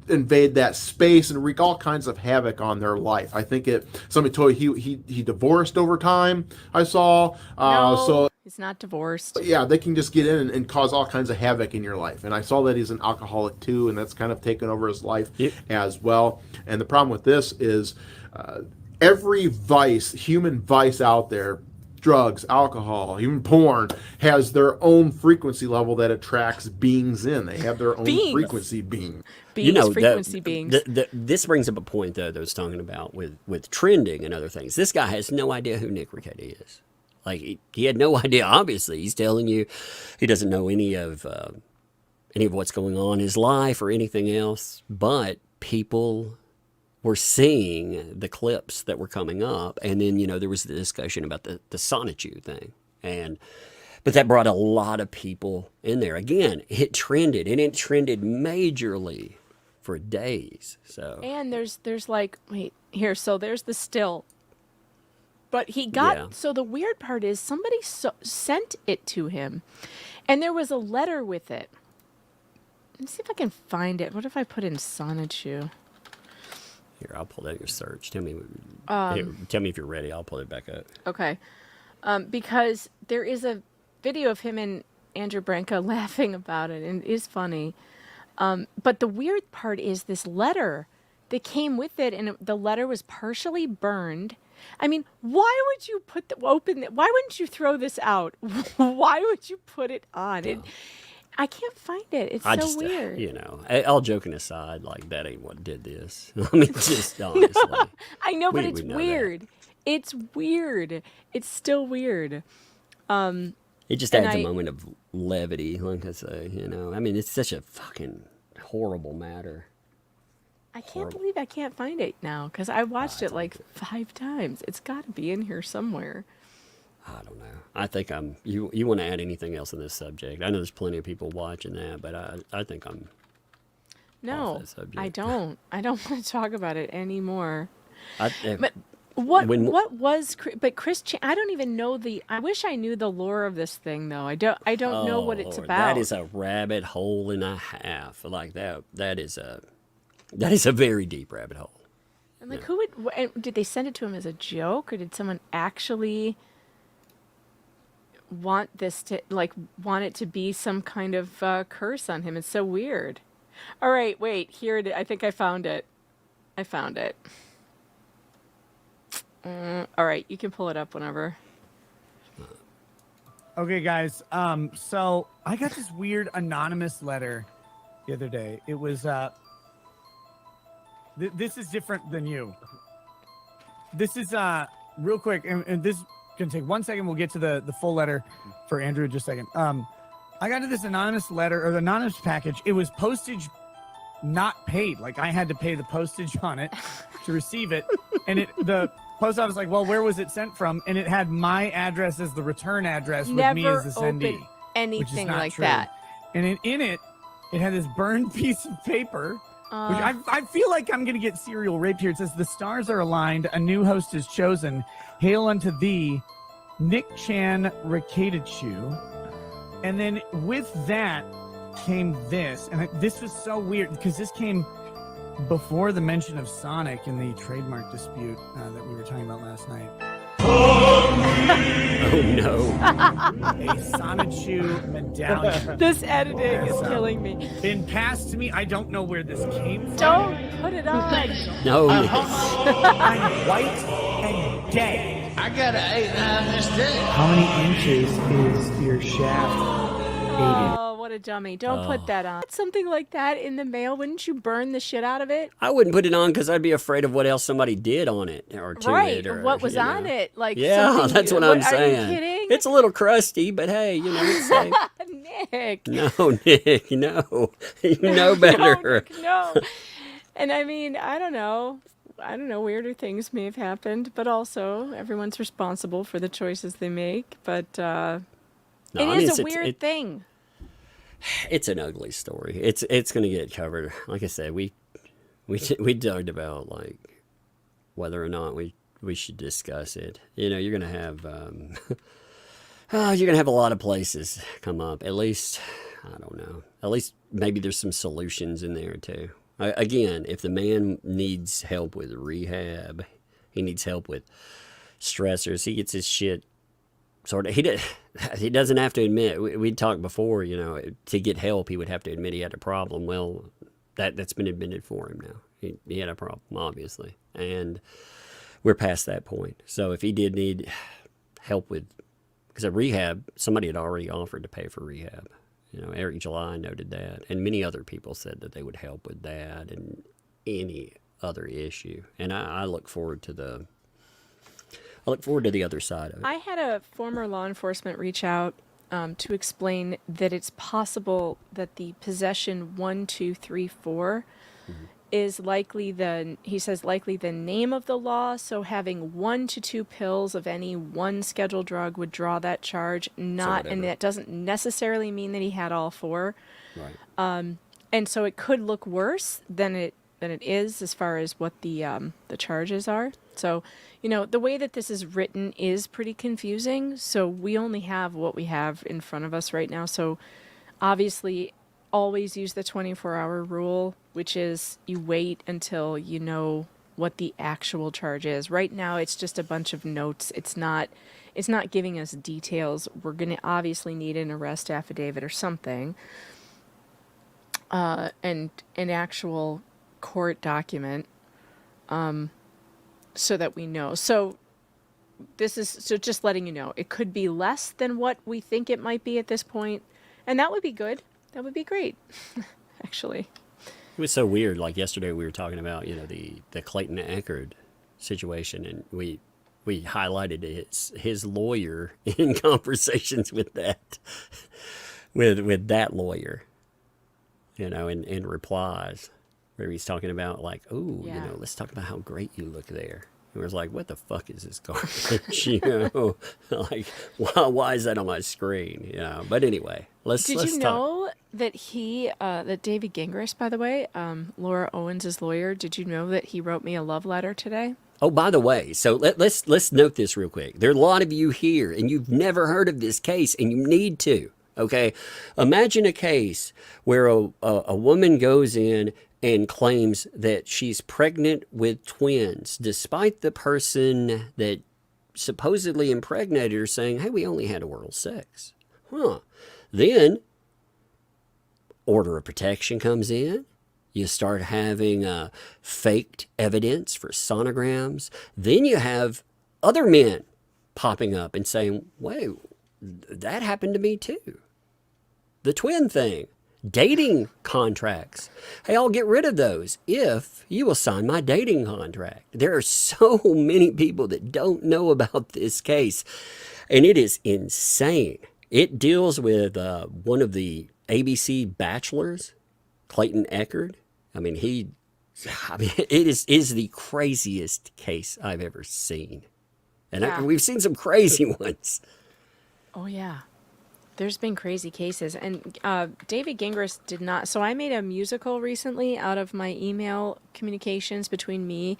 invade that space and wreak all kinds of havoc on their life. I think somebody told you he divorced over time, I saw. No, so he's not divorced. yeah, they can just get in and cause all kinds of havoc in your life. And I saw that he's an alcoholic too, and that's kind of taken over his life as well. And the problem with this is every vice, human vice out there, drugs, alcohol, even porn, has their own frequency level that attracts beings in. They have their own frequency being. Beings, frequency beings. This brings up a point, though, that I was talking about with trending and other things. This guy has no idea who Nick Rekieta is. Like, he had no idea, obviously. He's telling you he doesn't know any of what's going on in his life or anything else, but people were seeing the clips that were coming up, and then, there was the discussion about the Sonichu thing, but that brought a lot of people in there. Again, it trended, and it trended majorly for days. So, and there's like, wait, here, so there's the still. But he got, so the weird part is somebody sent it to him, and there was a letter with it. Let's see if I can find it. What if I put in Sonichu? Here, I'll pull out your search. Tell me if you're ready. I'll pull it back up. Okay. Because there is a video of him and Andrew Branco laughing about it, and it is funny. But the weird part is this letter that came with it, and the letter was partially burned. I mean, why would you why wouldn't you throw this out? Why would you put it on? I can't find it. It's so weird. All joking aside, like, that ain't what did this. I mean, just honestly. I know, but it's weird. It's weird. It's still weird. It just adds a moment of levity, like I say, I mean, it's such a fucking horrible matter. I can't believe I can't find it now, because I watched it like 5 times. It's got to be in here somewhere. I don't know. I think you want to add anything else on this subject? I know there's plenty of people watching that, but I think I'm No, off that subject. I don't. I don't want to talk about it anymore. But what was, but Chris, I don't even know I wish I knew the lore of this thing, though. I don't know what it's about. That is a rabbit hole and a half. Like that is a very deep rabbit hole. And like, did they send it to him as a joke, or did someone actually want it to be some kind of curse on him? It's so weird. All right, wait, here it is. I think I found it. All right, you can pull it up whenever. Okay, guys. So I got this weird anonymous letter the other day. It was this is different than you. This is real quick, and this is gonna take 1 second. We'll get to the full letter for Andrew in just a second. I got this anonymous letter, or the anonymous package. It was postage not paid. Like, I had to pay the postage on it to receive it, and the post office was like, well, where was it sent from? And it had my address as the return address with me as the sendee. Anything like that. And in it had this burned piece of paper. Which I feel like I'm going to get serial raped here. It says, the stars are aligned. A new host is chosen. Hail unto thee, Nick Chan Rekieta. And then with that came this. And this was so weird because this came before the mention of Sonic in the trademark dispute that we were talking about last night. Oh, no. A Sonichu medallion. This editing is killing me. Been passed to me. I don't know where this came from. Don't put it on. No. I'm white and gay. I got an 8-9 mistake. How many inches is your shaft? Oh, what a dummy. Don't put that on. Something like that in the mail, wouldn't you burn the shit out of it? I wouldn't put it on because I'd be afraid of what else somebody did on it or to it. Or what was on it. Like, yeah, that's what I'm saying. Are you kidding? It's a little crusty, but hey, it's safe. Nick. No, Nick, no. You know better. No, Nick, no. And I mean, I don't know. Weirder things may have happened, but also everyone's responsible for the choices they make. But it is a weird thing. It's an ugly story. It's going to get covered. Like I said, we talked about like whether or not we should discuss it. You're going to have a lot of places come up. At least, I don't know. At least maybe there's some solutions in there too. Again, if the man needs help with rehab, he needs help with stressors. He gets his shit sorted. He doesn't have to admit. We talked before. To get help, he would have to admit he had a problem. Well, that's been admitted for him now. He had a problem, obviously, and we're past that point. So if he did need help with, because at rehab, somebody had already offered to pay for rehab. You know, Eric July noted that, and many other people said that they would help with that and any other issue. And I look forward to the other side of it. I had a former law enforcement reach out to explain that it's possible that the possession 1, 2, 3, 4 is likely likely the name of the law. So having 1 to 2 pills of any one scheduled drug would draw that charge. And that doesn't necessarily mean that he had all 4. Right. And so it could look worse than it is as far as what the charges are. So, you know, the way that this is written is pretty confusing. So we only have what we have in front of us right now. So obviously always use the 24-hour rule, which is you wait until you know what the actual charge is. Right now it's just a bunch of notes. It's not giving us details. We're going to obviously need an arrest affidavit or something. And an actual court document, so that we know. So just letting you know, it could be less than what we think it might be at this point, and that would be good. That would be great, actually. It was so weird. Like yesterday, we were talking about, you know, the Clayton Echard situation, and we highlighted his lawyer in conversations with that lawyer, you know, in replies, where he's talking about like, oh, you know, let's talk about how great you look there. And we was like, what the fuck is this garbage? You know, like, why is that on my screen? You know, but anyway, let's know that that David Gingras, by the way, Laura Owens' lawyer, did you know that he wrote me a love letter today? Oh, by the way, so let's note this real quick. There are a lot of you here, and you've never heard of this case, and you need to. Okay, imagine a case where a woman goes in and claims that she's pregnant with twins, despite the person that supposedly impregnated her saying, hey, we only had oral sex. Then, order of protection comes in. You start having faked evidence for sonograms. Then you have other men popping up and saying, wait, that happened to me too. The twin thing. Dating contracts. Hey, I'll get rid of those if you will sign my dating contract. There are so many people that don't know about this case, and it is insane. It deals with one of the ABC bachelors, Clayton Echard. I mean, it is the craziest case I've ever seen. And we've seen some crazy ones. Oh, yeah. There's been crazy cases. And David Gingras did not. So I made a musical recently out of my email communications between me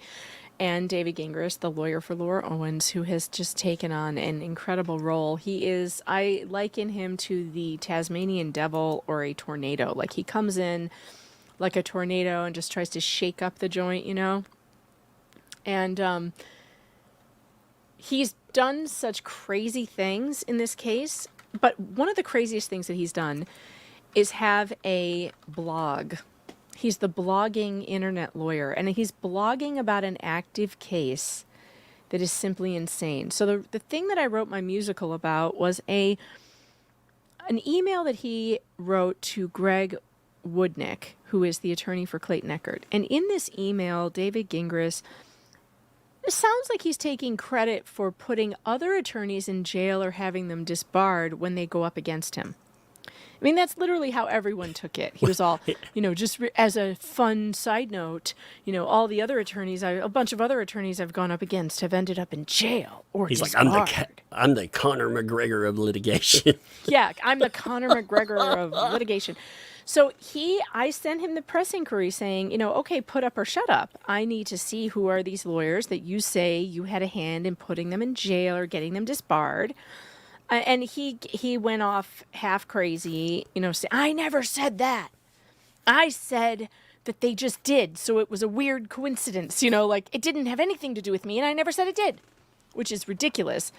and David Gingras, the lawyer for Laura Owens, who has just taken on an incredible role. I liken him to the Tasmanian devil or a tornado. Like, he comes in like a tornado and just tries to shake up the joint, you know? And he's done such crazy things in this case. But one of the craziest things that he's done is have a blog. He's the blogging internet lawyer, and he's blogging about an active case that is simply insane. So the thing that I wrote my musical about was an email that he wrote to Greg Woodnick, who is the attorney for Clayton Echard. And in this email, David Gingras, it sounds like he's taking credit for putting other attorneys in jail or having them disbarred when they go up against him. I mean, that's literally how everyone took it. He was all, you know, just as a fun side note, you know, all the other attorneys, a bunch of other attorneys I've gone up against have ended up in jail or He's disbarred. like, I'm the Conor McGregor of litigation. Yeah, I'm the Conor McGregor of litigation. So I sent him the press inquiry saying, you know, okay, put up or shut up. I need to see who are these lawyers that you say you had a hand in putting them in jail or getting them disbarred. And he went off half crazy, you know, say, I never said that. I said that they just did. So it was a weird coincidence, you know, like it didn't have anything to do with me and I never said it did, which is ridiculous.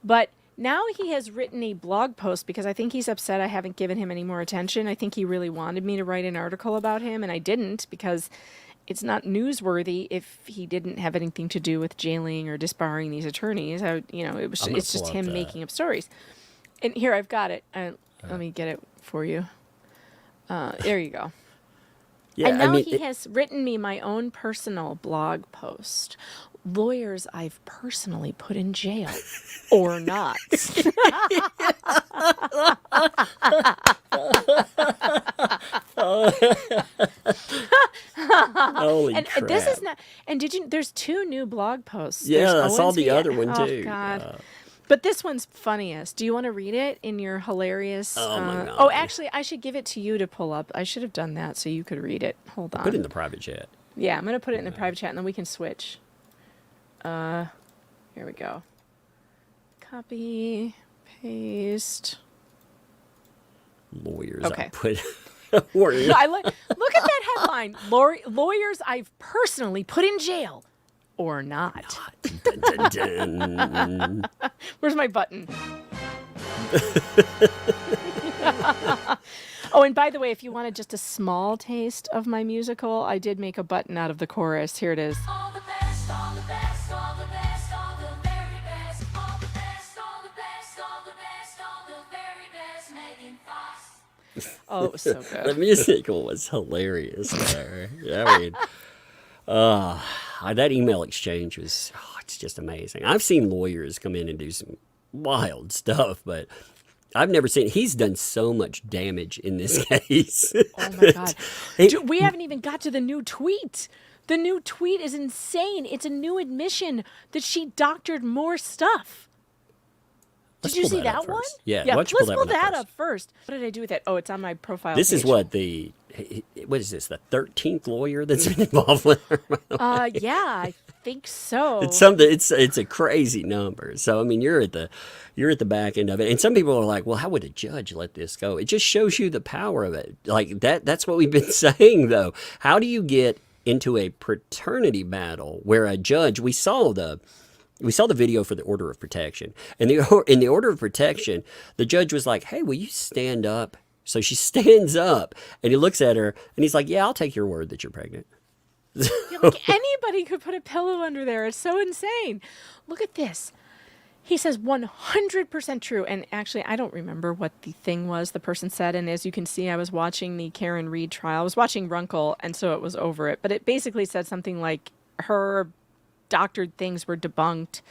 But now he has written a blog post because I think he's upset I haven't given him any more attention. I think he really wanted me to write an article about him, and I didn't because newsworthy if he didn't have anything to do with jailing or disbarring these attorneys. It's just him making up stories. And here I've got it. Let me get it for you. There you go. Yeah, and now he has written me my own personal blog post. Lawyers I've personally put in jail or not. Holy and crap. This is not. And there's 2 new blog posts. Yeah, There's I saw Owen's the other one too. Oh God. But this one's funniest. Do you want to read it in your hilarious? Oh my God. Oh, actually, I should give it to you to pull up. I should have done that so you could read it. Hold on. Put it in the private chat. Yeah, I'm gonna put it in the private chat and then we can switch. Here we go. Copy, paste. Lawyers. Okay. I put. Warrior. Look at that headline. Lawyers I've personally put in jail or not. Dun, dun, dun. Where's my button? Oh, and by the way, if you wanted just a small taste of my musical, I did make a button out of the chorus. Here it is. All the best, all the best, all the best, all the very best, all the best, all the best, all the best, all the very best, Megan Fox. Oh, it was so The good. musical was hilarious there. I mean, that email exchange was, it's just amazing. I've seen lawyers come in and do some wild stuff, but I've never seen, he's done so much damage in this case. Oh my God. Dude, we haven't even got to the new tweet. The new tweet is insane. It's a new admission that she doctored more stuff. Did you see that one? Yeah, Let's why don't you pull pull that that up first. What did I do with it? Oh, it's on my profile This page. is what what is this, the 13th lawyer that's been involved with her? Yeah, I think so. It's something. It's a crazy number. So I mean, you're at the back end of it, and some people are like, "Well, how would a judge let this go?" It just shows you the power of it. Like that. That's what we've been saying, though. How do you get into a paternity battle where a judge? We saw the video for the order of protection, and in the order of protection, the judge was like, "Hey, will you stand up?" So she stands up, and he looks at her, and he's like, "Yeah, I'll take your word that you're pregnant." Like anybody could put a pillow under there. It's so insane. Look at this. He says 100% true. And actually, I don't remember what the thing was the person said. And as you can see, I was watching the Karen Reed trial. I was watching Runkle, and so it was over it. But it basically said something like her doctored things were debunked.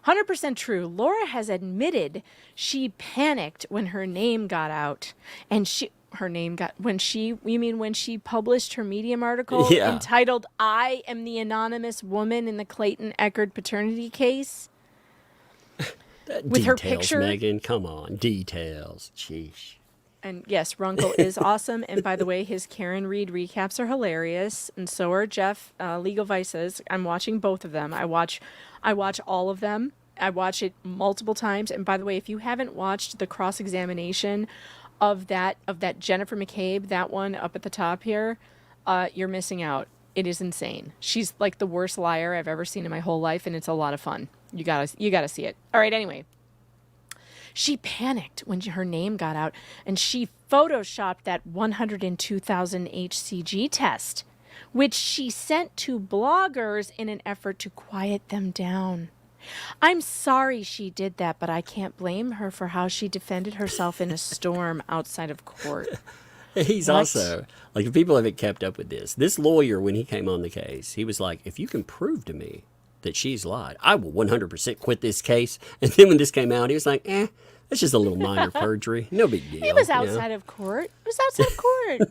100% true. Laura has admitted she panicked when her name got out. And when she published her Medium article entitled "I Am the Anonymous Woman in the Clayton Echard Paternity Case." With her picture. Megan, come on, details. Sheesh. And yes, Runkle is awesome. And by the way, his Karen Reed recaps are hilarious, and so are Jeff Legal Vice's. I'm watching both of them. I watch all of them. I watch it multiple times. And by the way, if you haven't watched the cross-examination of that Jennifer McCabe, that one up at the top here, you're missing out. It is insane. She's like the worst liar I've ever seen in my whole life, and it's a lot of fun. You gotta see it. All right, anyway. She panicked when her name got out, and she photoshopped that 102,000 HCG test, which she sent to bloggers in an effort to quiet them down. I'm sorry she did that, but I can't blame her for how she defended herself in a storm outside of court. He's also, like, if people haven't kept up with this lawyer, when he came on the case, he was like, if you can prove to me that she's lied, I will 100% quit this case. And then when this came out, he was like, that's just a little minor perjury. No big deal. It was outside of court. It was outside of court.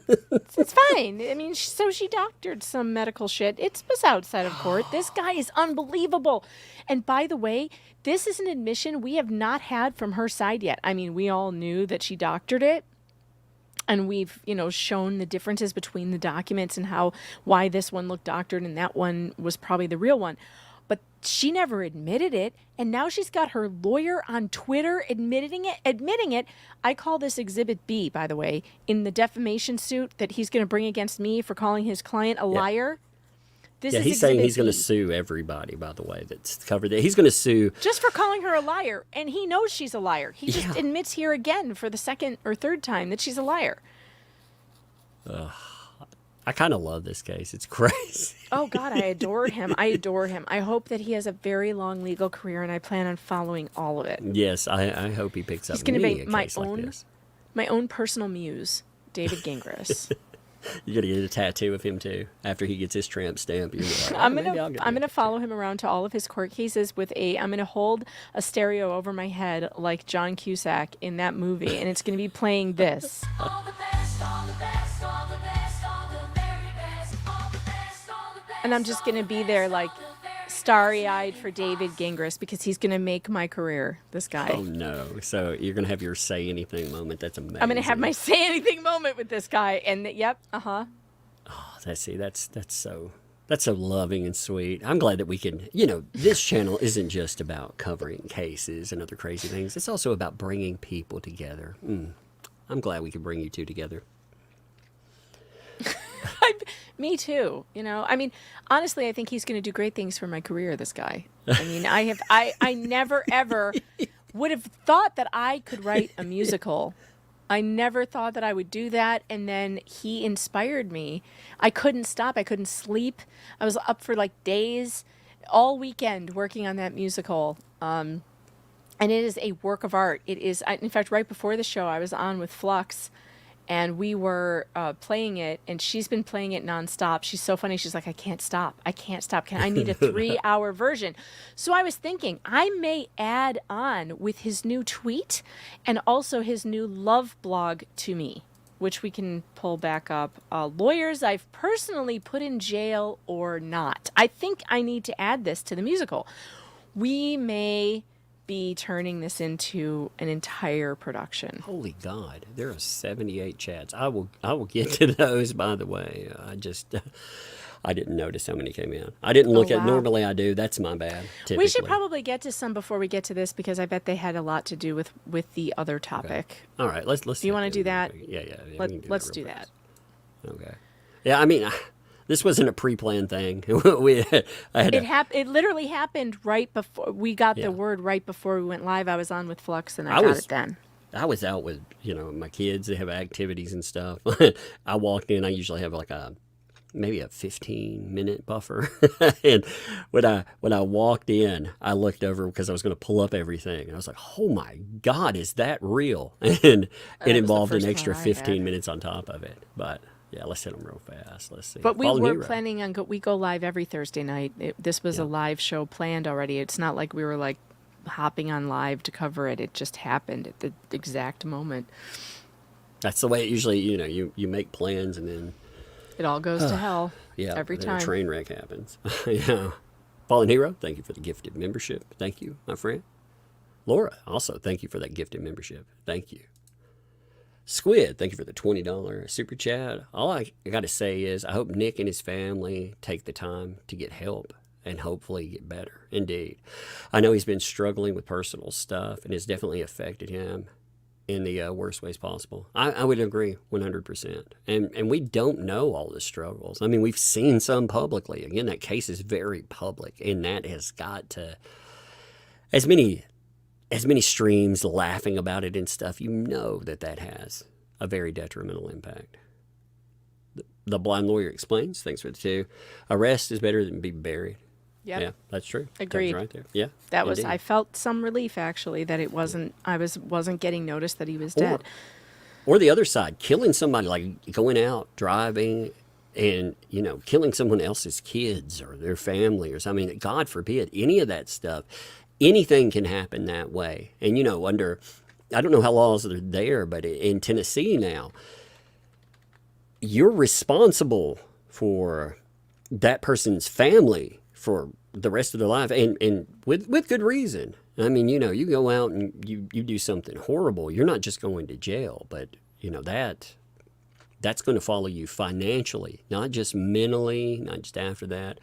It's fine. I mean, so she doctored some medical shit. It was outside of court. This guy is unbelievable. And by the way, this is an admission we have not had from her side yet. I mean, we all knew that she doctored it. And we've, shown the differences between the documents and why this one looked doctored and that one was probably the real one. But she never admitted it. And now she's got her lawyer on Twitter admitting it. I call this Exhibit B, by the way, in the defamation suit that he's going to bring against me for calling his client a liar. This is he's saying he's going to B. sue everybody, by the way, that's covered there. He's going to sue. Just for calling her a liar. And he knows she's a liar. He just admits here again for the second or third time that she's a liar. I kind of love this case. It's crazy. Oh God, I adore him. I adore him. I hope that he has a very long legal career, and I plan on following all of it. Yes, I hope he picks up He's going to many be a my case like own, this. my own personal muse, David Gingras. You're gonna get a tattoo of him too after he gets his tramp stamp. You're like, oh, I'm maybe I'll gonna get I'm that gonna tattoo. follow him around to all of his court cases with I'm gonna hold a stereo over my head like John Cusack in that movie, and it's gonna be playing this. All the best, all the best, all the best, all the very best, all the best, all the best. And I'm just gonna be there like starry-eyed for David Gingras because he's gonna make my career. This guy. Oh no! So you're gonna have your say anything moment. That's amazing. I'm gonna have my say anything moment with this guy, and yep, That's so loving and sweet. I'm glad that we can, you know, this channel isn't just about covering cases and other crazy things. It's also about bringing people together. I'm glad we could bring you two together. Me too. You know, I mean, honestly, I think he's going to do great things for my career. This guy. I mean, I never ever would have thought that I could write a musical. I never thought that I would do that, and then he inspired me. I couldn't stop. I couldn't sleep. I was up for like days, all weekend working on that musical. And it is a work of art. It is, in fact, right before the show, I was on with Flux, and we were playing it, and she's been playing it nonstop. She's so funny. She's like, I can't stop. I can't stop. I need a 3-hour version. So I was thinking I may add on with his new tweet and also his new love blog to me, which we can pull back up. Lawyers I've personally put in jail or not. I think I need to add this to the musical. We may be turning this into an entire production. Holy God, there are 78 chats. I will get to those. By the way, I didn't notice how many came in. I didn't look at. Wow. Normally I do. That's my bad. Typically. We should probably get to some before we get to this because I bet they had a lot to do with the other topic. All right, let's. Do you want to do that? Yeah. Let's do that. Okay. Yeah, I mean, this wasn't a pre-planned thing. I had It literally happened right before we got Yeah. the word. Right before we went live, I was on with Flux and I got was- it then. I was out with, my kids. They have activities and stuff. I walked in. I usually have like maybe a 15-minute buffer. And when I walked in, I looked over because I was going to pull up everything. And I was like, oh my God, is that real? And it involved an first extra one I 15 had. minutes on top of it. But yeah, let's hit them real fast. Let's see. But we Fallen were Hero. planning on we go live every Thursday night. This was a live show planned already. It's not like we were like hopping on live to cover it. It just happened at the exact moment. That's the way it usually, you make plans and then It all goes to hell. yeah, every then time. a train wreck happens. Yeah. Fallen Hero, thank you for the gifted membership. Thank you, my friend. Laura, also thank you for that gifted membership. Thank you. Squid, thank you for the $20 super chat. All I got to say is I hope Nick and his family take the time to get help and hopefully get better. Indeed. I know he's been struggling with personal stuff and it's definitely affected him in the worst ways possible. I would agree 100%. And we don't know all the struggles. I mean, we've seen some publicly. Again, that case is very public, and that has got to, as many streams laughing about it and stuff, that has a very detrimental impact. The blind lawyer explains, thanks for the 2. Arrest is better than be buried. Yep. Yeah, that's true. Agreed. That's right there. Yeah. That was indeed. I felt some relief actually that it wasn't wasn't getting noticed that he was dead. Or the other side, killing somebody, like going out, driving, and, killing someone else's kids or their family or something. I mean, God forbid, any of that stuff. Anything can happen that way. And, I don't know how laws are there, but in Tennessee now, you're responsible for that person's family for the rest of their life, and with good reason. I mean, you go out and you do something horrible, you're not just going to jail, but that's going to follow you financially, not just mentally, not just after that.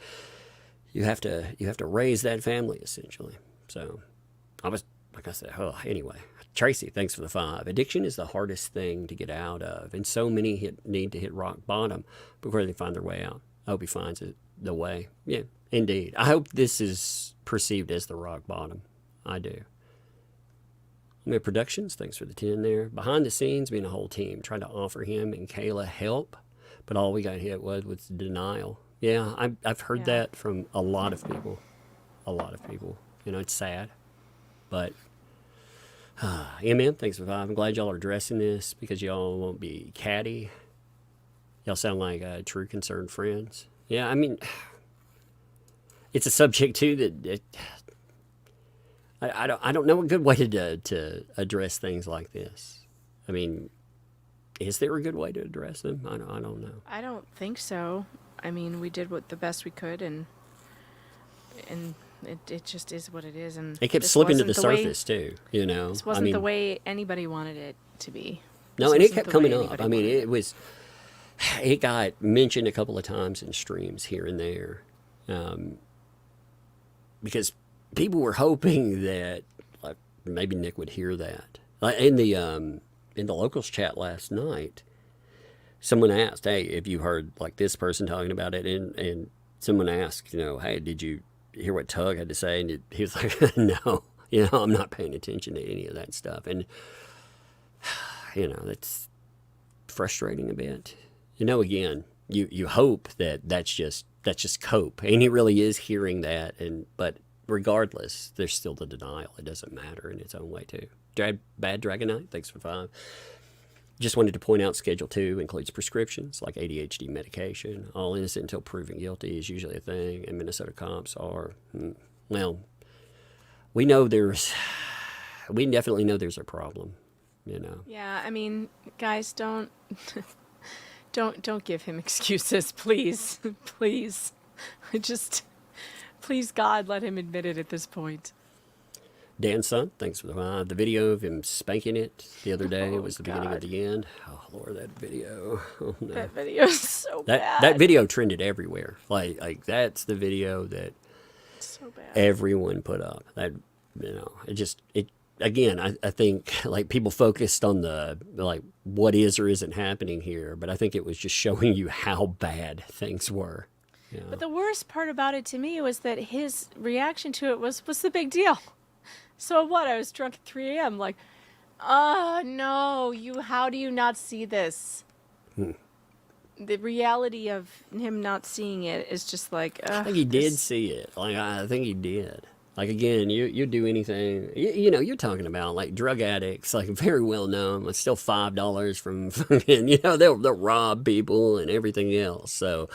You have to raise that family essentially. So I was, like I said, anyway, Tracy, thanks for the 5. Addiction is the hardest thing to get out of, and so many need to hit rock bottom before they find their way out. I hope he finds the way. Yeah, indeed. I hope this is perceived as the rock bottom. I do. Productions, thanks for the 10 there. Behind the scenes, being a whole team, trying to offer him and Kayla help, But all we got hit was denial. Yeah, I've heard that from a lot of people. A lot of people. You know, it's sad. But, yeah, man, thanks for 5. I'm glad y'all are addressing this because y'all won't be catty. Y'all sound like true concerned friends. Yeah, I mean, it's a subject, too, that I don't know a good way to address things like this. I mean, is there a good way to address them? I don't know. I don't think so. I mean, we did the best we could, and it just is what it is. And it kept this slipping to wasn't the surface too. You know, this wasn't the way anybody wanted it to be. No, This and it wasn't kept the coming way up. anybody I mean, wanted it got mentioned a couple of times in streams here and there, because people were hoping that like maybe Nick would hear that. Like in the locals chat last night, someone asked, "Hey, have you heard like this person talking about it?" And someone asked, you know, "Hey, did you hear what Tug had to say?" And he was like, "No, you know, I'm not paying attention to any of that stuff." And you know, that's frustrating a bit. You know, again, you hope that that's just cope, and he really is hearing that. But regardless, there's still the denial. It doesn't matter in its own way too. Bad Dragonite, thanks for 5. Just wanted to point out Schedule 2 includes prescriptions like ADHD medication. All innocent until proven guilty is usually a thing, and Minnesota cops are, well, we definitely know there's a problem, you know. Yeah, I mean, guys, don't give him excuses, please. Please. Please, God, let him admit it at this point. Dan's son, thanks for the video of him spanking it the other day. It was the beginning of God. the end. Oh, Lord, that video. Oh, no. That video is so bad. That video trended everywhere. Like that's the video that so bad. everyone put up. That, you know, again, I think like people focused on the like what is or isn't happening here, but I think it was just showing you how bad things were. You know? But the worst part about it to me was that his reaction to it was the big deal. So what? I was drunk at 3 a.m. Like, no, how do you not see this? The reality of him not seeing it is just like, I think he did see it. Like, I think he did. Like, again, you do anything, you know, you're talking about like drug addicts, like very well known. It's still $5 from fucking, you know, they'll rob people and everything else. So,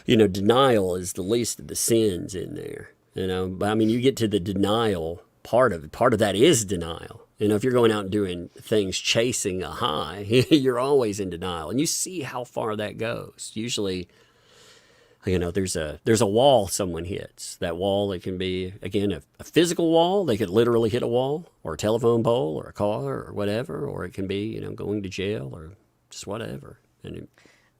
you know, denial is the least of the sins in there, you know. But I mean, you get to the denial part of that is denial. You know, if you're going out and doing things chasing a high, you're always in denial. And you see how far that goes. Usually, you know, there's a wall someone hits. That wall, it can be, again, a physical wall. They could literally hit a wall or a telephone pole or a car or whatever. Or it can be, you know, going to jail or just whatever. And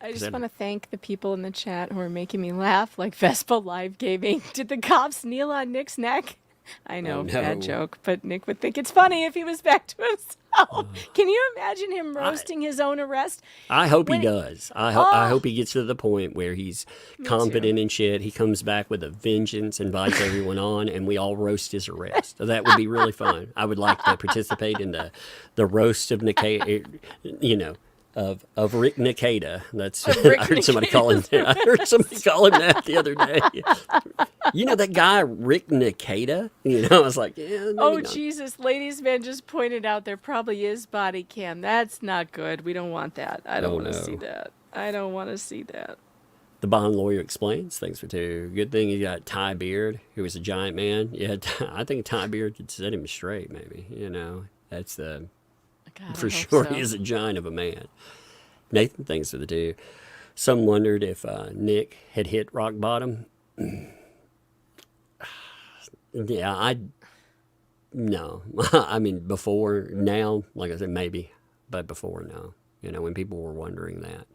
I just want to thank the people in the chat who are making me laugh, like Vespa Live Gaming. Did the cops kneel on Nick's neck? I know, Oh, no. bad joke, but Nick would think it's funny if he was back to himself. Can you imagine him roasting his own arrest? I hope When he it- does. I hope he gets to the point where he's competent and shit. He comes back with a vengeance, invites everyone on, and we all roast his arrest. That would be really fun. I would like to participate in the roast of Nikita, you know, of Rick Nikita. That's Rick I heard somebody call him. I heard somebody call him that the other day. You know that guy Rick Nikita? You know, I was like, yeah. Maybe Oh, not. Jesus. Ladies man just pointed out there probably is body cam. That's not good. We don't want that. I don't Oh, want to no. see that. I don't want to see that. The Bond Lawyer Explains. Thanks for 2. Good thing you got Ty Beard, who was a giant man. Yeah, I think Ty Beard could set him straight, maybe. You know, that's the... God, I For hope sure, so. he is a giant of a man. Nathan, thanks for the 2. Some wondered if Nick had hit rock bottom. Yeah, no. I mean, before, now, like I said, maybe, but before, no. You know, when people were wondering that.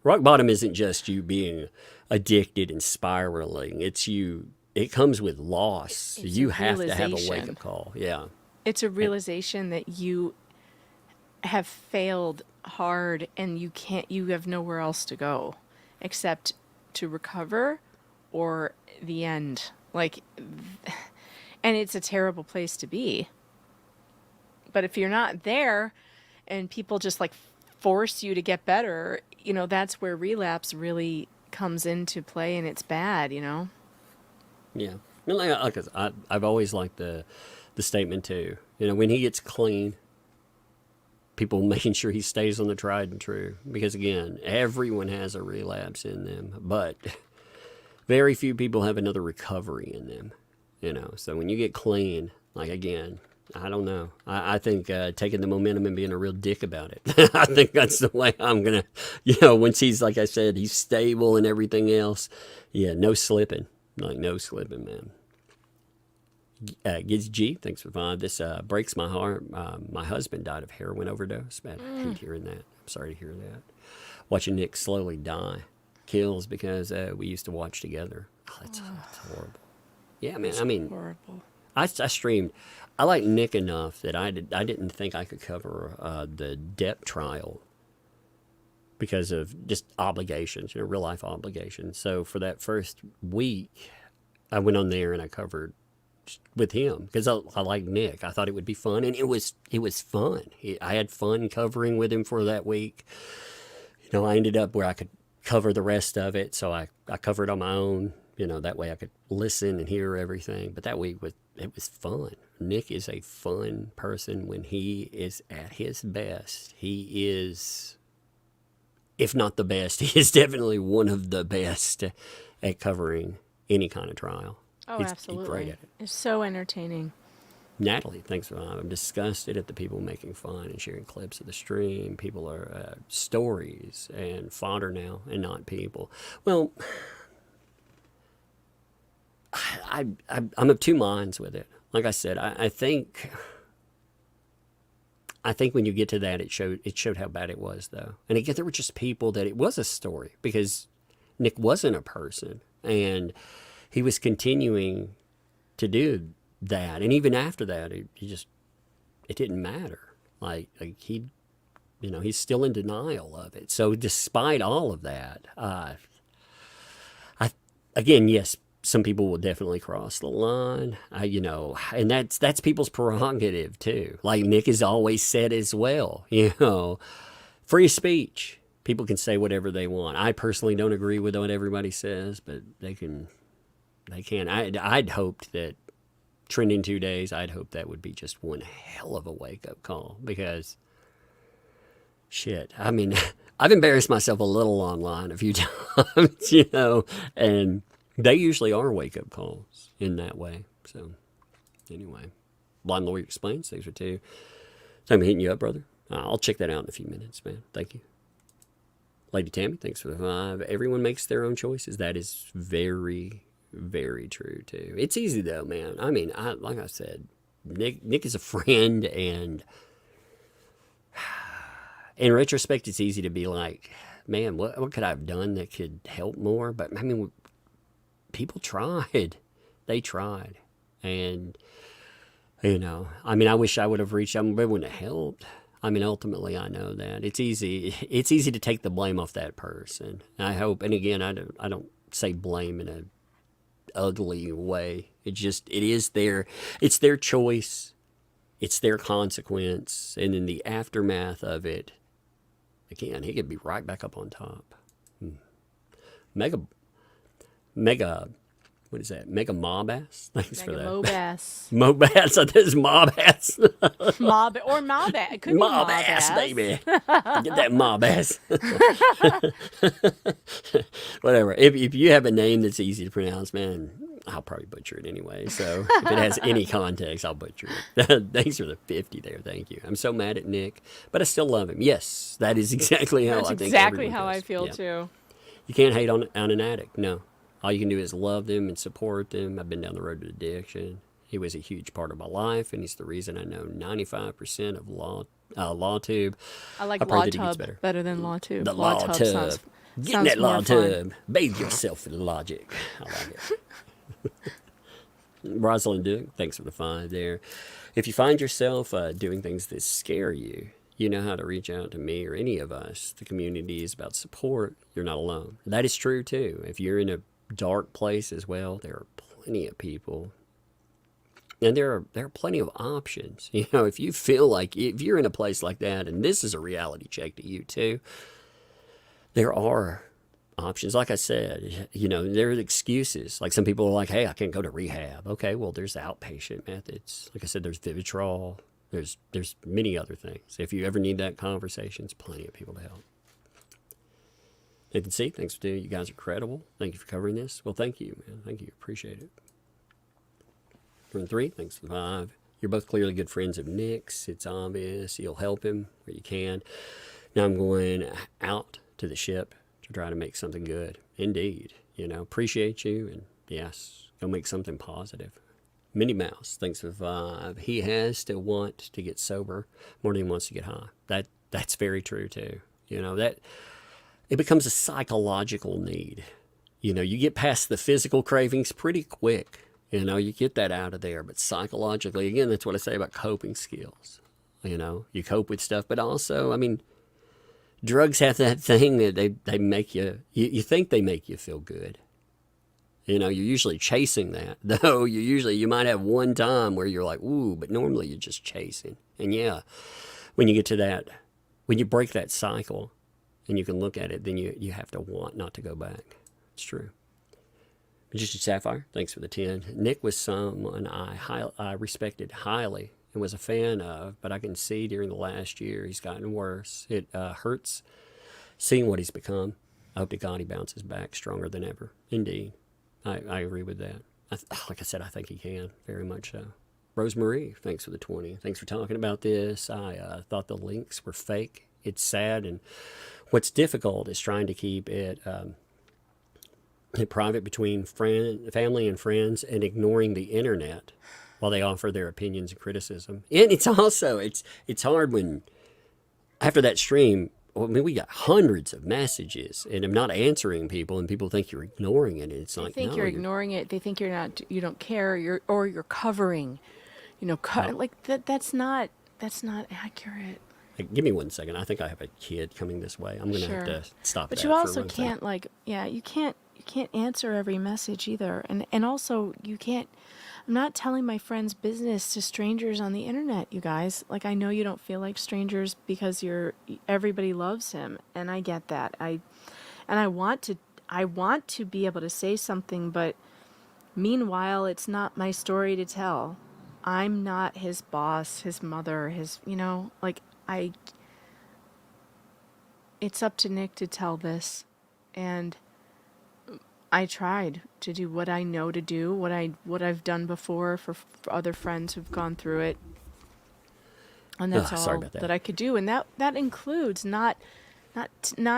Rock bottom isn't just you being addicted and spiraling. It comes with loss. It's You a have to have a realization. wake-up call. Yeah. It's a realization that you have failed hard and you have nowhere else to go except to recover or the end. Like, and it's a terrible place to be. But if you're not there and people just like force you to get better, you know, that's where relapse really comes into play, and it's bad, you know? Yeah. And like I said, I've always liked the statement too. You know, when he gets clean, people making sure he stays on the tried and true. Because again, everyone has a relapse in them, but very few people have another recovery in them. You know, so when you get clean, like again, I don't know. I think taking the momentum and being a real dick about it. I think that's the way I'm going to, you know, once he's, like I said, he's stable and everything else. Yeah, no slipping. Like, no slipping, man. Gids G, thanks for 5. This breaks my heart. My husband died of heroin overdose. Man, I hate hearing that. I'm sorry to hear that. Watching Nick slowly die kills because we used to watch together. Oh, that's horrible. Yeah, man. I mean, Horrible. I streamed. I like Nick enough that I didn't think I could cover the Depp trial because of just obligations, you know, real life obligations. So for that first week, I went on there and I covered with him because I like Nick. I thought it would be fun, and it was fun. I had fun covering with him for that week. You know, I ended up where I could cover the rest of it, so I covered on my own. You know, that way I could listen and hear everything. But that week it was fun. Nick is a fun person when he is at his best. He is, if not the best, he is definitely one of the best at covering any kind of trial. Oh, He's absolutely. great at it. It's so entertaining. Natalie, thanks for that. I'm disgusted at the people making fun and sharing clips of the stream. People are stories and fodder now and not people. Well, I'm of two minds with it. Like I said, I think when you get to that, it showed how bad it was, though. And again, there were just people that it was a story because Nick wasn't a person, and he was continuing to do that. And even after that, it didn't matter. Like he, you know, he's still in denial of it. So despite all of that, again, yes, some people will definitely cross the line, you know, and that's people's prerogative too. Like Nick has always said as well, you know, free speech. People can say whatever they want. I personally don't agree with what everybody says, but they can. I'd hoped that trending 2 days, I'd hoped that would be just one hell of a wake-up call because, shit, I mean, I've embarrassed myself a little online a few times, you know, and they usually are wake-up calls in that way. So, anyway, Blind Lawyer Explains, thanks for 2. So I'm hitting you up, brother. I'll check that out in a few minutes, man. Thank you. Lady Tammy, thanks for the 5. Everyone makes their own choices. That is very, very true, too. It's easy, though, man. I mean, like I said, Nick is a friend, and in retrospect, it's easy to be like, man, what could I have done that could help more? But, I mean, people tried. They tried. And, you know, I mean, I wish I would have reached out, but it wouldn't have helped. I mean, ultimately, I know that. It's easy to take the blame off that person. I hope, and again, I don't say blame in a ugly way. It is it's their choice, it's their consequence, and in the aftermath of it, again, he could be right back up on top. Mega, what is that? Mega Mobass? Thanks for that. Mobass. Mobass, I think it's Mobass. Mobass. It could be Mobass, baby. Get that Mobass. Whatever. If you have a name that's easy to pronounce, man, I'll probably butcher it anyway. So if it has any context, I'll butcher it. Thanks for the 50 there. Thank you. I'm so mad at Nick, but I still love him. Yes, that is exactly how I think exactly how everyone I does. feel Yeah. too. You can't hate on an addict. No. All you can do is love them and support them. I've been down the road to addiction. He was a huge part of my life, and he's the reason I know 95% of LawTube. I like pray that he gets LawTube better than LawTube. The LawTube LawTube. sounds Get in that more fun. LawTube. Bathe yourself in logic. I like it. Rosalind Duke, thanks for the 5 there. If you find yourself doing things that scare you, you know how to reach out to me or any of us. The community is about support. You're not alone. That is true, too. If you're in a dark place as well, there are plenty of people. And there are plenty of options. You know, if you feel like, if you're in a place like that, and this is a reality check to you, too, there are options. Like I said, there are excuses. Like some people are like, hey, I can't go to rehab. Okay, well, there's outpatient methods. Like I said, there's Vivitrol. There's many other things. If you ever need that conversation, there's plenty of people to help. Nathan C., thanks for doing it. You guys are credible. Thank you for covering this. Well, thank you, man. Thank you. Appreciate it. Run 3, thanks for the 5. You're both clearly good friends of Nick's. It's obvious. You'll help him where you can. Now I'm going out to the ship to try to make something good. Indeed. Appreciate you. And yes, go make something positive. Minnie Mouse, thanks for the 5. He has to want to get sober more than he wants to get high. That's very true too. That it becomes a psychological need. You get past the physical cravings pretty quick. You get that out of there. But psychologically, again, that's what I say about coping skills. You cope with stuff, but also, drugs have that thing that they make you think they make you feel good. You're usually chasing that. Though you might have one time where you're like, ooh, but normally you're just chasing. And yeah, when you get to that, when you break that cycle and you can look at it, then you have to want not to go back. It's true. Magician Sapphire, thanks for the 10. Nick was someone I respected highly and was a fan of, but I can see during the last year he's gotten worse. It hurts seeing what he's become. I hope to God he bounces back stronger than ever. Indeed. I agree with that. Like I said, I think he can, very much so. Rosemarie, thanks for the 20. Thanks for talking about this. I thought the links were fake. It's sad, and what's difficult is trying to keep it private between family and friends and ignoring the internet while they offer their opinions and criticism. And it's also, it's hard when, after that stream, we got hundreds of messages, and I'm not answering people, and people think you're ignoring it. And it's like, They think you're ignoring it. They think you're not. You don't care. You're covering. Like that. That's not accurate. Give me 1 second. I think I have a kid coming this way. I'm gonna have to stop. But you also can't you can't answer every message either, and also you can't. I'm not telling my friend's business to strangers on the internet, you guys. Like, I know you don't feel like strangers because everybody loves him, and I get that. I want to be able to say something, but meanwhile, it's not my story to tell. I'm not his boss, his mother, it's up to Nick to tell this, and I tried to do what I know to do, what I've done before for other friends who've gone through it, and that's all that I could do. And that includes not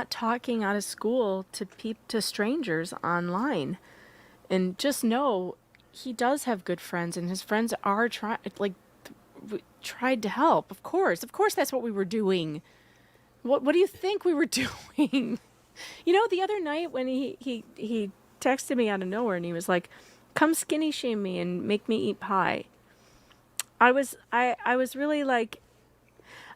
talking out of school to strangers online. And just know he does have good friends, and his friends are tried to help. Of course, that's what we were doing. What do you think we were doing? The other night when he texted me out of nowhere and he was like, come skinny shame me and make me eat pie. I was really like,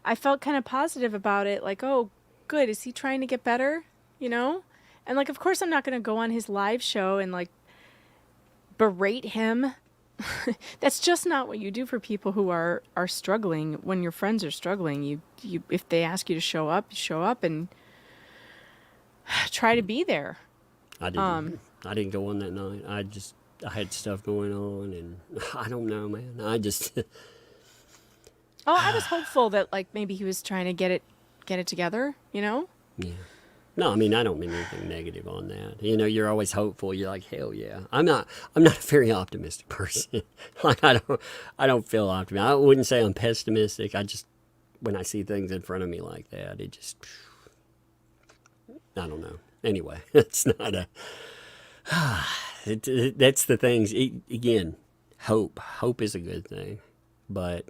I felt kind of positive about it. Like, oh, good. Is he trying to get better? And like, of course I'm not going to go on his live show and like berate him. That's just not what you do for people who are struggling. When your friends are struggling, you if they ask you to show up, you show up and try to be there. I didn't go on that night. I had stuff going on, and I don't know, man. I was hopeful that like maybe he was trying to get it together, Yeah. No, I don't mean anything negative on that. You're always hopeful. You're like, hell yeah. I'm not a very optimistic person. Like I don't feel optimistic. I wouldn't say I'm pessimistic. When I see things in front of me like that, I don't know. Anyway, it's not that's the things. Again, hope is a good thing, but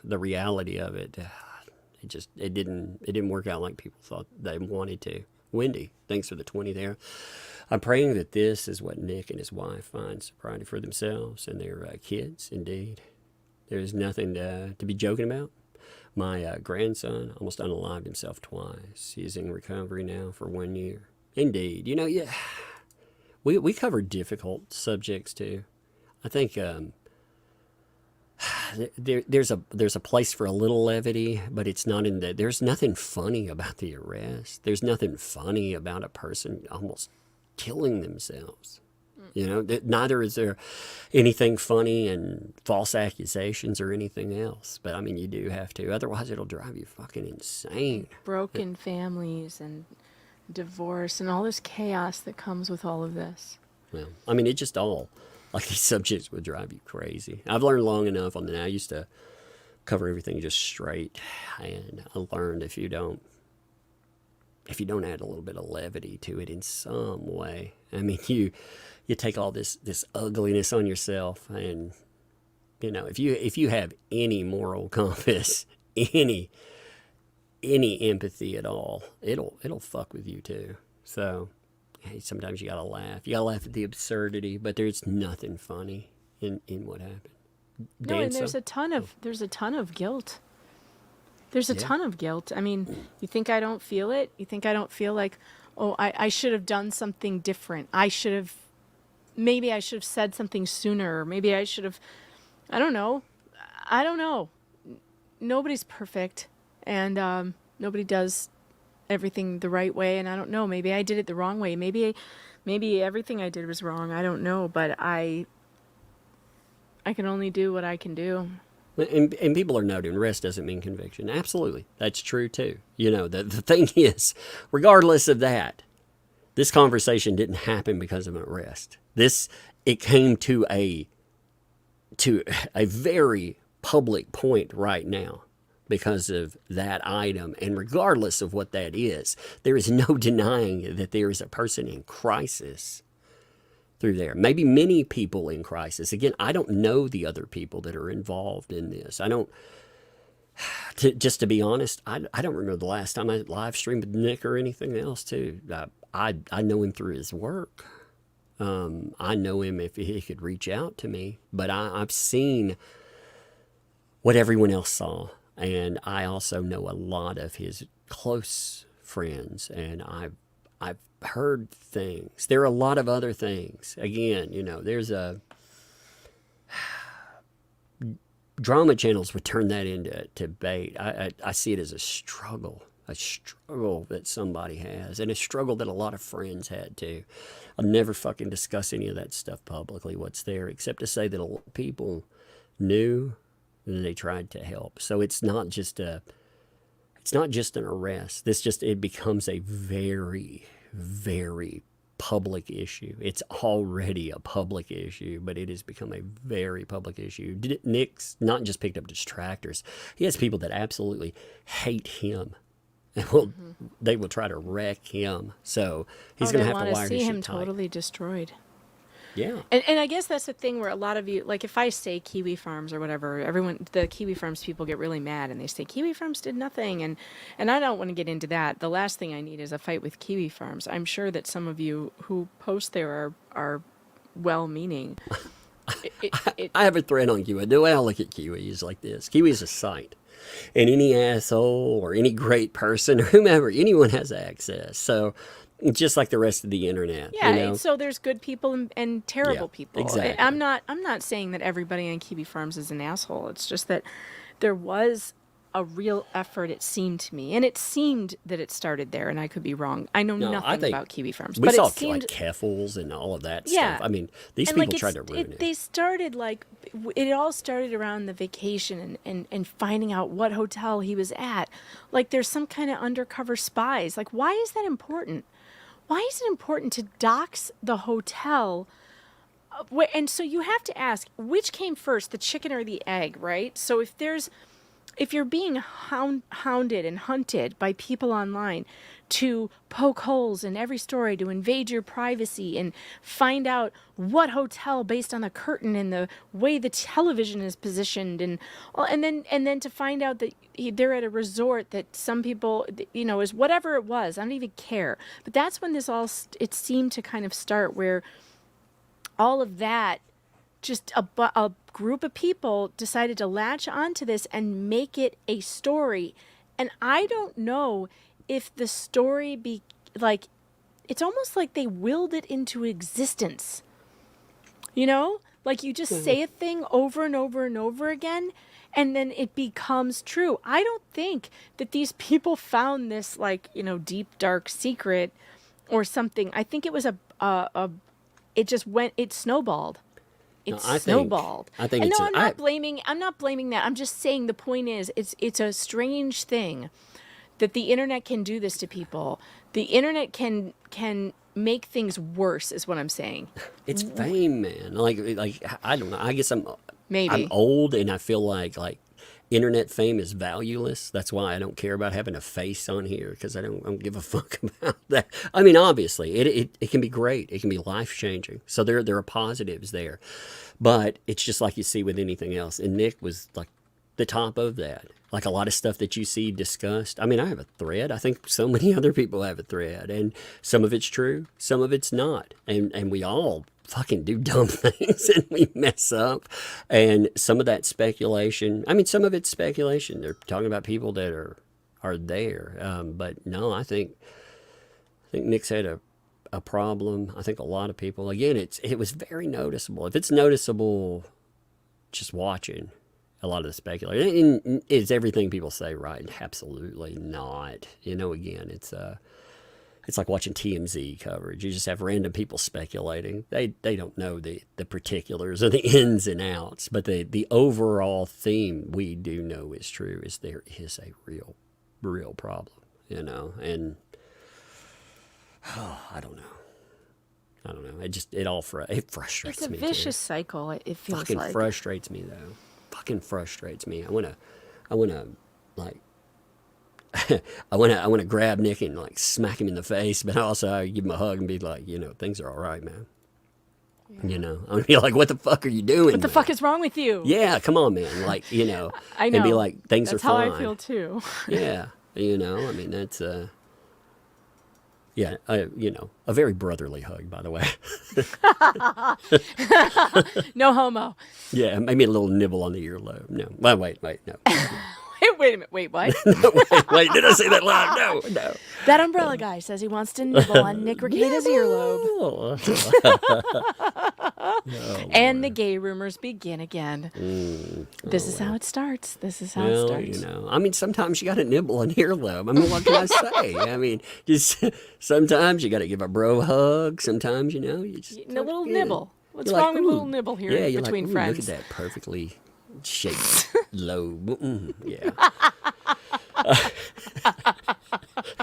the reality of it, it didn't work out like people thought they wanted to. Wendy, thanks for the 20 there. I'm praying that this is what Nick and his wife find sobriety for themselves and their kids. Indeed, there's nothing to be joking about. My grandson almost unalived himself twice. He's in recovery now for 1 year. Indeed. Yeah, we cover difficult subjects too. I think there's a place for a little levity, but it's not in the. There's nothing funny about the arrest. There's nothing funny about a person almost killing themselves. You know, neither is there anything funny in false accusations or anything else. But I mean, you do have to, otherwise it'll drive you fucking insane. Broken families and divorce and all this chaos that comes with all of this. Well, I mean, it just all, like these subjects would drive you crazy. I've learned long enough on that. I used to cover everything just straight, and I learned if you don't add a little bit of levity to it in some way, I mean, you take all this ugliness on yourself, and you know, if you have any moral compass, any empathy at all, it'll fuck with you too. So, hey, sometimes you gotta laugh. You gotta laugh at the absurdity, but there's nothing funny in what happened. No, and there's a ton of guilt. There's a ton of guilt. I mean, you think I don't feel it? You think I don't feel like, oh, I should have done something different. Maybe I should have said something sooner. Or maybe I should have, I don't know. Nobody's perfect, and nobody does everything the right way. And I don't know. Maybe I did it the wrong way. Maybe everything I did was wrong. I don't know. But I can only do what I can do. And people are noting arrest doesn't mean conviction. Absolutely. That's true too. You know, the thing is, regardless of that, this conversation didn't happen because of an arrest. It came to a very public point right now because of that item. And regardless of what that is, there is no denying that there is a person in crisis through there. Maybe many people in crisis. Again, I don't know the other people that are involved in this. Just to be honest, I don't remember the last time I live streamed with Nick or anything else too. I know him through his work. I know him if he could reach out to me, but I've seen what everyone else saw. And I also know a lot of his close friends, and I've heard things. There are a lot of other things. Again, you know, there's drama channels would turn that into bait. I see it as a struggle that somebody has, and a struggle that a lot of friends had too. I'll never fucking discuss any of that stuff publicly, what's there, except to say that a lot of people knew and they tried to help. So it's not just an arrest. It becomes a very, very public issue. It's already a public issue, but it has become a very public issue. Nick's not just picked up distractors. He has people that absolutely hate him. And they will try to wreck him. So he's going to have to wire his shit tight. They want to see him totally destroyed. Yeah. And I guess that's the thing where a lot of you, like if I say Kiwi Farms or whatever, the Kiwi Farms people get really mad and they say Kiwi Farms did nothing. And I don't want to get into that. The last thing I need is a fight with Kiwi Farms. I'm sure that some of you who post there are well-meaning. I have a thread on Kiwi. The way I look at Kiwi is like this. Kiwi is a site. And any asshole or any great person or whomever, anyone has access. So just like the rest of the internet. Yeah, you know? So there's good people and terrible people. Exactly. I'm not saying that everybody on Kiwi Farms is an asshole. It's just that there was a real effort, it seemed to me. And it seemed that it started there, and I could be wrong. I know nothing about Kiwi Farms. We but saw it seemed, like Keffels and all of that yeah, stuff. I mean, these and people tried to ruin it. They started it all started around the vacation and finding out what hotel he was at. Like there's some kind of undercover spies. Like why is that important? Why is it important to dox the hotel? And so you have to ask, which came first, the chicken or the egg, right? So if you're being hounded and hunted by people online to poke holes in every story, to invade your privacy and find out what hotel based on the curtain and the way the television is positioned, and then to find out that they're at a resort that some people, is whatever it was, I don't even care. But that's when it seemed to kind of start, where all of that, just a group of people decided to latch onto this and make it a story. And I don't know if the story it's almost like they willed it into existence. Like you just say a thing over and over and over again, and then it becomes true. I don't think that these people found this like, deep, dark secret or something. I think it was it snowballed. It snowballed. I think and it's no, I'm not blaming that. I'm just saying the point is it's a strange thing that the internet can do this to people. The internet can make things worse is what I'm saying. It's fame, man. Like I don't know. I guess I'm old and I feel like internet fame is valueless. That's why I don't care about having a face on here, because I don't give a fuck about that. I mean, obviously, it can be great. It can be life-changing. So there are positives there. But it's just like you see with anything else. And Nick was like the top of that. Like a lot of stuff that you see discussed. I mean, I have a thread. I think so many other people have a thread. And some of it's true, some of it's not. And we all fucking do dumb things and we mess up. And some of that speculation, I mean, some of it's speculation. They're talking about people that are there. But no, I think Nick's had a problem. I think a lot of people, again, it was very noticeable. If it's noticeable, just watching a lot of the speculation, is everything people say right? Absolutely not. Again, it's like watching TMZ coverage. You just have random people speculating. They don't know the particulars or the ins and outs, but the overall theme we do know is true, is there is a real problem, and I don't know. It frustrates me. It's a vicious cycle. It feels fucking like. frustrates me though. Fucking frustrates me. I wanna like I wanna grab Nick and like smack him in the face, but also I give him a hug and be like, things are all right, man. Yeah. I'm gonna be like, what the fuck are you doing? What the fuck is wrong with you? Yeah, come on, man. Like, I know. And be like, things That's are fine. how I feel too. Yeah, I mean, that's yeah, a very brotherly hug, by the way. No homo. Yeah, maybe a little nibble on the earlobe. No, wait, no. Wait a minute. Wait, what? No, wait, did I say that loud? No. That umbrella guy says he wants to nibble on Nick Rekieta's earlobe. And the gay rumors begin again. This is how it starts. This is how it starts. I mean, sometimes you got to nibble an earlobe. I mean, what can I say? I mean, just sometimes you got to give a bro a hug. Sometimes, you just... A little nibble. What's You're wrong like, with a little nibble here between friends? Look at that perfectly shaped lobe. Yeah.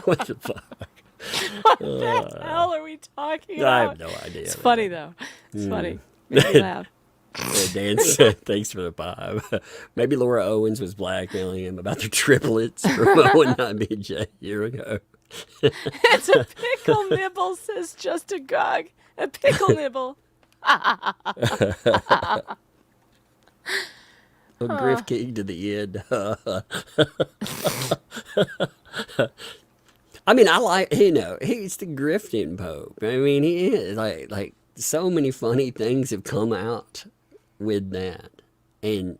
What the fuck? What the hell are we talking about? I have no idea. It's funny, though. It's funny. Makes me laugh. Dan said, thanks for the 5. Maybe Laura Owens was blackmailing him about the triplets from Owen not being Jay a year ago. It's a pickle nibble, says Just a Gog. A pickle nibble. A Griff King to the end. I mean, I like, he's the grifting Pope. I mean, he is. Like so many funny things have come out with that. And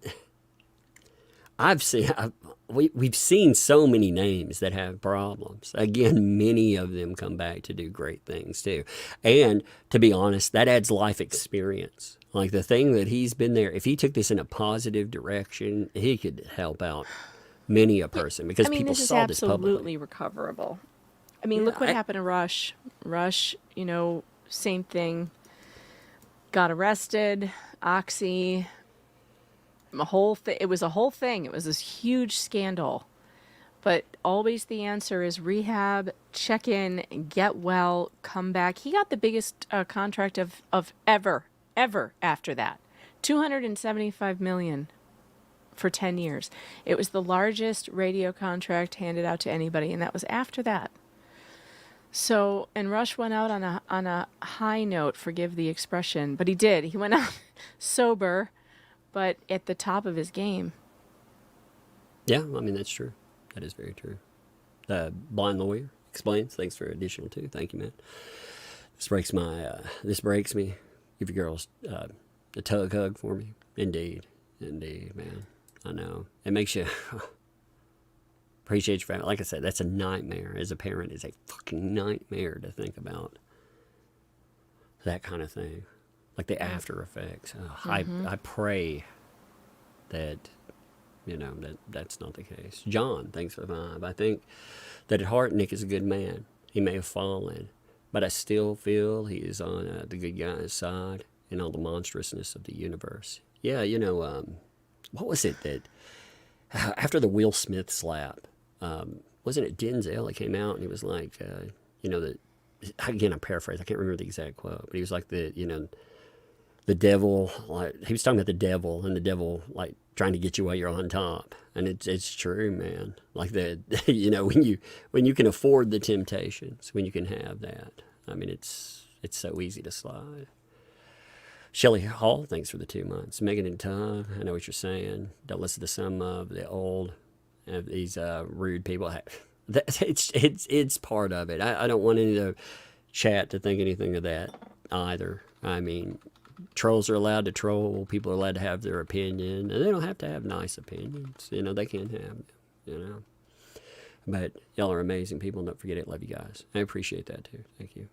we've seen so many names that have problems. Again, many of them come back to do great things too. And to be honest, that adds life experience. Like the thing that he's been there, if he took this in a positive direction, he could help out many a person, because people saw this publicly. This is absolutely recoverable. I mean, look what happened to Rush. Rush, same thing. Got arrested, Oxy, it was a whole thing. It was this huge scandal. But always the answer is rehab, check in, get well, come back. He got the biggest contract of ever after that. $275 million for 10 years. It was the largest radio contract handed out to anybody, and that was after that. So, and Rush went out on a high note, forgive the expression, but he did. He went out sober, but at the top of his game. Yeah, I mean, that's true. That is very true. Blind Lawyer explains. Thanks for additional 2. Thank you, man. This breaks me. Give your girls a tug hug for me. Indeed, man. I know. It makes you appreciate your family. Like I said, that's a nightmare. As a parent, it's a fucking nightmare to think about that kind of thing. like the after effects. I pray that, that's not the case. John, thanks for the vibe. I think that at heart, Nick is a good man. He may have fallen, but I still feel he is on the good guy's side in all the monstrousness of the universe. Yeah, what was it that, after the Will Smith slap, wasn't it Denzel that came out and he was like, that, again, I'm paraphrasing, I can't remember the exact quote, but he was like the devil, like, he was talking about the devil and the devil, like, trying to get you while you're on top. And it's true, man. Like when you can afford the temptations, when you can have that, I mean, it's so easy to slide. Shelley Hall, thanks for the 2 months. Megan and Todd, I know what you're saying. Don't listen to some of the old, these rude people. It's part of it. I don't want any of the chat to think anything of that either. I mean, trolls are allowed to troll. People are allowed to have their opinion, and they don't have to have nice opinions. They can have them. But y'all are amazing people. Don't forget it. Love you guys. I appreciate that too. Thank you.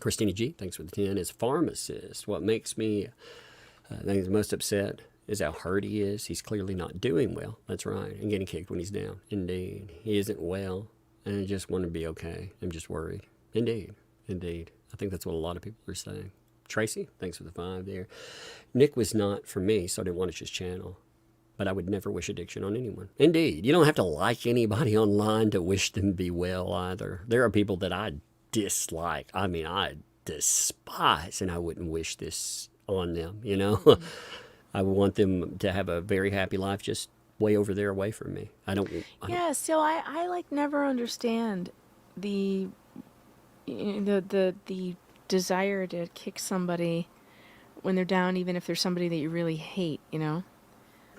Christina G, thanks for the 10. As pharmacist, what makes me most upset is how hurt he is. He's clearly not doing well. That's right. And getting kicked when he's down. Indeed. He isn't well, and I just want to be okay. I'm just worried. Indeed. I think that's what a lot of people are saying. Tracy, thanks for the 5 there. Nick was not for me, so I didn't watch his channel. But I would never wish addiction on anyone. Indeed. You don't have to like anybody online to wish them be well either. There are people that I dislike. I mean, I despise, and I wouldn't wish this on them, I would want them to have a very happy life just way over there away from me. So I like never understand the desire to kick somebody when they're down, even if they're somebody that you really hate, Yeah.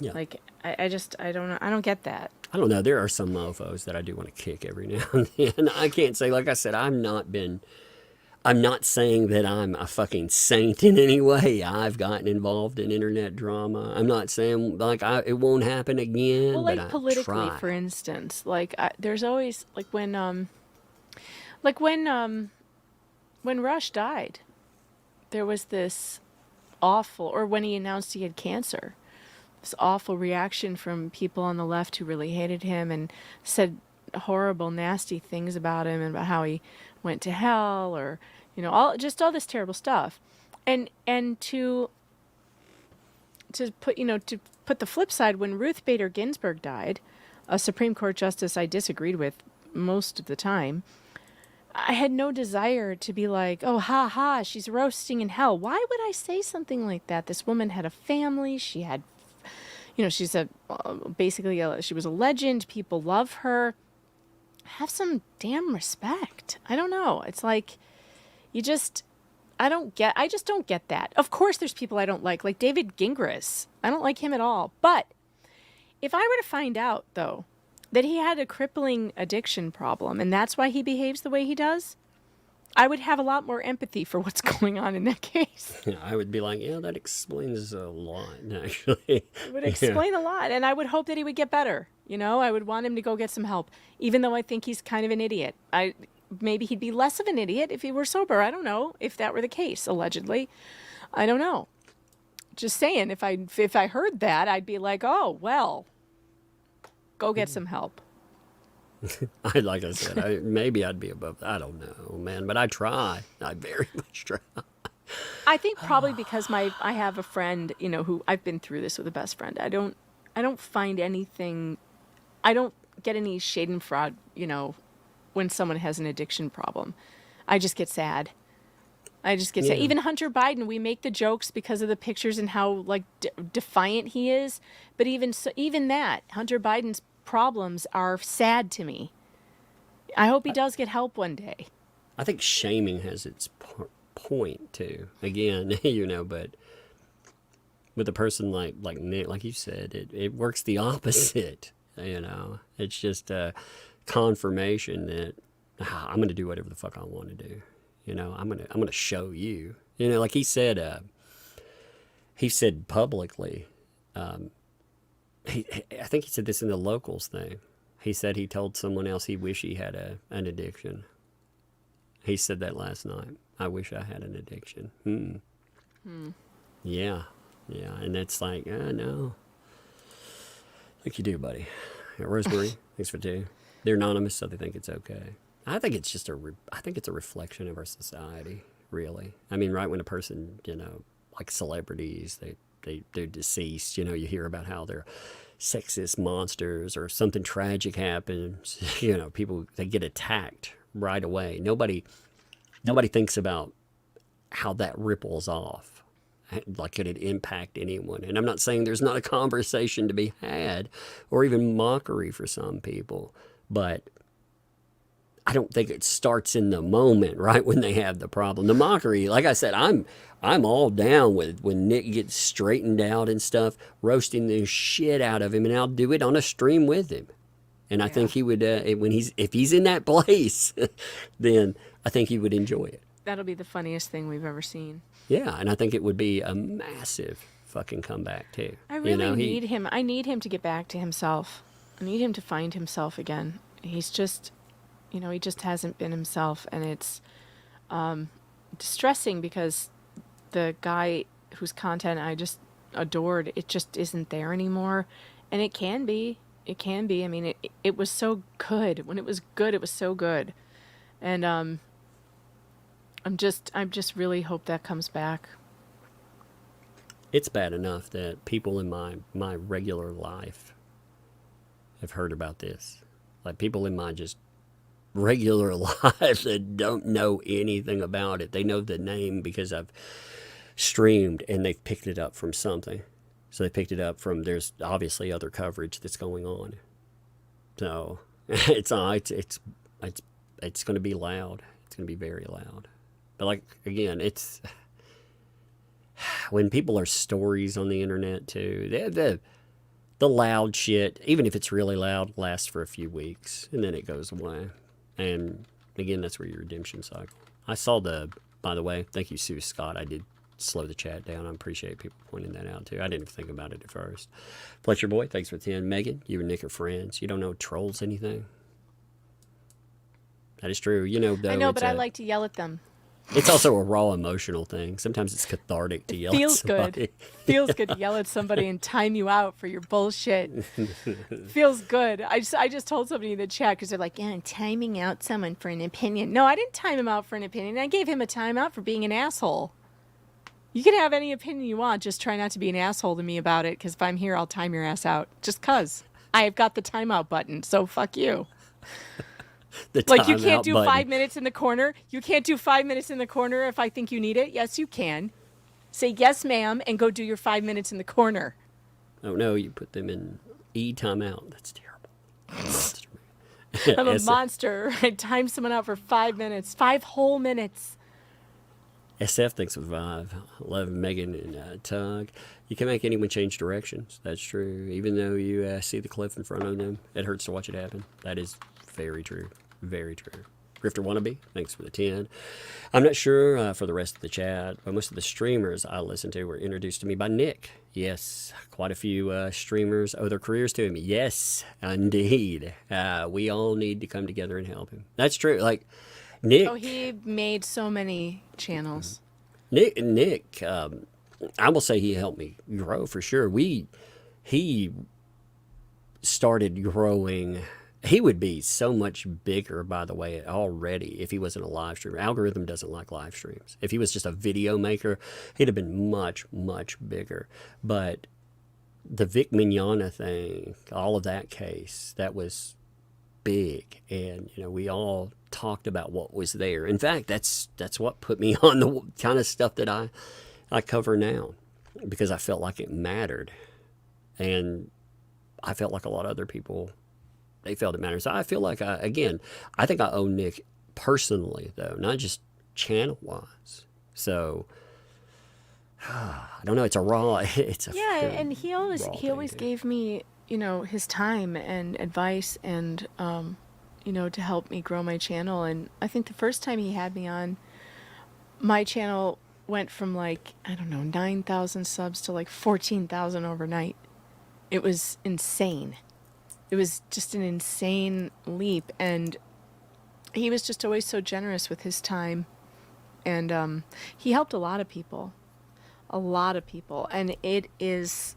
Like, I don't know. I don't get that. I don't know. There are some mofos that I do want to kick every now and then. I can't say, like I said, I'm not saying that I'm a fucking saint in any way. I've gotten involved in internet drama. I'm not saying, like, it won't happen again, Well, but like I politically, try. for instance, like, there's always, like, when Rush died, there was this awful, or when he announced he had cancer, this awful reaction from people on the left who really hated him and said horrible, nasty things about him and about how he went to hell, or all this terrible stuff. And to put the flip side, when Ruth Bader Ginsburg died, a Supreme Court justice I disagreed with most of the time, I had no desire to be like, oh, ha ha, she's roasting in hell. Why would I say something like that? This woman had a family. She had, she's she was a legend. People love her. Have some damn respect. I don't know. It's like, I just don't get that. Of course there's people I don't like David Gingras. I don't like him at all. But if I were to find out, though, that he had a crippling addiction problem, and that's why he behaves the way he does, I would have a lot more empathy for what's going on in that case. Yeah, I would be like, that explains a lot, actually. It would explain a lot, and I would hope that he would get better. I would want him to go get some help, even though I think he's kind of an idiot. Maybe he'd be less of an idiot if he were sober. I don't know if that were the case, allegedly. I don't know. Just saying, if I heard that, I'd be like, oh, well, go get some help. Like I said, maybe I'd be above. I don't know, man, but I try. I very much try. I think probably because I have a friend, who I've been through this with a best friend. I don't find anything. I don't get any shade and fraud, when someone has an addiction problem. I just get sad. Sad. Even Hunter Biden, we make the jokes because of the pictures and how defiant he is. But even that, Hunter Biden's problems are sad to me. I hope he does get help one day. I think shaming has its point too. Again, but with a person like Nick, like you said, it works the opposite. It's just a confirmation that I'm going to do whatever the fuck I want to do. I'm going to show you. Like he said publicly. I think he said this in the locals thing. He said he told someone else he wished he had an addiction. He said that last night. I wish I had an addiction. Yeah. Yeah. And it's like, no. I think you do, buddy. Yeah, Rosemary, thanks for 2. They're anonymous, so they think it's okay. I think it's just I think it's a reflection of our society, really. I mean, right when a person, like celebrities, they're deceased, you hear about how they're sexist monsters or something tragic happens, people, they get attacked right away. Nobody thinks about how that ripples off. Like, could it impact anyone? And I'm not saying there's not a conversation to be had or even mockery for some people, but I don't think it starts in the moment, right, when they have the problem. The mockery, like I said, I'm all down with when Nick gets straightened out and stuff, roasting the shit out of him, and I'll do it on a stream with him. And I think he would, if he's in that place, then I think he would enjoy it. That'll be the funniest thing we've ever seen. Yeah, and I think it would be a massive fucking comeback too. I really need him. I need him to get back to himself. I need him to find himself again. He's just, he just hasn't been himself, and it's distressing because the guy whose content I just adored, it just isn't there anymore, and it can be. It can be. I mean, it was so good. When it was good, it was so good, and I just really hope that comes back. It's bad enough that people in my regular life have heard about this. Like, people in my just regular life that don't know anything about it. They know the name because I've streamed and they've picked it up from something. So they picked it up from, there's obviously other coverage that's going on. So it's going to be loud. It's going to be very loud. But like, again, it's when people are stories on the internet too, the loud shit, even if it's really loud, lasts for a few weeks and then it goes away. And again, that's where your redemption cycle. I saw by the way, thank you, Sue Scott. I did slow the chat down. I appreciate people pointing that out too. I didn't think about it at first. Fletcher Boy, thanks for 10. Megan, you and Nick are friends. You don't know trolls anything? That is true. Though, I know, but I like to yell at them. It's also a raw emotional thing. Sometimes it's cathartic to yell at somebody. Good. Feels good to yell at somebody and time you out for your bullshit. Feels good. I just told somebody in the chat because they're like, yeah, I'm timing out someone for an opinion. No, I didn't time him out for an opinion. I gave him a timeout for being an asshole. You can have any opinion you want. Just try not to be an asshole to me about it, because if I'm here, I'll time your ass out. Just because. I've got the timeout button, so fuck you. Like, you can't do 5 minutes in the corner. You can't do 5 minutes in the corner if I think you need it. Yes, you can. Say, yes, ma'am, and go do your 5 minutes in the corner. Oh, no, you put them in timeout. That's terrible. I'm a monster. I timed someone out for 5 minutes. 5 whole minutes. SF thinks with Vive. Love Megan and Tug. You can make anyone change directions. That's true. Even though you see the cliff in front of them, it hurts to watch it happen. That is very true. Very true. Grifter Wannabe, thanks for the 10. I'm not sure for the rest of the chat, but most of the streamers I listen to were introduced to me by Nick. Yes, quite a few streamers owe their careers to him. Yes, indeed. We all need to come together and help him. That's true. Like, Nick. Oh, he made so many channels. Nick, I will say he helped me grow for sure. He started growing. He would be so much bigger, by the way, already if he wasn't a live streamer. Algorithm doesn't like live streams. If he was just a video maker, he'd have been much, much bigger. But the Vic Mignogna thing, all of that case, that was big. And, we all talked about what was there. In fact, that's what put me on the kind of stuff that I cover now, because I felt like it mattered. And I felt like a lot of other people, they felt it mattered. So I feel like, I think I owe Nick personally, though, not just channel-wise. So, I don't know. It's a and he always gave me, his time and advice and, to help me grow my channel. And I think the first time he had me on, my channel went from 9,000 subs to 14,000 overnight. It was insane. It was just an insane leap. And he was just always so generous with his time, and he helped a lot of people, and it is,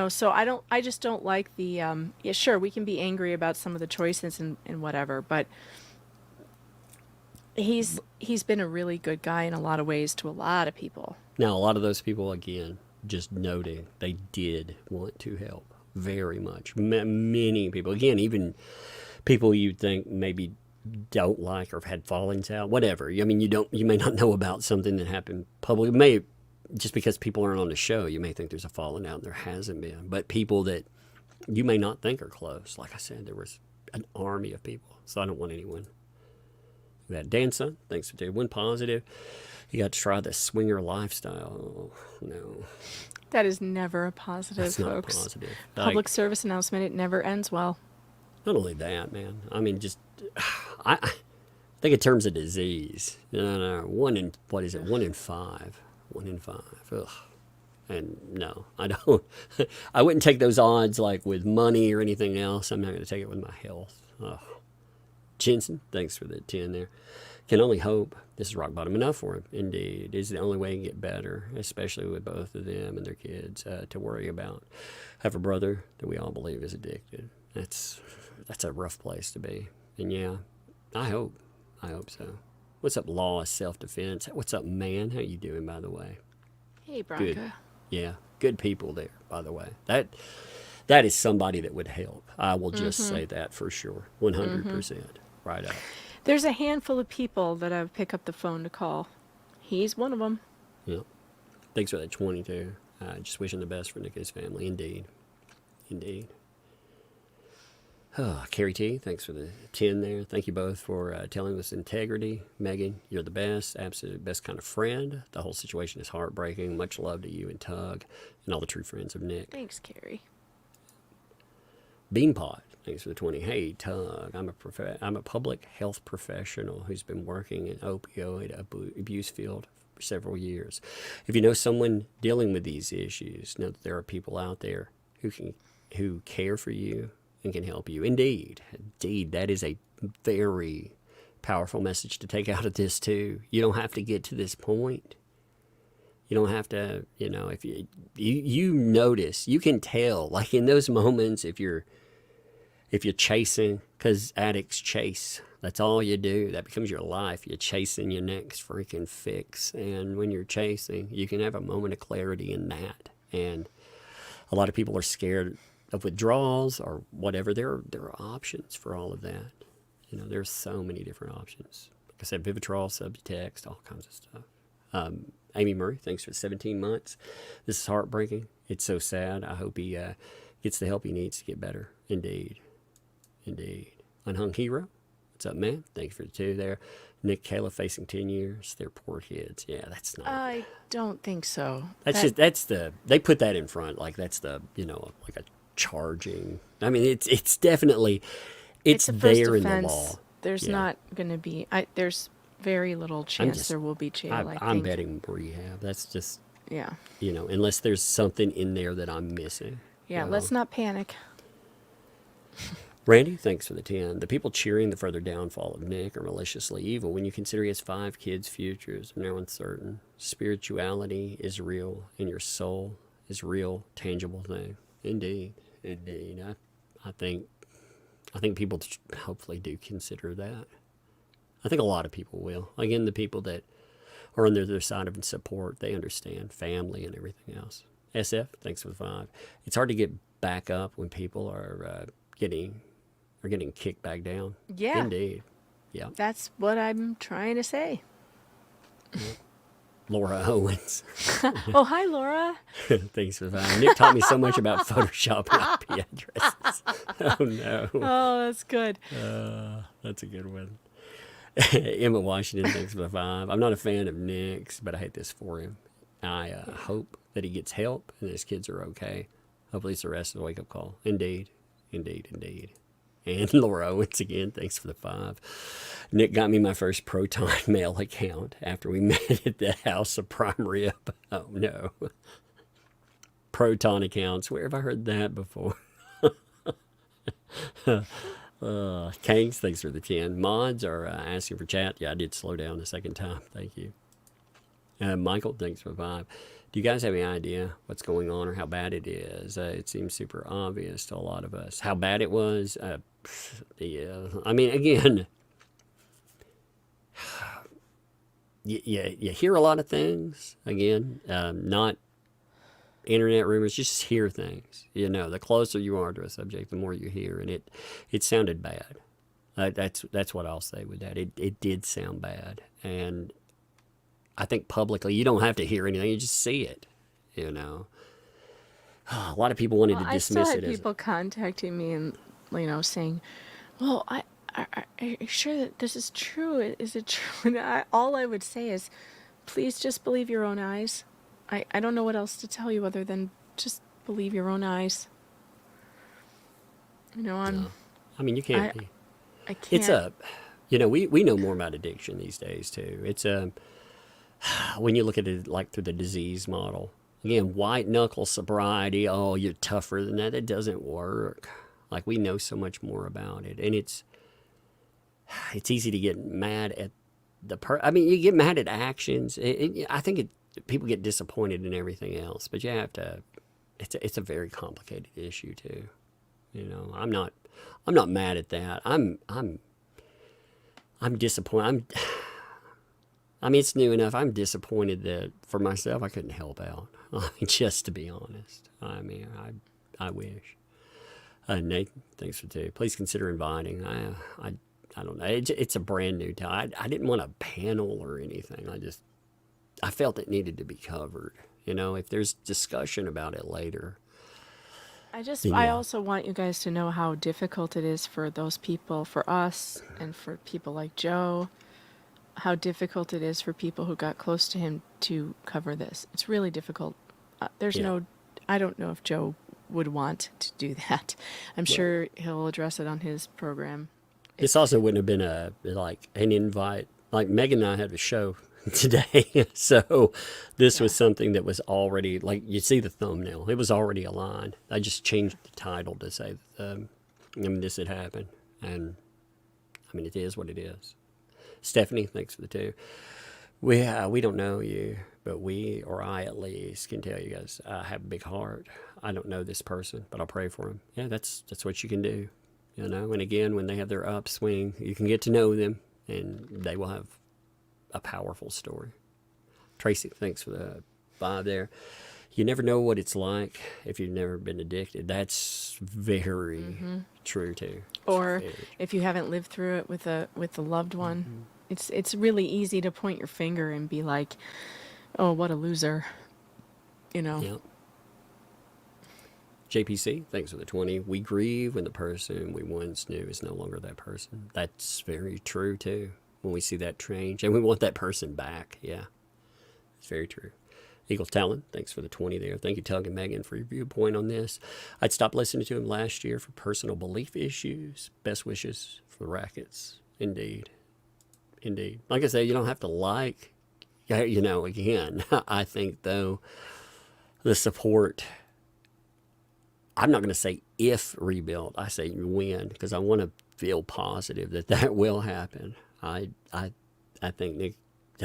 so I just don't like the, yeah, sure, we can be angry about some of the choices and whatever, but he's been a really good guy in a lot of ways to a lot of people. Now, a lot of those people, again, just noting they did want to help very much. Many people, again, even people you'd think maybe don't like or have had fallings out, whatever. I mean, you may not know about something that happened publicly. Just because people aren't on the show, you may think there's a falling out, and there hasn't been. But people that you may not think are close, like I said, there was an army of people. So I don't want anyone. We had Danson, thanks for one positive. You got to try the swinger lifestyle. Oh, no. That is never a positive, That's not folks. positive. Public service announcement, it never ends well. Not only that, man. I mean, just I think in terms of disease, one in 5. 1 in 5. Ugh. And no, I don't. I wouldn't take those odds like with money or anything else. I'm not going to take it with my health. Ugh. Jensen, thanks for the 10 there. Can only hope this is rock bottom enough for him. Indeed, it's the only way to get better, especially with both of them and their kids to worry about. I have a brother that we all believe is addicted. That's a rough place to be. And yeah, I hope so. What's up, Law of Self-Defense? What's up, man? How you doing, by the way? Hey, Bronco. Good. Yeah, good people there, by the way. That is somebody that would help. I will just say that for sure. 100%. Right up. There's a handful of people that I pick up the phone to call. He's one of them. Yeah. Thanks for that 22. Just wishing the best for Nick and his family. Indeed. Oh, Carrie T, thanks for the 10 there. Thank you both for telling us integrity. Megan, you're the best, absolute best kind of friend. The whole situation is heartbreaking. Much love to you and Tug and all the true friends of Nick. Thanks, Carrie. Beanpot, thanks for the 20. Hey, Tug, I'm a public health professional who's been working in opioid abuse field for several years. If you know someone dealing with these issues, know that there are people out there who care for you and can help you. Indeed, that is a very powerful message to take out of this too. You don't have to get to this point. You don't have to, if you notice, you can tell, like in those moments, if you're chasing, because addicts chase, that's all you do. That becomes your life. You're chasing your next freaking fix. And when you're chasing, you can have a moment of clarity in that. And a lot of people are scared of withdrawals or whatever. There are options for all of that. There's so many different options. Like I said, Vivitrol, Subutex, all kinds of stuff. Amy Murray, thanks for 17 months. This is heartbreaking. It's so sad. I hope he gets the help he needs to get better. Indeed. Unhung Hero, what's up, man? Thank you for the 2 there. Nick, Kayla facing 10 years. They're poor kids. Yeah, that's not. I don't think so. They put that in front. Like that's the, like a charging. I mean, it's definitely, it's a first there in the offense. law. There's not going to be, there's very little chance there will be jail, I think. I'm betting rehab. That's just, yeah. Unless there's something in there that I'm missing. Yeah, let's not panic. Randy, thanks for the 10. The people cheering the further downfall of Nick are maliciously evil when you consider he has 5 kids' futures are now uncertain. Spirituality is real, and your soul is a real, tangible thing. Indeed. I think people hopefully do consider that. I think a lot of people will. Again, the people that are on their side of support, they understand family and everything else. SF, thanks for the 5. It's hard to get back up when people are getting kicked back down. Yeah. Indeed. Yeah. That's what I'm trying to say. Laura Owens. Oh, hi, Laura. Thanks for that. Nick taught me so much about Photoshop and IP addresses. Oh, no. Oh, that's good. That's a good one. Emma Washington, thanks for the 5. I'm not a fan of Nick's, but I hate this for him. I hope that he gets help and his kids are okay. Hopefully it's the rest of the wake-up call. Indeed. And Laura Owens again, thanks for the 5. Nick got me my first Proton mail account after we met at the House of Prime Rib. Oh, no. Proton accounts, where have I heard that before? Kangs, thanks for the 10. Mods are asking for chat. Yeah, I did slow down the second time. Thank you. Michael, thanks for 5. Do you guys have any idea what's going on or how bad it is? It seems super obvious to a lot of us. How bad it was? Yeah. I mean, again, you hear a lot of things. Again, not internet rumors, just hear things. The closer you are to a subject, the more you hear, and it sounded bad. That's what I'll say with that. It did sound bad, and I think publicly you don't have to hear anything; you just see it. A lot of people wanted to dismiss I still it had as people contacting me and saying, "Well, are you sure that this is true? Is it true?" And all I would say is, please just believe your own eyes. I don't know what else to tell you other than just believe your own eyes. I mean, you can't be. I can't. It's we know more about addiction these days too. It's when you look at it like through the disease model. Again, white knuckle sobriety. Oh, you're tougher than that. It doesn't work. Like we know so much more about it, and it's easy to get mad at you get mad at actions. I think people get disappointed in everything else, but you have to. It's a very complicated issue too. I'm not mad at that. I'm disappointed. I mean, it's new enough. I'm disappointed that for myself, I couldn't help out. Just to be honest. I mean, I wish. Nate, thanks for 2. Please consider inviting. I don't know. It's a brand new time. I didn't want a panel or anything. I felt it needed to be covered. If there's discussion about it later. I also want you guys to know how difficult it is for those people, for us, and for people like Joe, how difficult it is for people who got close to him to cover this. It's really difficult. I don't know if Joe would want to do that. I'm sure he'll address it on his program. This also wouldn't have been an invite. Like Megan and I had a show today, so this was something that was already, like, you see the thumbnail, it was already aligned. I just changed the title to say this had happened, and it is what it is. Stephanie, thanks for the 2. We don't know you, but I at least can tell you guys, I have a big heart. I don't know this person, but I'll pray for him. Yeah, that's what you can do, and again, when they have their upswing, you can get to know them, and they will have a powerful story. Tracy, thanks for the 5 there. You never know what it's like if you've never been addicted. That's very true too. Or if you haven't lived through it with a loved one, it's really easy to point your finger and be like, "Oh, what a loser," Yeah. JPC, thanks for the 20. We grieve when the person we once knew is no longer that person. That's very true too. When we see that change, and we want that person back. Yeah, it's very true. Eagle Talent, thanks for the 20 there. Thank you, Tug and Megan, for your viewpoint on this. I'd stopped listening to him last year for personal belief issues. Best wishes for the rackets. Indeed. Like I say, you don't have to like, again, I think, though, the support, I'm not going to say if rebuilt, I say when, because I want to feel positive that will happen. I think Nick,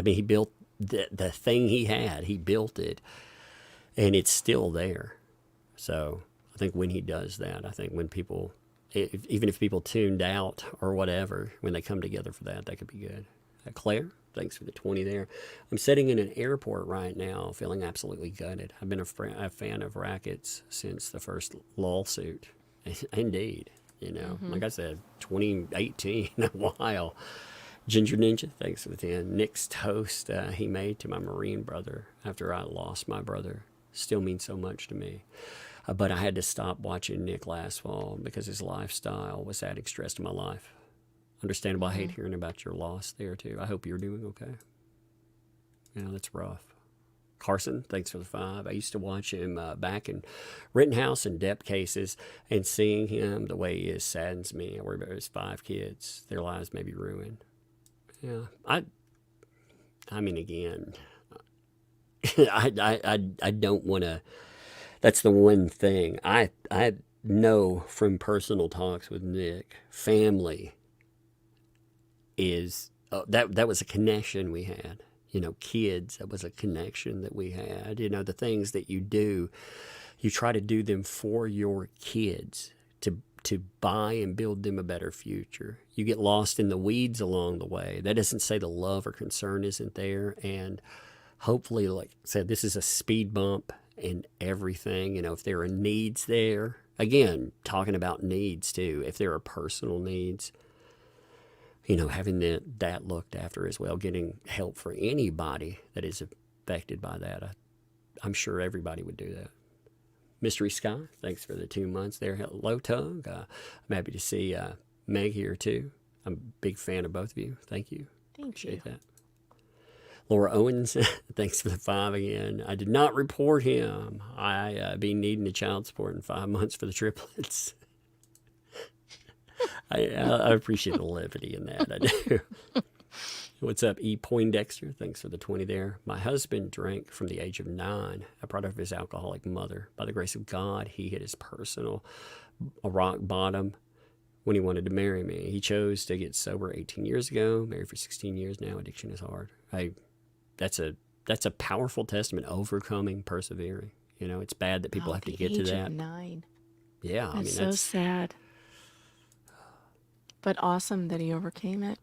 he built the thing he had. He built it, and it's still there. So I think when he does that, I think when people, even if people tuned out or whatever, when they come together for that could be good. Claire, thanks for the 20 there. I'm sitting in an airport right now feeling absolutely gutted. I've been a fan of rackets since the first lawsuit. Indeed. Like I said, 2018, a while. Ginger Ninja, thanks for the 10. Nick's toast he made to my Marine brother after I lost my brother still means so much to me. But I had to stop watching Nick last fall because his lifestyle was adding stress to my life. Understandable. I hate hearing about your loss there, too. I hope you're doing okay. That's rough. Carson, thanks for the 5. I used to watch him back in Rittenhouse and Depp cases, and seeing him the way he is saddens me. I worry about his 5 kids. Their lives may be ruined. Yeah, I mean, again, I don't want to. That's the one thing I know from personal talks with Nick, family is that was a connection we had. You know, kids, that was a connection that we had. You know, the things that you do, you try to do them for your kids to buy and build them a better future. You get lost in the weeds along the way. That doesn't say the love or concern isn't there. And hopefully, like I said, this is a speed bump in everything. You know, if there are needs there, again, talking about needs too, if there are personal needs, you know, having that looked after as well, getting help for anybody that is affected by that. I'm sure everybody would do that. Mystery Sky, thanks for the 2 months there. Hello, Tug. I'm happy to see Meg here too. I'm a big fan of both of you. Thank you. Appreciate that. Laura Owens, thanks for the 5 again. I did not report him. I be needing the child support in 5 months for the triplets. I appreciate the levity in that. I do. What's up, E. Poindexter? Thanks for the 20 there. My husband drank from the age of 9, a product of his alcoholic mother. By the grace of God, he hit his personal rock bottom when he wanted to marry me. He chose to get sober 18 years ago, married for 16 years now. Addiction is hard. That's a powerful testament, overcoming, persevering. You know, it's bad that people have to get to that. 9. Yeah, That's so sad. But awesome that he overcame it.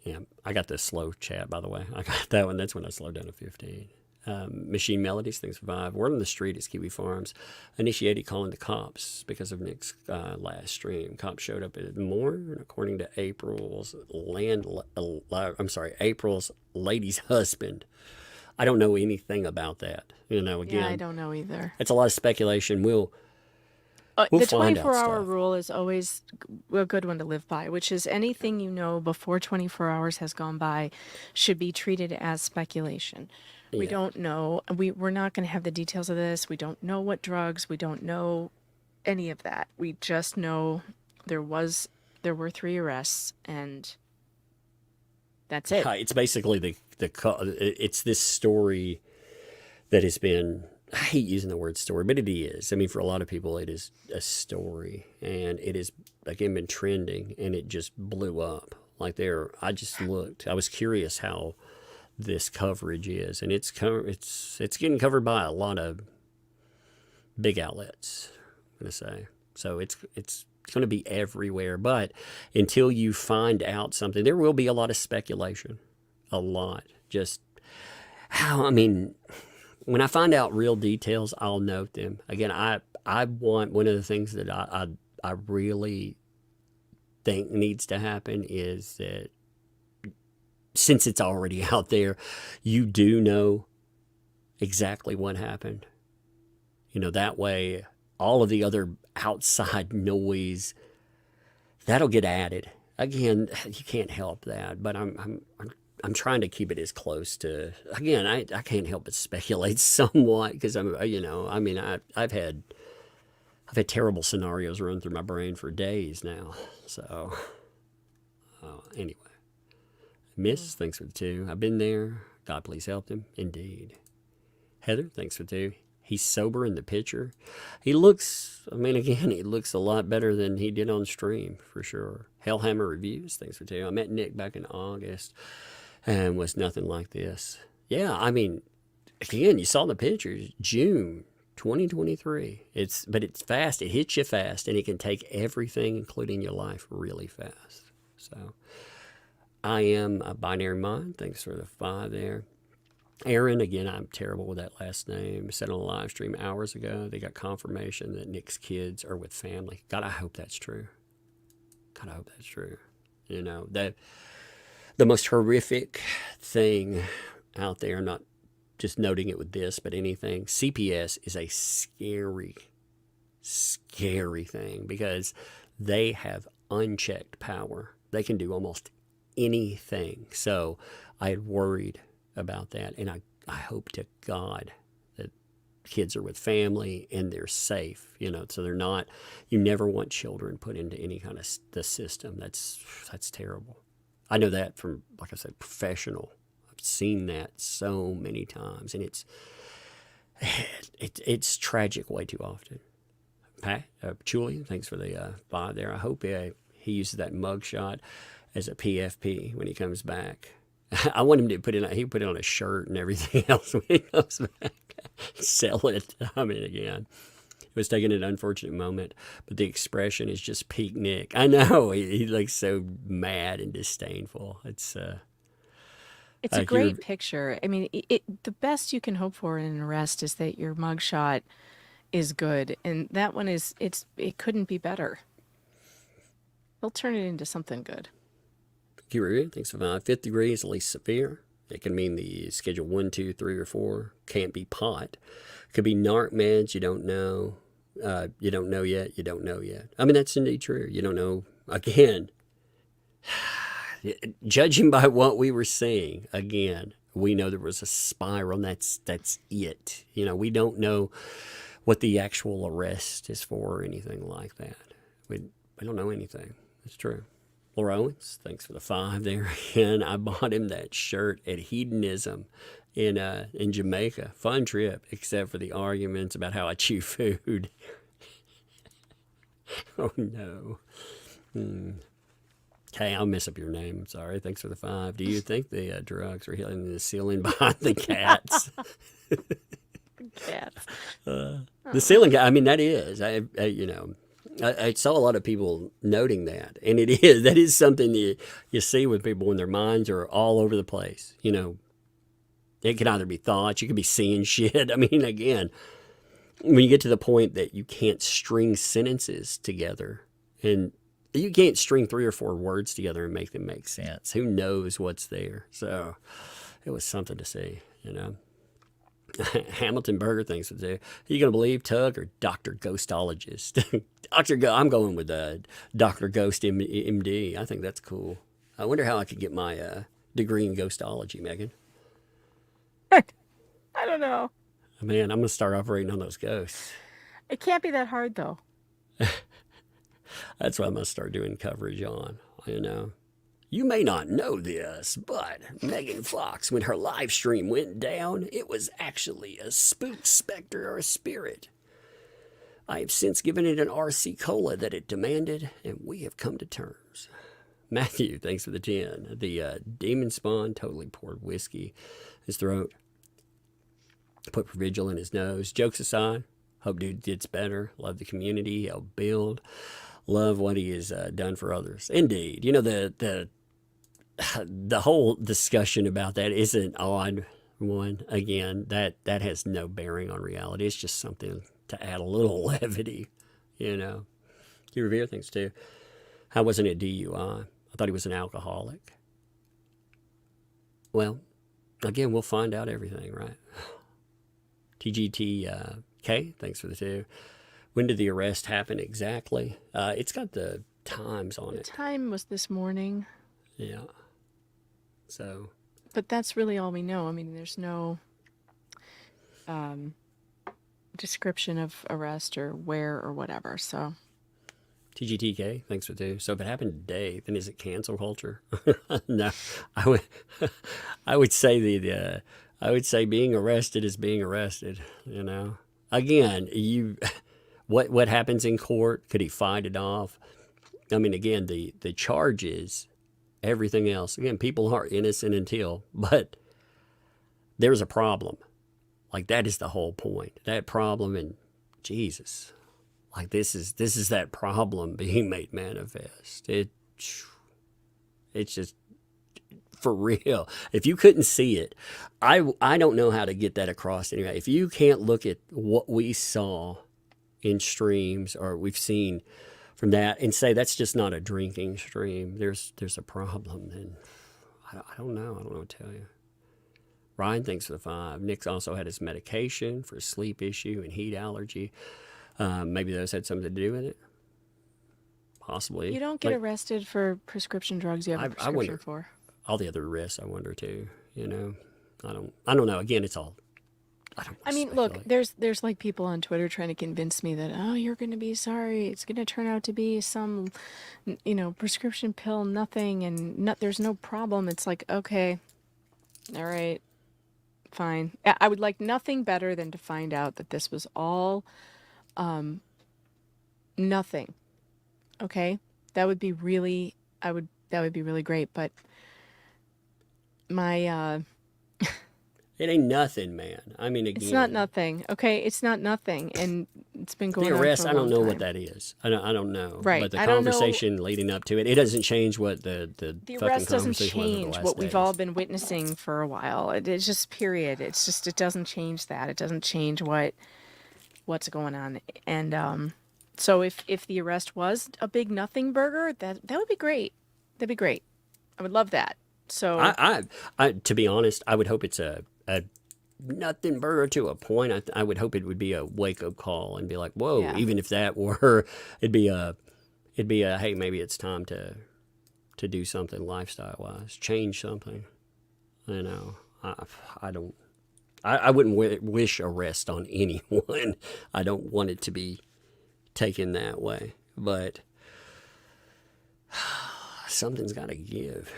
Yeah, I got the slow chat, by the way. I got that one. That's when I slowed down to 15. Machine Melodies, things survive. Word on the street is Kiwi Farms initiated calling the cops because of Nick's last stream. Cops showed up at Morn, according to April's April's lady's husband. I don't know anything about that. You know, again, Yeah, I don't know either. it's a lot of speculation. We'll The find out 24-hour stuff. rule is always a good one to live by, which is anything you know before 24 hours has gone by should be treated as speculation. We Yeah. don't know. We're not going to have the details of this. We don't know what drugs. We don't know any of that. We just know there were 3 arrests, and that's it. It's basically it's this story that has been, I hate using the word story, but it is. I mean, for a lot of people, it is a story, and it has, again, been trending, and it just blew up. Like I just looked. I was curious how this coverage is, and it's getting covered by a lot of big outlets, I'm going to say. So it's going to be everywhere. But until you find out something, there will be a lot of speculation. A lot. Just how, I mean, when I find out real details, I'll note them. Again, I want, one of the things that I really think needs to happen is that since it's already out there, you do know exactly what happened. You know, that way all of the other outside noise, that'll get added. Again, you can't help that, but I'm trying to keep it as close to, again, I can't help but speculate somewhat because I've had terrible scenarios run through my brain for days now. So anyway, Miss, thanks for the 2. I've been there. God, please help him. Indeed. Heather, thanks for 2. He's sober in the picture. He looks a lot better than he did on stream, for sure. Hellhammer Reviews, thanks for 2. I met Nick back in August and was nothing like this. Yeah, I mean, again, you saw the pictures. June 2023. But it's fast. It hits you fast, and it can take everything, including your life, really fast. So I am a binary mind. Thanks for the 5 there. Aaron, again, I'm terrible with that last name. Said on a live stream hours ago, they got confirmation that Nick's kids are with family. God, I hope that's true. God, I hope that's true. You know, that the most horrific thing out there, I'm not just noting it with this, but anything, CPS is a scary, scary thing because they have unchecked power. They can do almost anything. So I had worried about that, and I hope to God that kids are with family and they're safe, you know, so they're not, you never want children put into any kind of the system. That's terrible. I know that from, like I said, professional. I've seen that so many times, and it's tragic way too often. Pat Chuli, thanks for the 5 there. I hope he uses that mugshot as a PFP when he comes back. I want him to put it on a shirt and everything else when he comes back. Sell it. I mean, again, it was taking an unfortunate moment, but the expression is just peak Nick. I know he looks so mad and disdainful. It's It's a great picture. I mean, the best you can hope for in an arrest is that your mugshot is good, and that one it couldn't be better. They'll turn it into something good. Kiwi, thanks for 5. 5th degree is at least severe. It can mean the schedule 1, 2, 3, or 4 can't be pot. Could be narc meds. You don't know. You don't know yet. You don't know yet. I mean, that's indeed true. You don't know. Again, judging by what we were seeing, again, we know there was a spiral. And that's it. You know, we don't know what the actual arrest is for or anything like that. We don't know anything. It's true. Laura Owens, thanks for the 5 there. And I bought him that shirt at Hedonism in Jamaica. Fun trip, except for the arguments about how I chew food. Oh, no. Okay, I'll mess up your name. I'm sorry. Thanks for the 5. Do you think the drugs were hitting the ceiling behind the cats? Cats. The ceiling guy, I mean, that is, I saw a lot of people noting that, and that is something you see with people when their minds are all over the place. You know, it can either be thoughts, you could be seeing shit. I mean, again, when you get to the point that you can't string sentences together, and you can't string 3 or 4 words together and make them make sense. Who knows what's there? So it was something to see, you know. Hamilton Burger thinks it's there. Are you going to believe Tug or Dr. Ghostologist? I'm going with Dr. Ghost MD. I think that's cool. I wonder how I could get my degree in ghostology, Megan. I don't know. Man, I'm going to start operating on those ghosts. It can't be that hard, though. That's what I'm going to start doing coverage on, you know. You may not know this, but Megan Fox, when her live stream went down, it was actually a spook, specter, or a spirit. I have since given it an RC Cola that it demanded, and we have come to terms. Matthew, thanks for the 10. The demon spawn totally poured whiskey in his throat. Put Provigil in his nose. Jokes aside, hope dude gets better. Love the community. He'll build. Love what he has done for others. Indeed. You know, the whole discussion about that is an odd one. Again, that has no bearing on reality. It's just something to add a little levity, you know. He Revere thinks too. How wasn't it DUI? I thought he was an alcoholic. Well, again, we'll find out everything, right? TGTK, thanks for the 2. When did the arrest happen exactly? It's got the times on it. The time was this morning. Yeah. So. But that's really all we know. I mean, there's no description of arrest or where or whatever. So. TGTK, thanks for 2. So if it happened today, then is it cancel culture? No, I would say I would say being arrested is being arrested. You know, again, what happens in court? Could he fight it off? I mean, again, the charges, everything else. Again, people are innocent until, but there's a problem. Like that is the whole point. That problem, and Jesus. Like this is that problem being made manifest. It's just for real. If you couldn't see it, I don't know how to get that across anyway. If you can't look at what we saw in streams or we've seen from that and say that's just not a drinking stream, there's a problem, then I don't know. I don't know what to tell you. Ryan thanks for the 5. Nick's also had his medication for a sleep issue and heat allergy. Maybe those had something to do with it. Possibly. You don't get arrested for prescription drugs you have a prescription wonder, for. All the other arrests, I wonder too. You know, I don't know. Again, it's all. I mean, look, there's like people on Twitter trying to convince me that you're going to be sorry. It's going to turn out to be some, prescription pill, nothing, and there's no problem. It's like, okay, all right, fine. I would like nothing better than to find out that this was all nothing. Okay? That would be really that would be really great, but my It ain't nothing, man. I mean, again, it's not nothing. Okay? It's not nothing, and it's been going the on arrest. for a I don't long know time. what that is. I don't know. Right. But the I don't know- conversation leading up to it, it doesn't change what the The fucking arrest doesn't conversation was over the change last what we've days. all been witnessing for a while. It's just period. It's just it doesn't change that. It doesn't change what's going on. And so if the arrest was a big nothing burger, that would be great. That'd be great. I would love that. So I to be honest, I would hope it's a nothing burger to a point. I would hope it would be a wake up call and be like, whoa, Yeah. even if that were, it'd be a hey, maybe it's time to do something lifestyle wise, change something. You know, I wouldn't wish arrest on anyone. I don't want it to be taken that way, but something's got to give.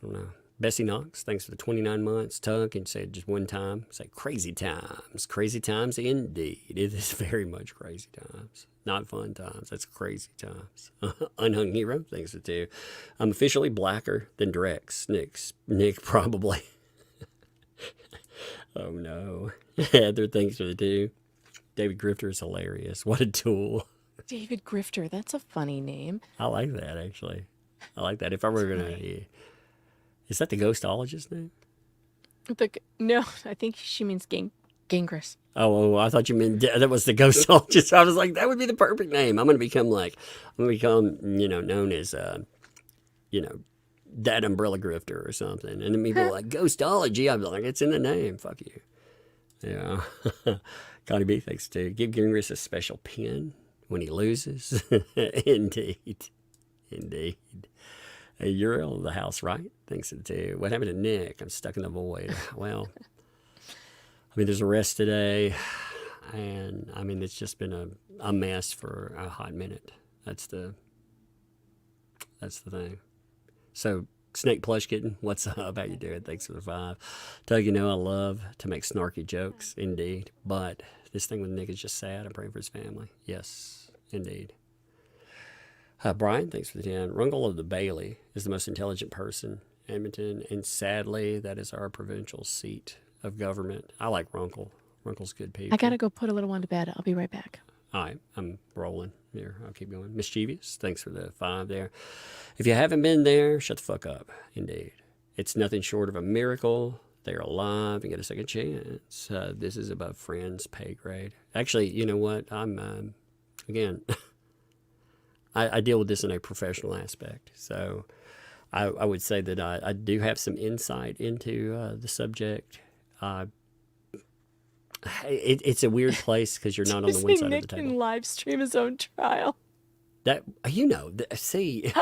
I don't know. Bessie Knox, thanks for the 29 months. Tug and said just one time, say crazy times indeed. It is very much crazy times, not fun times. That's crazy times. Unhung Hero, thanks for two. I'm officially blacker than Drex. Nick probably. Oh no. Heather, thanks for the two. David Grifter is hilarious. What a tool. David Grifter, that's a funny name. I like that actually. I like that. If I were gonna, is that the ghostologist name? No, I think she means Gangrous. Oh, I thought you meant that was the ghostologist. I was like, that would be the perfect name. I'm gonna become known as that umbrella grifter or something. And then people are like ghostology. I'm like, it's in the name. Fuck you. Yeah. Connie B, thanks too. Give Gangrous a special pin when he loses. Indeed. Hey, you're out of the house, right? Thanks to what happened to Nick? I'm stuck in the void. Well, I mean, there's a rest today, and I mean, it's just been a mess for a hot minute. That's the thing. So, Snake Plush Kitten, what's up? How you doing? Thanks for the 5. Tug, I love to make snarky jokes, indeed. But this thing with Nick is just sad. I'm praying for his family. Yes, indeed. Brian, thanks for the 10. Runkle of the Bailey is the most intelligent person in Edmonton, and sadly, that is our provincial seat of government. I like Runkle. Runkle's good people. I gotta go put a little one to bed. I'll be right back. All right, I'm rolling here. I'll keep going. Mischievous, thanks for the 5 there. If you haven't been there, shut the fuck up. Indeed. It's nothing short of a miracle. They're alive and get a second chance. This is above friends' pay grade. Actually, you know what? I'm, again, I deal with this in a professional aspect. So I would say that I do have some insight into the subject. It's a weird place because you're not on the one side Nick of the can table. live stream his own trial. That see,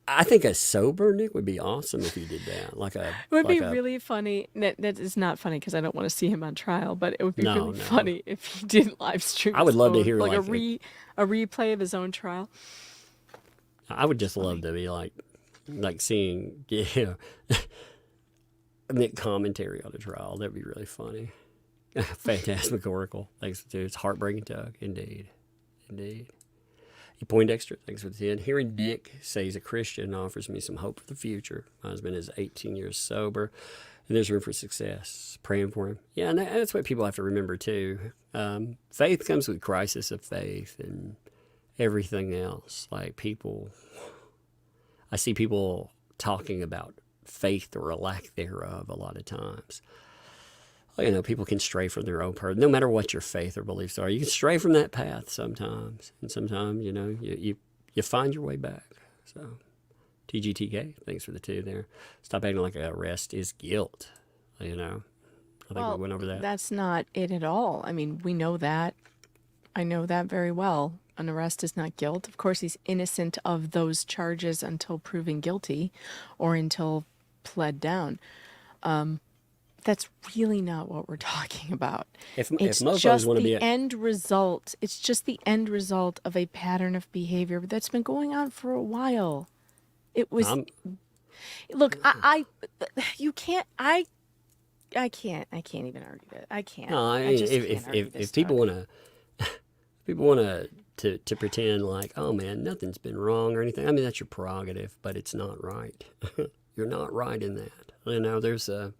I think a sober Nick would be awesome if he did that. It would be really funny. That is not funny because I don't want to see him on trial, but it would be really funny if he did live stream. I would love to hear like a replay of his own trial. I would just love to be like seeing Nick commentary on a trial. That'd be really funny. Phantasmagorical. Thanks to it's heartbreaking, Doug. Indeed. Poindexter, thanks for the 10. Hearing Nick say he's a Christian offers me some hope for the future. My husband is 18 years sober, and there's room for success. Praying for him. Yeah, and that's what people have to remember, too. Faith comes with crisis of faith and everything else. Like I see people talking about faith or a lack thereof a lot of times. People can stray from their own path. No matter what your faith or beliefs are, you can stray from that path sometimes. And sometimes, you find your way back. So, TGTK, thanks for the 2 there. Stop acting like a arrest is guilt. I think we went over that. That's not it at all. I mean, we know that. I know that very well. An arrest is not guilt. Of course, he's innocent of those charges until proven guilty or until pled down. That's really not what we're talking about. If It's mofos just want to be the end result. It's just the end result of a pattern of behavior that's been going on for a while. It was. Look, you can't. I can't even argue that. I can't. No, I just can't argue if this people talk. want to to pretend like, oh man, nothing's been wrong or anything. I mean, that's your prerogative, but it's not right. You're not right in that. You know, there's a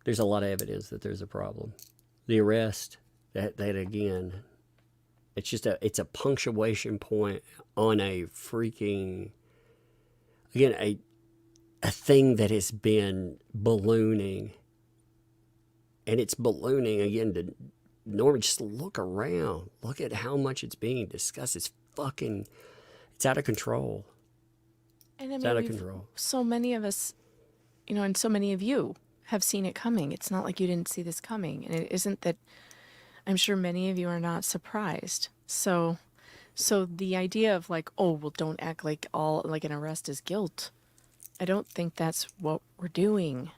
lot of evidence that there's a problem. The arrest, that again, it's a punctuation point on a freaking, again, a thing that has been ballooning. And it's ballooning again to Norman. Just look around. Look at how much it's being discussed. It's out of control. And I mean, It's out of control. so many of us, you know, and so many of you have seen it coming. It's not like you didn't see this coming. And it isn't that, I'm sure many of you are not surprised. So the idea of like, oh, well, don't act like an arrest is guilt. I don't think that's what we're doing.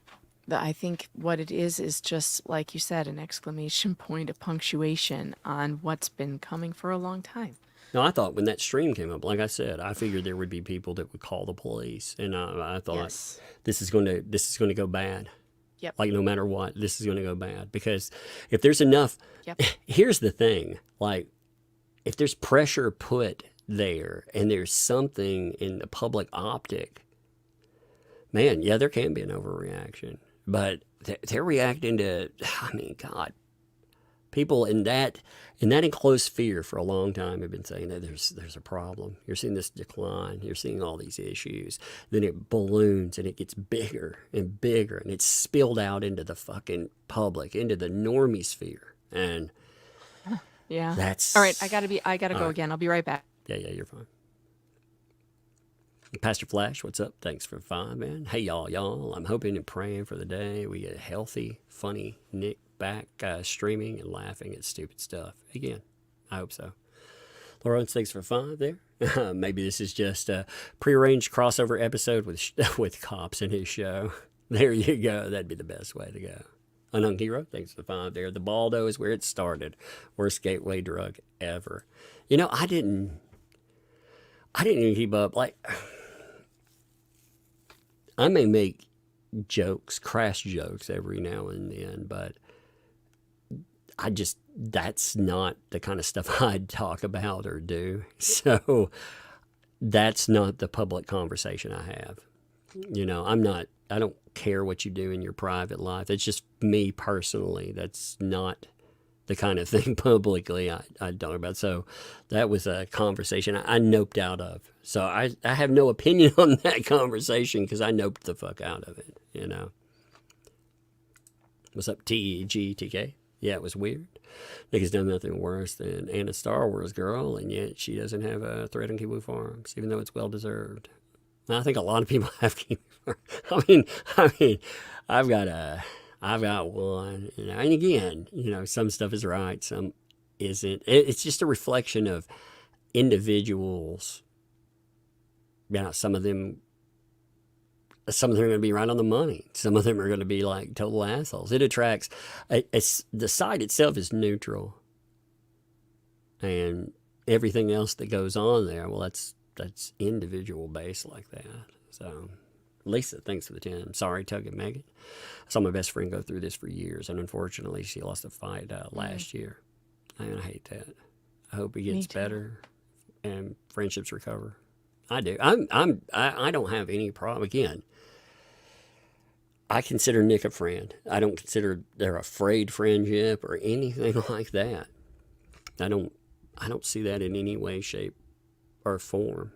I think what it is just, like you said, an exclamation point, a punctuation on what's been coming for a long time. No, I thought when that stream came up, like I said, I figured there would be people that would call the police, and I thought Yes. this is going to go bad. Yep. Like no matter what, this is going to go bad, because if there's enough, Yep. here's the thing, like if there's pressure put there and there's something in the public optic, man, yeah, there can be an overreaction. But they're reacting to, I mean, God, people in that enclosed sphere for a long time have been saying that there's a problem. You're seeing this decline. You're seeing all these issues. Then it balloons and it gets bigger and bigger, and it's spilled out into the fucking public, into the normie sphere. And Yeah. that's All right. I gotta go again. I'll be right back. Yeah, you're fine. Pastor Flash, what's up? Thanks for 5, man. Hey, y'all. I'm hoping and praying for the day we get healthy, funny Nick back streaming and laughing at stupid stuff. Again, I hope so. Lawrence, thanks for 5 there. Maybe this is just a prearranged crossover episode with Cops in his show. There you go. That'd be the best way to go. Unknown Hero, thanks for 5 there. The Baldo is where it started. Worst gateway drug ever. You know, I didn't even keep up. Like, I may make jokes, crass jokes every now and then, but that's not the kind of stuff I'd talk about or do. So that's not the public conversation I have. You know, I don't care what you do in your private life. It's just me personally. That's not the kind of thing publicly I talk about. So that was a conversation I noped out of. So I have no opinion on that conversation because I noped the fuck out of it, you know. What's up, TGTK? Yeah, it was weird. Nick has done nothing worse than Anna Star Wars girl, and yet she doesn't have a threat on Kiwi Farms, even though it's well-deserved. I think a lot of people have Kiwi Farms. I mean, I've got one, you know, and again, you know, some stuff is right, some isn't. It's just a reflection of individuals. You know, some of them are going to be right on the money. Some of them are going to be like total assholes. It attracts. The site itself is neutral, and everything else that goes on there, well, that's individual based like that. So. Lisa, thanks for the 10. Sorry, Tug and Megan. I saw my best friend go through this for years, and unfortunately, she lost a fight last year. I hate that. I hope he gets better and friendships recover. I do. I don't have any problem. Again, I consider Nick a friend. I don't consider they're a frayed friendship or anything like that. I don't see that in any way, shape, or form.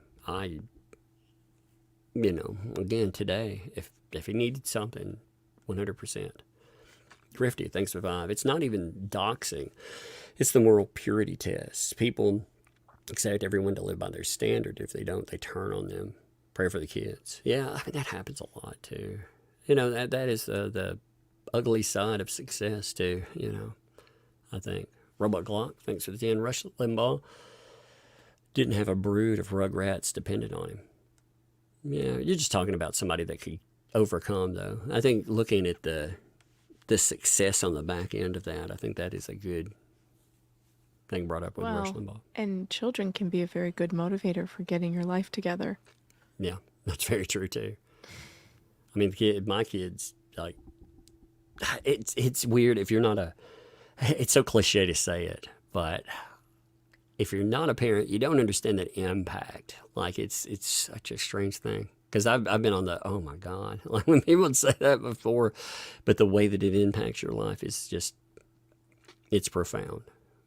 You know, again, today, if he needed something, 100%. Thrifty, thanks for 5. It's not even doxing. It's the moral purity test. People expect everyone to live by their standard. If they don't, they turn on them. Pray for the kids. Yeah, I mean, that happens a lot, too. You know, that is the ugly side of success, too, you know, I think. Robot Glock, thanks for the 10. Rush Limbaugh didn't have a brood of rugrats dependent on him. Yeah, you're just talking about somebody that could overcome, though. I think looking at the success on the back end of that, I think that is a good thing brought up with Rush Limbaugh. And children can be a very good motivator for getting your life together. Yeah, that's very true, too. I mean, my kids, like, it's weird if you're not it's so cliche to say it, but if you're not a parent, you don't understand that impact. Like it's such a strange thing. Because I've been on the, oh my God, like when people would say that before, but the way that it impacts your life is just, it's profound.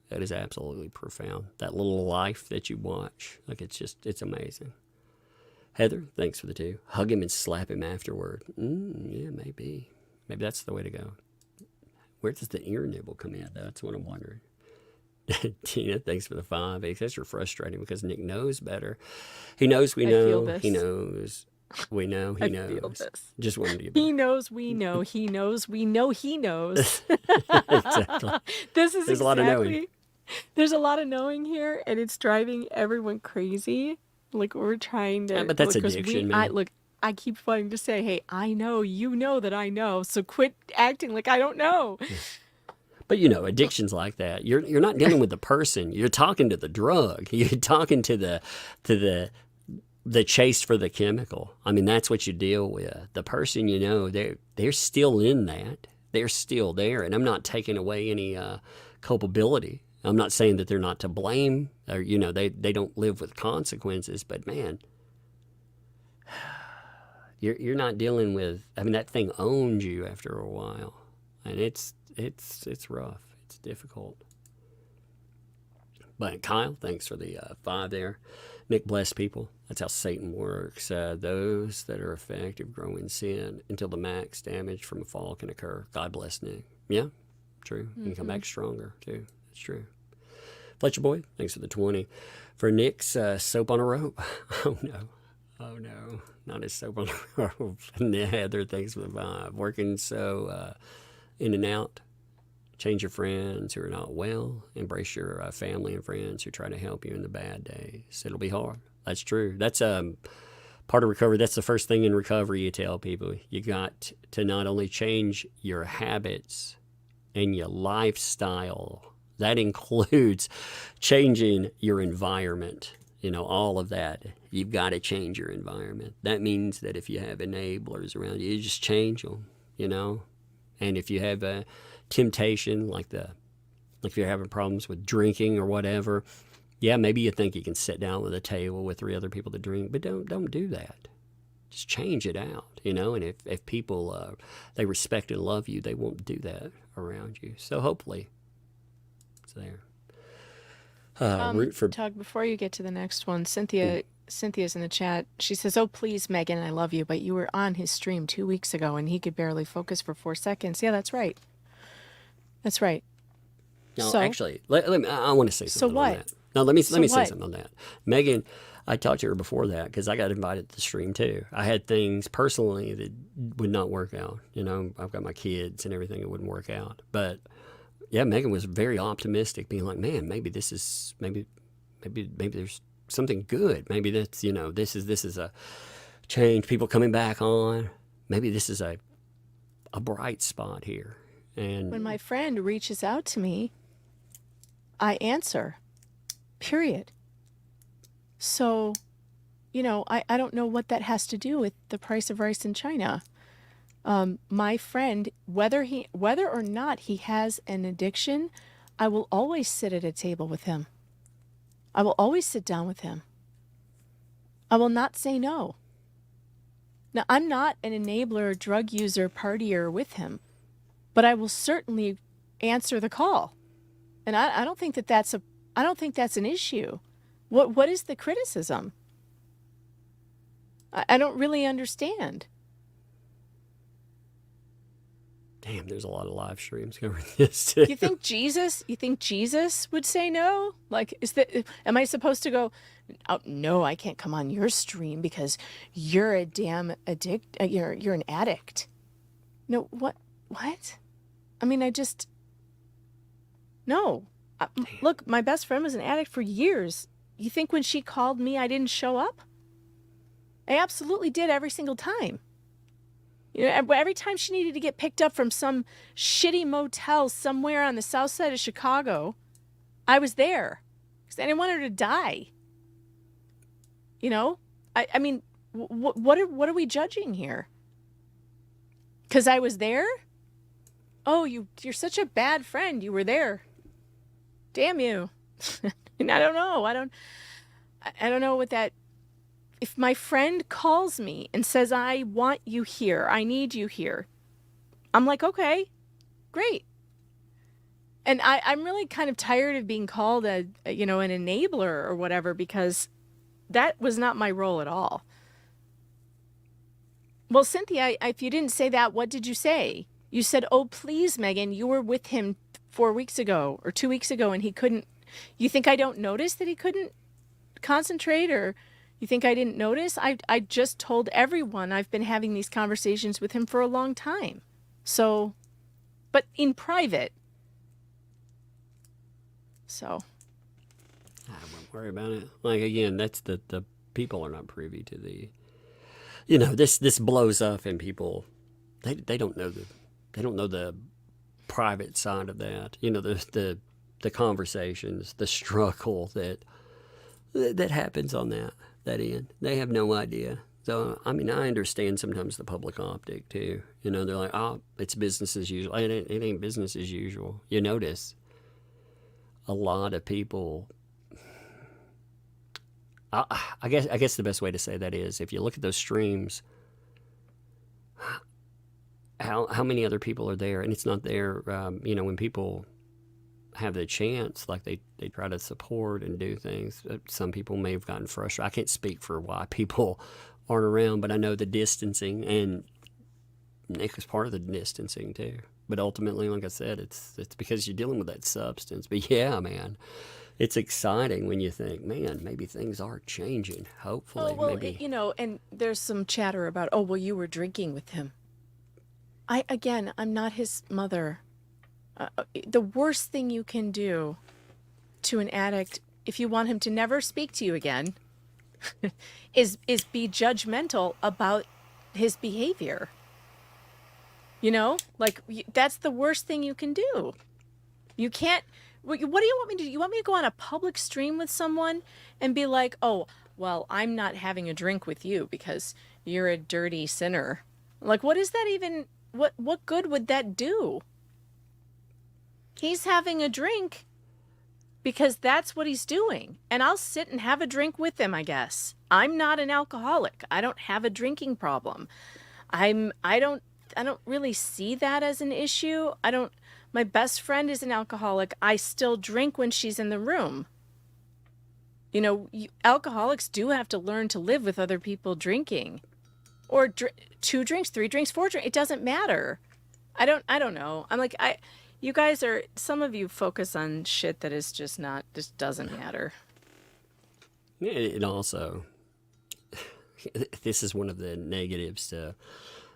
That is absolutely profound. That little life that you watch, like it's amazing. Heather, thanks for the 2. Hug him and slap him afterward. Yeah, maybe. Maybe that's the way to go. Where does the ear nibble come in? That's what I'm wondering. Tina, thanks for the 5. It's are frustrating because Nick knows better. He knows we I feel know. this. He knows we know. He I knows. feel this. Just wanted to get He knows we know. He knows we know he knows. exactly. This is There's a lot of knowing. There's a lot of knowing here, and it's driving everyone crazy. Like we're trying to. Yeah, but that's 'cause addiction, man. I keep wanting to say, hey, I know you know that I know, so quit acting like I don't know. But you know, addictions like that, you're not dealing with the person. You're talking to the drug. You're talking to the chase for the chemical. I mean, that's what you deal with. The person, you know, they're still in that. They're still there, and I'm not taking away any culpability. I'm not saying that they're not to blame, or you know, they don't live with consequences. But man, you're not dealing with. I mean, that thing owns you after a while, and it's rough. It's difficult. But Kyle, thanks for the 5 there. Nick, bless people. That's how Satan works. Those that are effective grow in sin until the max damage from a fall can occur. God bless Nick. Yeah, true. You can come back stronger, too. That's true. Fletcher Boy, thanks for the 20. For Nick's soap on a rope. Oh, no. Oh, no. Not his soap on a rope. Heather, thanks for the 5. Working so in and out. Change your friends who are not well. Embrace your family and friends who try to help you in the bad days. It'll be hard. That's true. That's part of recovery. That's the first thing in recovery you tell people. You got to not only change your habits and your lifestyle. That includes changing your environment. You know, all of that. You've got to change your environment. That means that if you have enablers around you, you just change them, you know. And if you have a temptation, like if you're having problems with drinking or whatever, yeah, maybe you think you can sit down with a table with 3 other people to drink, but don't do that. Just change it out, you know. And if people they respect and love you, they won't do that around you. So hopefully, it's there. Root for Tug, before you get to the next one, Cynthia's in the chat. She says, "Oh, please, Megan, I love you, but you were on his stream 2 weeks ago and he could barely focus for 4 seconds." Yeah, that's right. That's right. No, So? actually, I want to say something what? on that. No, let me say what? something on that. Megan, I talked to her before that because I got invited to the stream too. I had things personally that would not work out. You know, I've got my kids and everything that wouldn't work out. But yeah, Megan was very optimistic, being like, "Man, maybe this is maybe there's something good. Maybe that's, you know, this is a change. People coming back on. Maybe this is a bright spot here." And When my friend reaches out to me, I answer, period. So, you know, I don't know what that has to do with the price of rice in China. My friend, whether or not he has an addiction, I will always sit at a table with him. I will always sit down with him. I will not say no. Now, I'm not an enabler, drug user, partier with him, but I will certainly answer the call. And I don't think that's an issue. What is the criticism? I don't really understand. damn, there's a lot of live streams covering this too. You think Jesus would say no? Like, am I supposed to go, "Oh, no, I can't come on your stream because you're a damn you're an addict"? No, what? I mean, no. Look, my best friend was an addict for years. You think when she called me, I didn't show up? I absolutely did every single time. You know, every time she needed to get picked up from some shitty motel somewhere on the south side of Chicago, I was there because I didn't want her to die. You know, I mean, what are we judging here? Because I was there? oh, you're such a bad friend. You were there. Damn you. And I don't know. I don't know what that. If my friend calls me and says, I want you here, I need you here, I'm like, okay, great. And I'm really kind of tired of being called an enabler or whatever, because that was not my role at all. Well, Cynthia, if you didn't say that, what did you say? You said, oh, please, Megan, you were with him 4 weeks ago or 2 weeks ago and he couldn't. You think I don't notice that he couldn't concentrate, or you think I didn't notice? I just told everyone I've been having these conversations with him for a long time. So, but in private. So. I won't worry about it. Like, again, that's the people are not privy to the, this blows up and people, they don't know the private side of that. The conversations, the struggle that happens on that end. They have no idea. So, I mean, I understand sometimes the public optic too. They're like, oh, it's business as usual. It ain't business as usual. You notice a lot of people. I guess the best way to say that is, if you look at those streams, how many other people are there, and it's not there. When people have the chance, like they try to support and do things. Some people may have gotten frustrated. I can't speak for why people aren't around, but I know the distancing, and Nick is part of the distancing too. But ultimately, like I said, it's because you're dealing with that substance. But yeah, man, it's exciting when you think, man, maybe things are changing. Hopefully, Oh, well, maybe. and there's some chatter about, oh, well, you were drinking with him. I'm not his mother. The worst thing you can do to an addict, if you want him to never speak to you again, is be judgmental about his behavior. That's the worst thing you can do. You can't. What do you want me to do? You want me to go on a public stream with someone and be like, oh, well, I'm not having a drink with you because you're a dirty sinner. Like, what is that even? What good would that do? He's having a drink because that's what he's doing. And I'll sit and have a drink with him, I guess. I'm not an alcoholic. I don't have a drinking problem. I don't really see that as an issue. My best friend is an alcoholic. I still drink when she's in the room. Alcoholics do have to learn to live with other people drinking. Or 2 drinks, 3 drinks, 4 drinks. It doesn't matter. I don't know. I'm like, you guys some of you focus on shit that is just doesn't matter. It also, this is one of the negatives to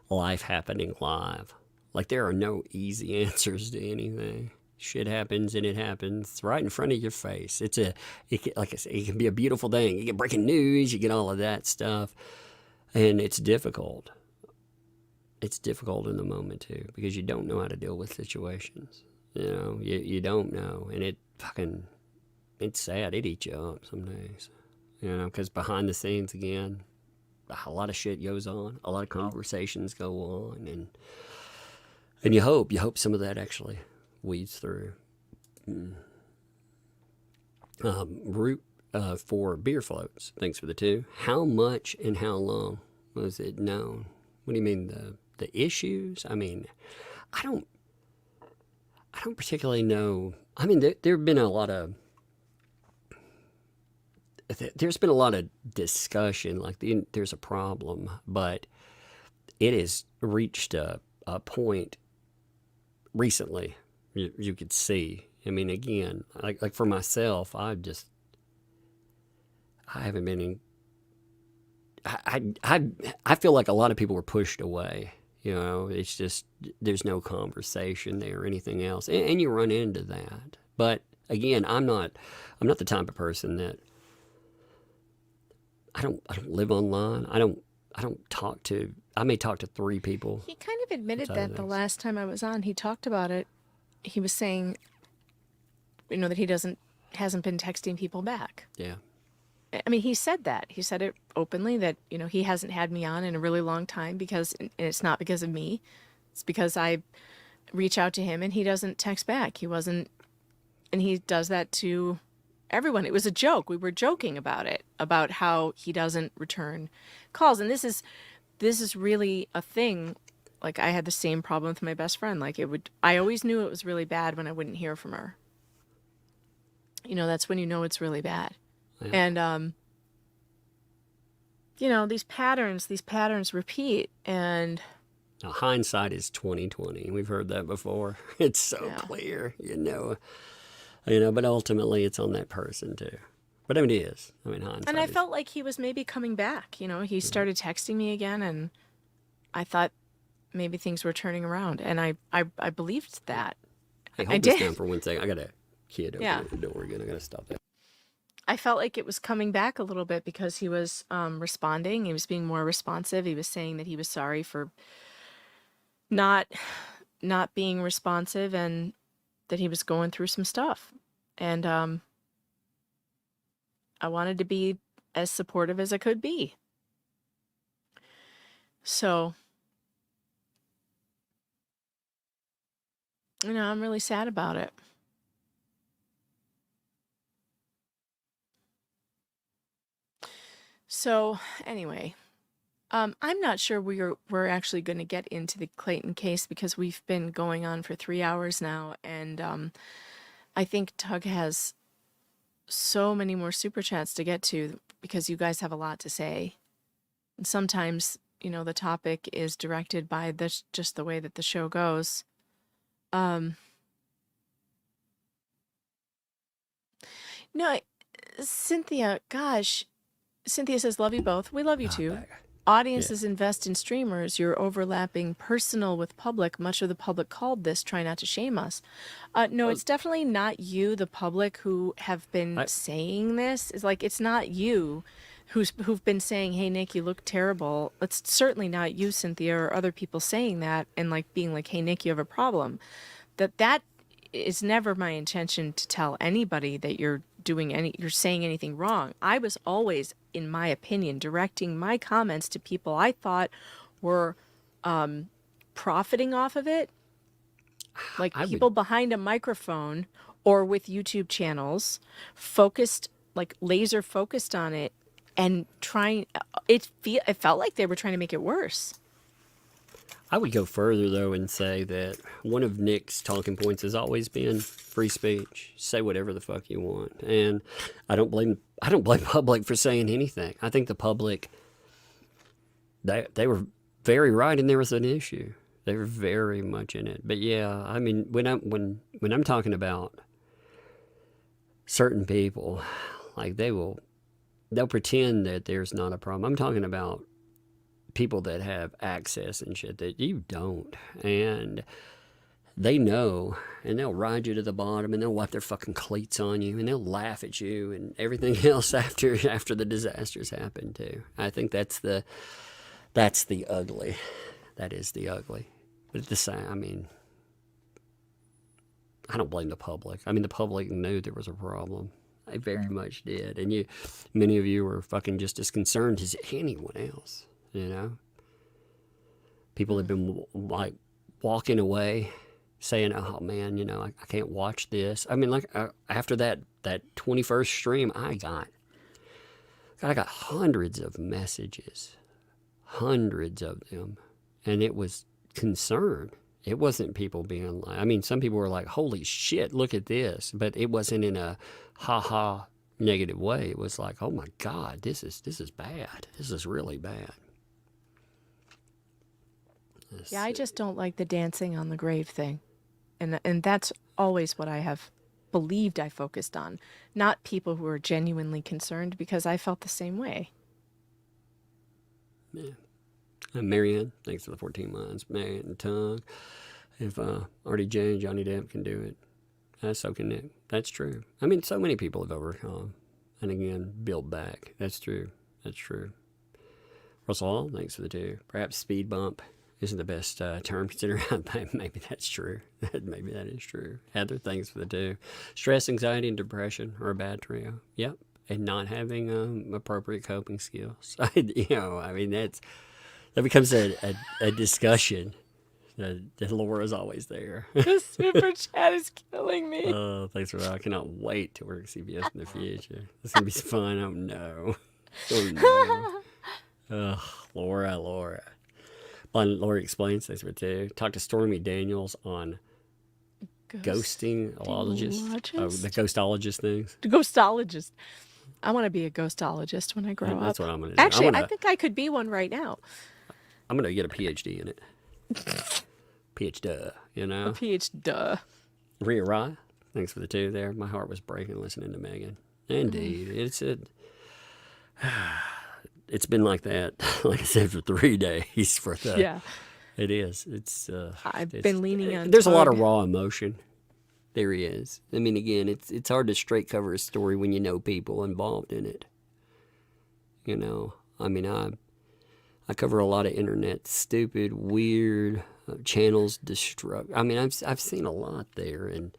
life happening live. Like, there are no easy answers to anything. Shit happens, and it happens right in front of your face. Like I said, it can be a beautiful thing. You get breaking news, you get all of that stuff, and it's difficult. It's difficult in the moment too, because you don't know how to deal with situations. You don't know, and it's sad. It eats you up some days. Because behind the scenes, again, a lot of shit goes on. A lot of conversations go on, and you hope some of that actually weeds through. Root for beer floats. Thanks for the 2. How much and how long was it known? What do you mean the issues? I mean, I don't particularly know. I mean, there's been a lot of discussion, like there's a problem, but it has reached a point recently. You could see. I mean, again, like for myself, I haven't been in. I feel like a lot of people were pushed away. It's just there's no conversation there or anything else, and you run into that. But again, I'm not the type of person that I don't live online. I don't talk to. I may talk to 3 people. He kind of admitted that the last time I was on. He talked about it. He was saying, that he hasn't been texting people back. Yeah. I mean, he said that. He said it openly that, he hasn't had me on in a really long time because, and it's not because of me. It's because I reach out to him and he doesn't text back. He wasn't, and he does that to everyone. It was a joke. We were joking about it, about how he doesn't return calls. And this is really a thing. Like, I had the same problem with my best friend. Like, I always knew it was really bad when I wouldn't hear from her. That's when you know it's really bad. Yeah. And, these patterns repeat. And Now, hindsight is 2020. We've heard that before. It's so Yeah. clear, but ultimately it's on that person too. But I mean, it is. I mean, hindsight. And I is- felt like he was maybe coming back. He started texting me again, and I thought maybe things were turning around, and I believed that. Hey, I hold this did. down for one second. I got a kid Yeah. opening the door again. I got to stop that. I felt like it was coming back a little bit because he was responding. He was being more responsive. He was saying that he was sorry for not being responsive, and that he was going through some stuff. And I wanted to be as supportive as I could be. So, I'm really sad about it. So, anyway, I'm not sure we're actually going to get into the Clayton case because we've been going on for 3 hours now, and I think Tug has so many more super chats to get to because you guys have a lot to say. And sometimes, the topic is directed by just the way that the show goes. No, Cynthia, gosh. Cynthia says, love you both. We love you too. Audiences invest in streamers. You're overlapping personal with public. Much of the public called this. Try not to shame us. No, it's definitely not you, the public, who have been saying this. It's not you who've been saying, hey, Nick, you look terrible. It's certainly not you, Cynthia, or other people saying that and being like, hey, Nick, you have a problem. That is never my intention to tell anybody that you're saying anything wrong. I was always, in my opinion, directing my comments to people I thought were profiting off of it, like people behind a microphone or with YouTube channels, focused, laser focused on it, and trying. It felt like they were trying to make it worse. I would go further though and say that one of Nick's talking points has always been free speech. Say whatever the fuck you want, and I don't blame public for saying anything. I think the public they were very right, and there was an issue. They were very much in it. But yeah, I mean, when I'm talking about certain people, they'll pretend that there's not a problem. I'm talking about people that have access and shit that you don't, and they know, and they'll ride you to the bottom, and they'll wipe their fucking cleats on you, and they'll laugh at you and everything else after the disasters happen too. I think that's the ugly. That is the ugly. But at the same, I mean, I don't blame the public. I mean, the public knew there was a problem. They very much did, and many of you were fucking just as concerned as anyone else. People have been walking away saying, oh man, I can't watch this. I mean, after that 21st stream, I got hundreds of messages, hundreds of them. And it was concern. It wasn't people being some people were like, holy shit, look at this. But it wasn't in a ha-ha negative way. It was like, oh my God, this is bad. This is really bad. Yeah, I just don't like the dancing on the grave thing. And that's always what I have believed I focused on. Not people who are genuinely concerned, because I felt the same way. Yeah. And Marianne, thanks for the 14 months. Marianne and Tug. If RDJ and Johnny Depp can do it, so can Nick. That's true. I mean, so many people have overcome. And again, build back. That's true. That's true. Russell Hall, thanks for the 2. Perhaps speed bump isn't the best term considering maybe that's true. Maybe that is true. Heather, thanks for the 2. Stress, anxiety, and depression are a bad trio. Yep. And not having appropriate coping skills. That becomes a discussion Laura's always there. The super chat is killing me. Oh, thanks for that. I cannot wait to work at CBS in the future. It's going to be fun. Oh, no. Oh, no. Laura. Blind Laura Explains. Thanks for it, too. Talk to Stormy Daniels on ghostingologist. Oh, the ghostologist things. The ghostologist. I want to be a ghostologist when I grow up. That's what I'm going to do. Actually, I think I could be one right now. I'm going to get a PhD in it. PhD, you know? PhD. Rhea Rye, thanks for the 2 there. My heart was breaking listening to Megan. Indeed. It's been like that, like I said, for 3 days. Yeah. It is. I've been leaning on There's a lot Tug. of raw emotion. There he is. I mean, again, it's hard to straight cover a story when you know people involved in it. You know, I mean, I cover a lot of internet stupid, weird channels destruct. I mean, I've seen a lot there, and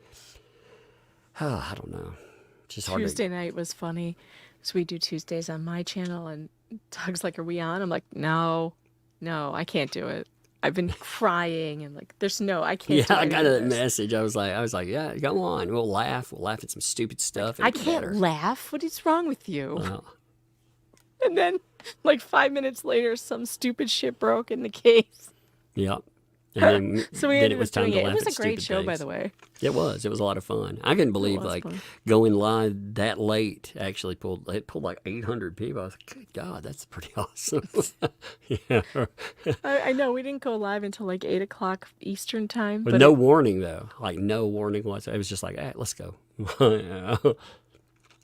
I don't know. It's just hard. Tuesday night was funny. So we do Tuesdays on my channel, and Doug's like, "Are we on?" I'm like, "No, I can't do it. I've been crying and like, I can't." Yeah, I got a message. I was like, yeah, go on. We'll laugh at some stupid stuff. I can't laugh. What is wrong with you? Well, And then, like 5 minutes later, some stupid shit broke in the case. yep. And then, So we then ended it was up time doing to it. laugh It was at a great stupid show, by things. the way. It was a lot of fun. I couldn't believe was like fun. going live that late actually pulled like 800 people. I was like, good God, that's pretty awesome. Yeah. I know we didn't go live until like 8 o'clock Eastern time. With But no warning though, like no warning whatsoever. It was just like, let's go.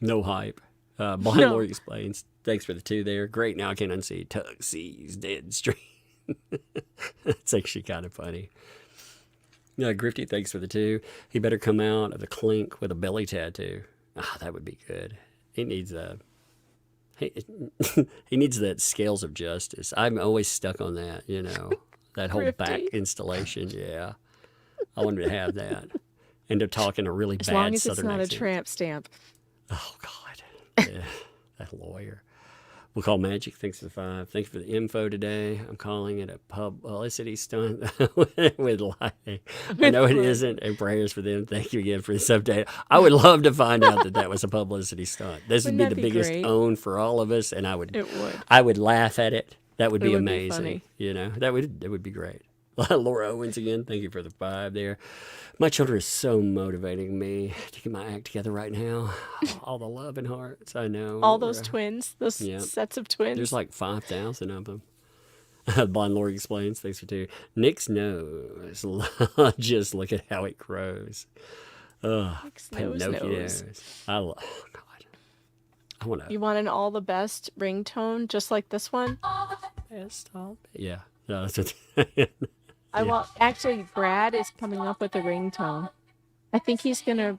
No hype. Blind No. Lord Explains. Thanks for the 2 there. Great. Now I can unsee Tuxie's dead stream. That's actually kind of funny. Yeah, Grifty, thanks for the 2. He better come out of the clink with a belly tattoo. That would be good. He needs he needs that scales of justice. I'm always stuck on that, you know, that whole back Grifty. installation. Yeah, I wanted to have that. End up talking a really as bad long as Southern it's not accent. a tramp stamp. Oh God, yeah, that lawyer. We'll call Magic. Thanks for the 5. Thanks for the info today. I'm calling it a publicity stunt with lighting. I know it isn't, and prayers for them. Thank you again for this update. I would love to find out that was a publicity stunt. This would Wouldn't be that the be biggest great? own for all of us, and It would. I would laugh at it. That would It be would be amazing. funny. You know, that would be great. Laura Owens again. Thank you for the 5 there. My children are so motivating me to get my act together right now. All the love and hearts. I know. All those twins, those Yep. sets of twins. There's like 5,000 of them. Blind Lord Explains. Thanks for 2. Nick's nose. Just look at how it grows. Nick's nose. Oh God. I want to. You want an all the best ringtone, just like this one? Yeah. No, that's what. I want. Actually, Brad is coming up with a ringtone. I think he's gonna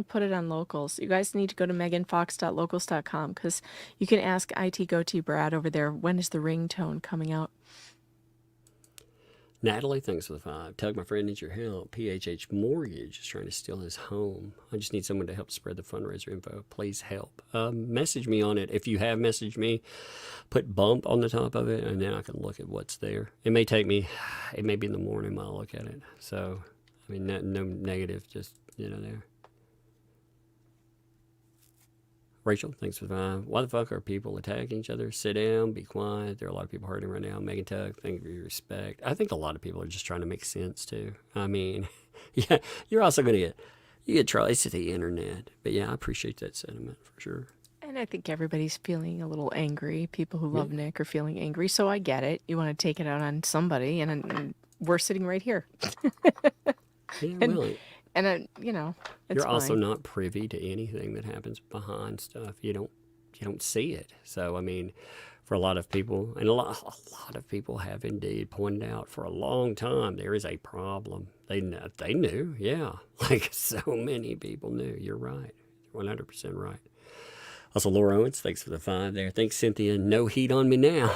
put it on locals. You guys need to go to meganfox.locals.com because you can ask IT Goatee Brad over there. When is the ringtone coming out? Natalie, thanks for the 5. Tug, my friend, needs your help. PHH Mortgage is trying to steal his home. I just need someone to help spread the fundraiser info. Please help. Message me on it. If you have messaged me, put bump on the top of it, and then I can look at what's there. It may be in the morning while I look at it. So, I mean, no negative, just, there. Rachel, thanks for the 5. Why the fuck are people attacking each other? Sit down, be quiet. There are a lot of people hurting right now. Megan Tug, thank you for your respect. I think a lot of people are just trying to make sense too. I mean, yeah, you're also going to get trolls to the internet. But yeah, I appreciate that sentiment for sure. And I think everybody's feeling a little angry. People who love Nick are feeling angry. So I get it. You want to take it out on somebody, and we're sitting right here. Yeah, And- really. And it's You're also fine. not privy to anything that happens behind stuff. You don't see it. So I mean, for a lot of people, and a lot of people have indeed pointed out for a long time there is a problem. They knew, yeah, like so many people knew. You're right, 100% right. Also, Laura Owens, thanks for the 5 there. Thanks, Cynthia. No heat on me now.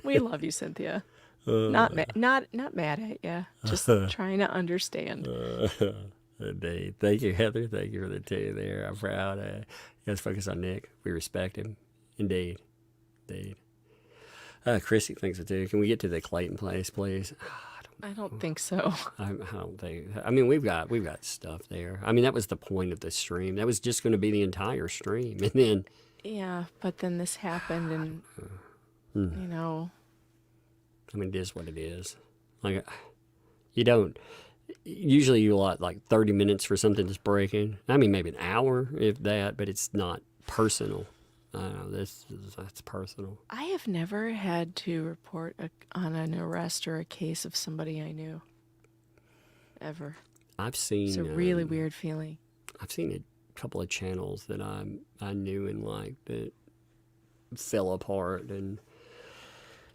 We love you, Cynthia. Not mad at you. Just trying to understand. Indeed. Thank you, Heather. Thank you for the 2 there. I'm proud. You guys focus on Nick. We respect him. Indeed. Chrissy thinks it too. Can we get to the Clayton place, please? I don't think so. I don't think. I mean, we've got stuff there. I mean, that was the point of the stream. That was just going to be the entire stream, and then Yeah, but then this happened, and you know, I mean, it is what it is. Like, you don't. Usually, you allot like 30 minutes for something that's breaking. I mean, maybe an hour, if that, but it's not personal. I don't know. That's personal. I have never had to report on an arrest or a case of somebody I knew. Ever. I've seen. It's a really weird feeling. I've seen a couple of channels that I knew and liked that fell apart, and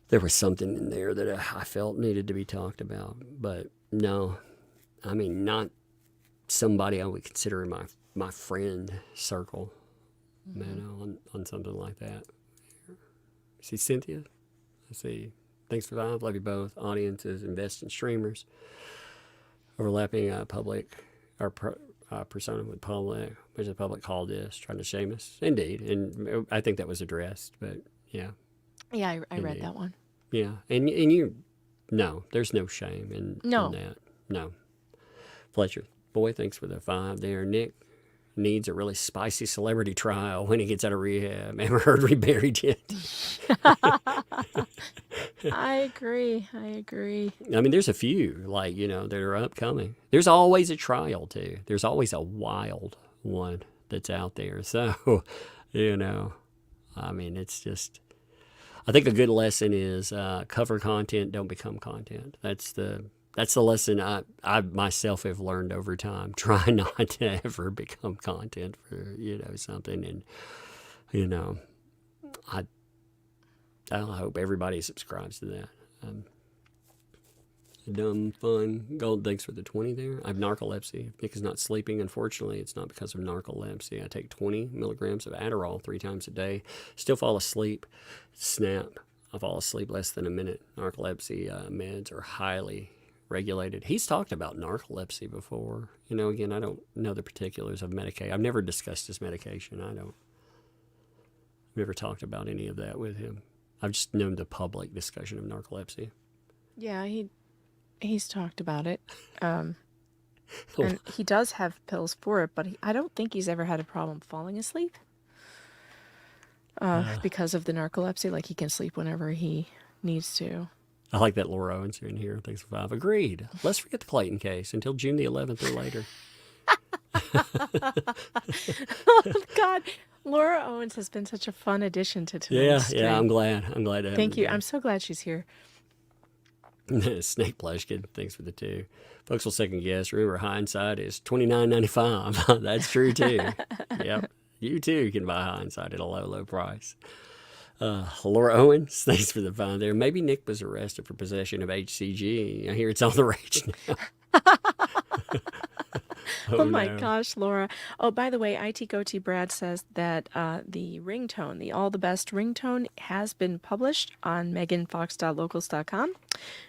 there was something in there that I felt needed to be talked about. But no, I mean, not somebody I would consider in my friend circle, you know, on something like that. See Cynthia? I see. Thanks for that. Love you both. Audiences invest in streamers. Overlapping public or persona with public, which the public called this, trying to shame us. Indeed. And I think that was addressed, but yeah. Yeah, I read Indeed. that one. Yeah. And you, no, there's no shame in that. No. Fletcher, boy, thanks for the 5 there. Nick needs a really spicy celebrity trial when he gets out of rehab. Ever heard reburied yet? I agree. I mean, there's a few, like, you know, that are upcoming. There's always a trial, too. There's always a wild one that's out there. So, you know, I mean, it's just, I think a good lesson is cover content, don't become content. That's the lesson I myself have learned over time. Try not to ever become content for, you know, something. And, you know, I hope everybody subscribes to that. Dumb fun. Gold, thanks for the 20 there. I have narcolepsy. If Nick is not sleeping, unfortunately, it's not because of narcolepsy. I take 20 milligrams of Adderall 3 times a day. Still fall asleep. Snap. I fall asleep less than a minute. Narcolepsy meds are highly regulated. He's talked about narcolepsy before. You know, again, I don't know the particulars of medication. I've never discussed his medication. Never talked about any of that with him. I've just known the public discussion of narcolepsy. Yeah, he's talked about it. And he does have pills for it, but I don't think he's ever had a problem falling asleep because of the narcolepsy. Like, he can sleep whenever he needs to. I like that Laura Owens in here. Thanks for 5. Agreed. Let's forget the Clayton case until June the 11th or later. Oh, God. Laura Owens has been such a fun addition to tonight's stream. Yeah, I'm glad to have Thank her you. again. I'm so glad she's here. Snake Plushkin, thanks for the 2. Folks will second guess. Remember, hindsight is $29.95. That's true too. Yep, you too can buy hindsight at a low price. Laura Owens, thanks for the 5 there. Maybe Nick was arrested for possession of HCG. I hear it's all the rage now. Oh my no. gosh, Laura. Oh, by the way, IT Goatee Brad says that the ringtone, the All the Best ringtone, has been published on meganfox.locals.com.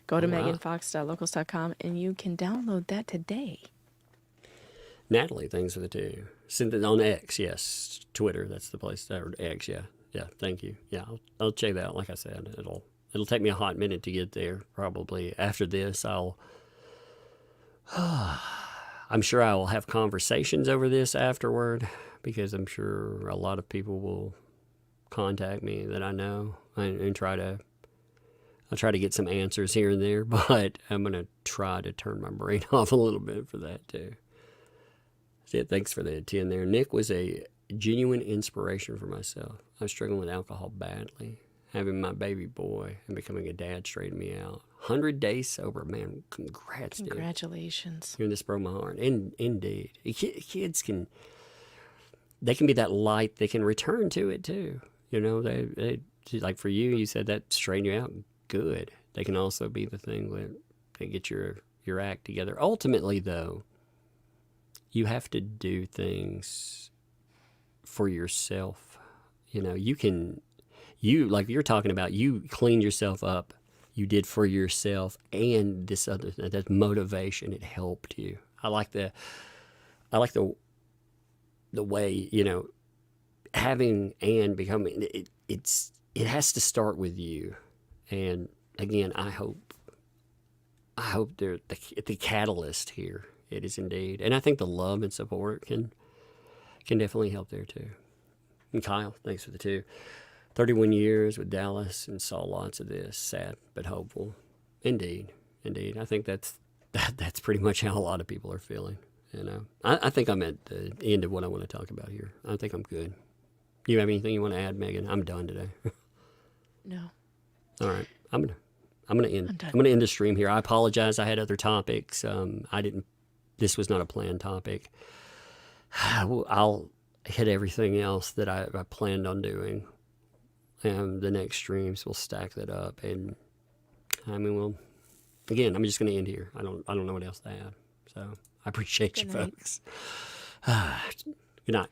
Go to meganfox.locals.com and you can download that today. Natalie, thanks for the 2. Send it on X, yes. Twitter, that's the place. Or X, yeah. Yeah, thank you. Yeah, I'll check that out. Like I said, it'll take me a hot minute to get there. Probably after this, I'm sure I will have conversations over this afterward, because I'm sure a lot of people will contact me that I know and I'll try to get some answers here and there, but I'm going to try to turn my brain off a little bit for that too. So, thanks for the 10 there. Nick was a genuine inspiration for myself. I was struggling with alcohol badly. Having my baby boy and becoming a dad straightened me out. 100 days sober, man. Congrats, dude. Congratulations. This broke my heart. Indeed. Kids can be that light. They can return to it too. You know, they like for you said that straightened you out. Good. They can also be the thing that they get your act together. Ultimately, though, you have to do things for yourself. You know, like you're talking about, you cleaned yourself up. You did for yourself, and this other thing, that motivation, it helped you. I like the way, you know, having and becoming, it has to start with you. And again, I hope they're the catalyst here. It is indeed. And I think the love and support can definitely help there too. And Kyle, thanks for the 2. 31 years with Dallas and saw lots of this, sad but hopeful. Indeed. I think that's pretty much how a lot of people are feeling. You know, I think I'm at the end of what I want to talk about here. I think I'm good. You have anything you want to add, Megan? I'm done today. No. All right, I'm gonna end the stream here. I apologize. I had other topics. This was not a planned topic. I'll hit everything else that I planned on doing, and the next streams will stack that up. And I mean, again, I'm just gonna end here. I don't know what else to add. So I appreciate you, Good night. folks. Good night.